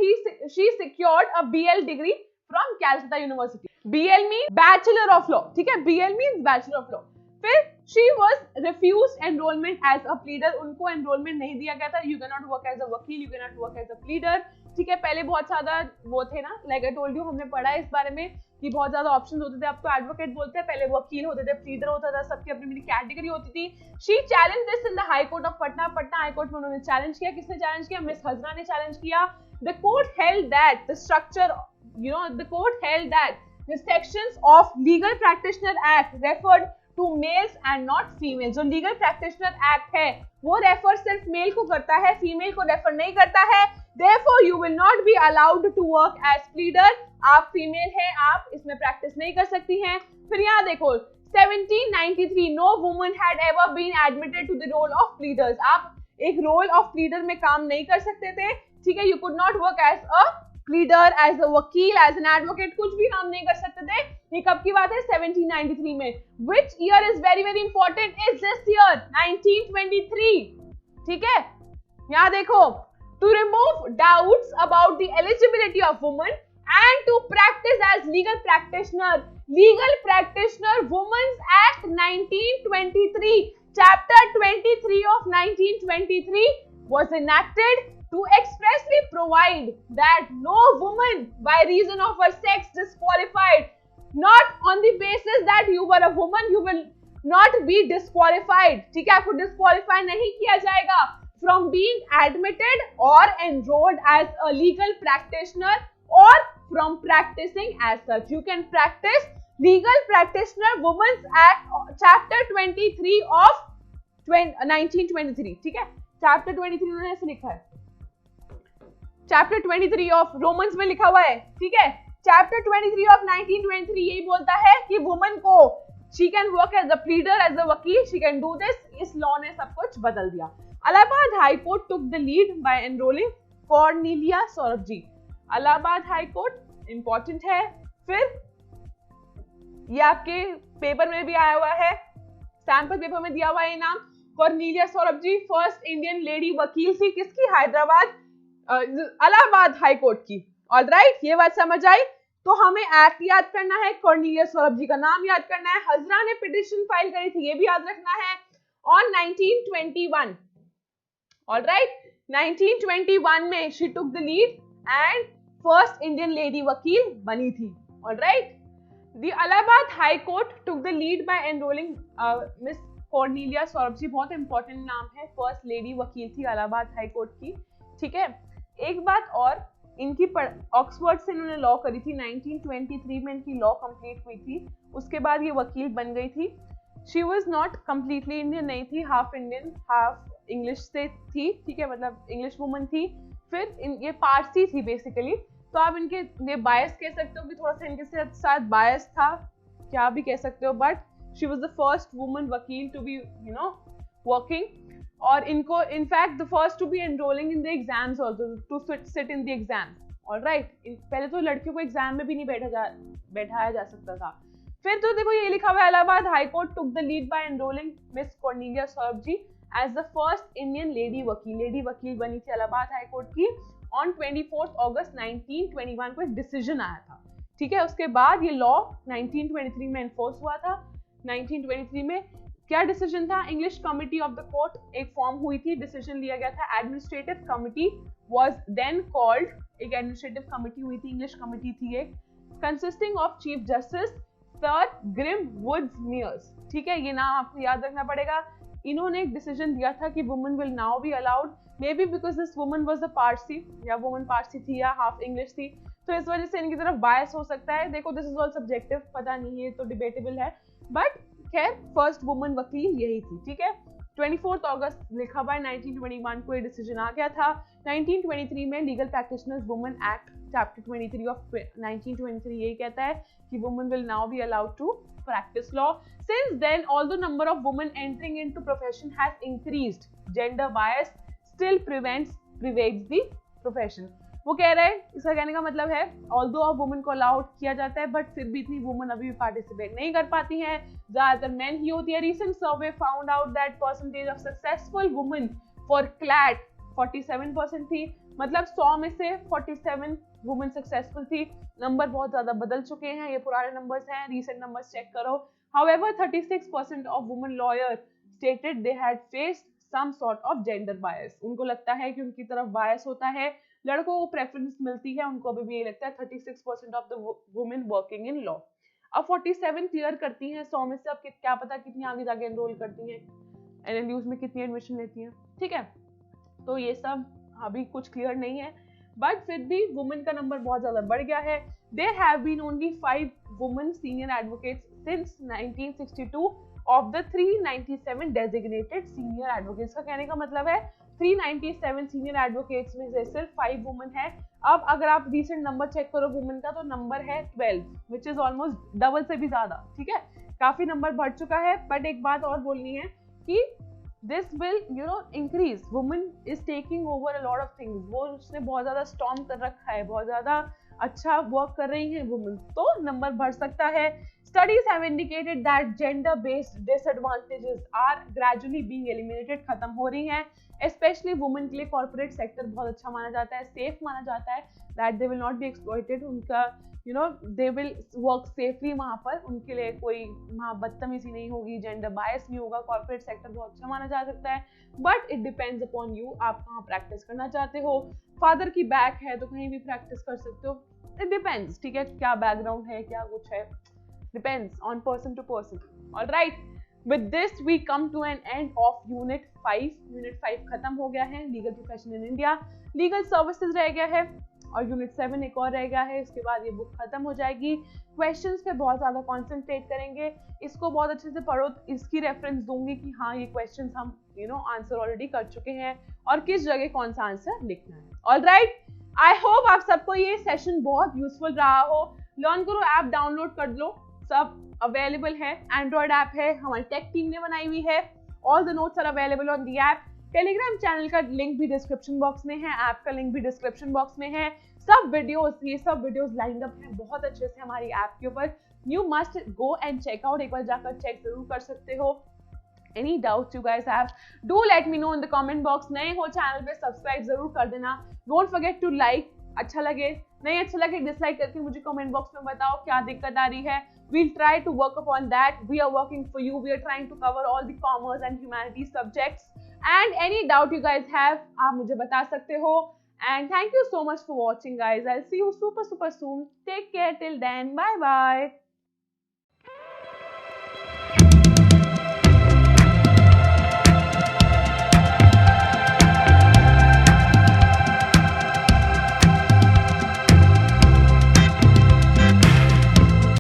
she secured a BL degree from Calcutta university. BL mean bachelor of law, ठीक है, BL mean bachelor of law. फिर she was refused enrolment as a pleader, उनको एनरोलमेंट नहीं दिया गया था, you can not work as a वकील, you can not work as a pleader, ठीक है। पहले बहुत ज्यादा वो थे ना, लाइक आई टोल्ड यू, हमने पढ़ा है इस बारे में कि बहुत ज्यादा ऑप्शंस होते थे, अब तो एडवोकेट बोलते हैं, पहले वकील होते थे, प्लीडर होता था, सबकी अपनी अपनी कैटेगरी होती थी। She challenge this in the high court of Patna, Patna high court में उन्होंने चैलेंज किया, किसने चैलेंज किया, मिस हजरा ने चैलेंज किया The court held that the structure, the court held that the sections of Legal Practitioner Act referred to males and not females. जो लीगल प्रैक्टिशनर एक्ट है वो रेफर सिर्फ मेल को करता है, फीमेल को रेफर नहीं करता है. Therefore, you will not be allowed to work as pleader. आप फीमेल हैं, आप इसमें प्रैक्टिस नहीं कर सकती हैं. फिर यहाँ देखो 1793, no woman had ever been admitted to the role of pleaders. आप एक रोल ऑफ प्लीडर में काम नहीं कर सकते थे, ठीक है. You could not work as a pleader, as a वकील, एज एन एडवोकेट, कुछ भी काम नहीं कर सकते थे. ये कब की बात है? 1793 में. Which year is very very important? Is this year 1923. ठीक है, यहाँ देखो. To remove doubts about the eligibility of woman and to practise as legal practitioner, legal practitioner women's act 1923, Chapter 23 of 1923 was enacted to expressly provide that no woman by reason of her sex disqualified, not on the basis that you were a woman, you will not be disqualified. ठीक है, आपको disqualify नहीं किया जाएगा from being admitted or enrolled as a legal practitioner or from practicing as such. You can practice Legal Practitioner Women's Act Chapter 23 of 1923. ठीक है, Chapter 23 उन्होंने ऐसे लिखा है. Chapter 23 ऑफ रोमन्स में लिखा हुआ है. ठीक है, Chapter 23 ऑफ 1923 यही बोलता है कि वुमन को she can work as a pleader, as a वकील, she can do this. इस लॉ ने सब कुछ बदल दिया. Allahabad high court took the lead by enrolling Cornelia Sorabji. Allahabad high court important है. फिर ये आपके पेपर में भी आया हुआ है, सैंपल पेपर में दिया हुआ है नाम. Cornelia Sorabji first Indian lady वकील थी. किसकी? हैदराबाद इलाहाबाद हाई कोर्ट की. ऑलराइट, ये बात समझ आई. तो हमें एक्ट याद करना है, कॉर्नेलिया सोरबजी का नाम याद करना है. हजरा ने पिटिशन फाइल करी थी, ये भी याद रखना है, ऑन 1921. ऑलराइट, 1921 में she took the lead and first Indian lady वकील बनी थी. Alright, The Allahabad High Court took the lead by enrolling Miss Cornelia Sorabji. बहुत इंपॉर्टेंट नाम है, फर्स्ट लेडी वकील थी इलाहाबाद हाई कोर्ट की. ठीक है, एक बात और, इनकी ऑक्सफोर्ड से इन्होंने लॉ करी थी. 1923 में इनकी लॉ कंप्लीट हुई थी. उसके बाद ये वकील बन गई थी. She was not completely Indian नहीं थी, हाफ इंडियन हाफ इंग्लिश से थी. ठीक है, मतलब इंग्लिश वुमन थी. फिर ये पारसी थी बेसिकली. तो आप इनके ये बायस कह सकते हो कि थोड़ा सा इनके साथ बायस था, क्या भी कह सकते हो, but she was the first woman वकील टू बी वर्किंग. और इनको in fact the first to be enrolling in the exams also, to sit in the exams. Alright, पहले तो लड़कियों को एग्जाम में भी नहीं बैठाया जा सकता था. फिर तो देखो ये लिखा हुआ है, Allahabad high court took the lead by enrolling miss Cornelia Sorabji as the first Indian lady वकील. लेडी वकील बनी थी इलाहाबाद हाई कोर्ट की. ऑन 24 अगस्त 1921 को एक डिसीजन आया था. ठीक है, उसके बाद ये लॉ 1923 में एनफोर्स हुआ था. 1923 में क्या डिसीजन था? English committee of the court एक फॉर्म हुई थी, डिसीजन लिया गया था. Administrative committee was then called, एक एडमिनिस्ट्रेटिव कमिटी हुई थी, इंग्लिश कमिटी थी एक, consisting of chief justice sir Grimwood Mears. ठीक है, ये नाम आपको याद रखना पड़ेगा. इन्होंने एक डिसीजन दिया था कि woman will now be allowed, may be because this woman was a Parsi, या वुमन पारसी थी या हाफ इंग्लिश थी, तो इस वजह से इनकी तरफ बायस हो सकता है. देखो दिस इज ऑल सब्जेक्टिव, पता नहीं है, तो डिबेटेबल है, बट खैर फर्स्ट वुमन वकील यही थी. ठीक है, 24 अगस्त लिखा हुआ है 1921 को ये डिसीजन आ गया था. 1923 में legal practitioners woman act chapter 23 of 1923 यही कहता है कि woman will now be allowed to practice law. Since then, although number of women entering into profession has increased, gender bias still pervades the profession. वो कह रहे हैं, इसका कहने का मतलब है although अब women को अलाउड किया जाता है, बट फिर भी इतनी women अभी भी पार्टिसिपेट नहीं कर पाती हैं, ज्यादातर men ही होती है. Recent survey found out that percentage of successful women for CLAT 47% थी. मतलब 100 में से 47 वुमेन सक्सेसफुल थी. नंबर बहुत ज्यादा बदल चुके हैं, ये पुराने नंबर्स हैं, रीसेंट नंबर्स चेक करो. However, 36% of women lawyers stated they had faced some sort of gender bias. उनको लगता है कि उनकी तरफ बायस होता है, लड़कों को प्रेफरेंस मिलती है, उनको अभी भी ये लगता है. 36% of the women working in law. अब 47 क्लियर करती हैं 100 में से, अब क्या पता कितनी आगे जाके एनरोल करती हैं, NLUs में कितनी एडमिशन लेती हैं. ठीक है, तो ये सब अभी कुछ क्लियर नहीं है, बट फिर भी वुमेन का नंबर बहुत ज्यादा बढ़ गया है. There have been only 5 women senior advocates since 1962 of the 397 designated senior advocates. का कहने का मतलब है 397 सीनियर एडवोकेट्स में से सिर्फ 5 वुमेन है. अब अगर आप रिसेंट नंबर चेक करो वुमेन का, तो नंबर है 12, विच इज ऑलमोस्ट डबल से भी ज्यादा. ठीक है, काफी नंबर बढ़ चुका है. बट एक बात और बोलनी है कि this will increase. women is taking over a lot of things. वो उसने बहुत ज्यादा स्टॉर्म कर रखा है, बहुत ज्यादा अच्छा वर्क कर रही हैं वुमेन, तो नंबर बढ़ सकता है. Studies have indicated that gender-based disadvantages are gradually being eliminated. खत्म हो रही हैं. Especially women के लिए कॉर्पोरेट सेक्टर बहुत अच्छा माना जाता है, सेफ माना जाता है. That they will not be exploited. उनका they will work safely. वहाँ पर उनके लिए कोई वहाँ बदतमीजी नहीं होगी, जेंडर बायस नहीं होगा. कॉर्पोरेट सेक्टर बहुत अच्छा माना जा सकता है. But it depends upon you, आप कहाँ प्रैक्टिस करना चाहते हो. फादर की बैक है तो कहीं भी प्रैक्टिस कर सकते हो. It depends. ठीक है, क्या बैकग्राउंड है, क्या कुछ है, depends on person to person. Alright, with this we come to an end of unit 5. Unit 5 खत्म हो गया है. Legal profession in India, legal services रह गया है, और यूनिट 7 एक और रह गया है. इसके बाद ये बुक खत्म हो जाएगी. क्वेश्चंस पे बहुत ज्यादा कंसंट्रेट करेंगे. इसको बहुत अच्छे से पढ़ो. इसकी रेफरेंस दूंगी कि हाँ ये क्वेश्चंस हम आंसर ऑलरेडी कर चुके हैं और किस जगह कौन सा आंसर लिखना है. ऑलराइट, आई होप आप सबको ये सेशन बहुत यूजफुल रहा हो. लर्न करो ऐप डाउनलोड कर लो, सब अवेलेबल है. एंड्रॉइड ऐप है, हमारी टेक टीम ने बनाई हुई है. All the notes are available on the app. Telegram channel का लिंक भी डिस्क्रिप्शन बॉक्स में है, ऐप का लिंक भी डिस्क्रिप्शन बॉक्स में है. सब वीडियोस, ये सब वीडियोस लाइंड अप हैं बहुत अच्छे से हमारी ऐप के ऊपर. You must go and check out. एक बार जाकर चेक जरूर कर सकते हो. Any doubts you guys have, do let me know in the comment box. नए हो चैनल पे सब्सक्राइब जरूर कर देना. Don't forget to like. अच्छा लगे, नहीं अच्छा लगे डिसलाइक करके मुझे कमेंट बॉक्स में बताओ क्या दिक्कत आ रही है. we'll try to work upon that. We are working for you. We are trying to cover all the commerce and humanities subjects. And any doubt you guys have, आप मुझे बता सकते हो. And thank you so much for watching guys. I'll see you super soon. Take care till then. Bye bye.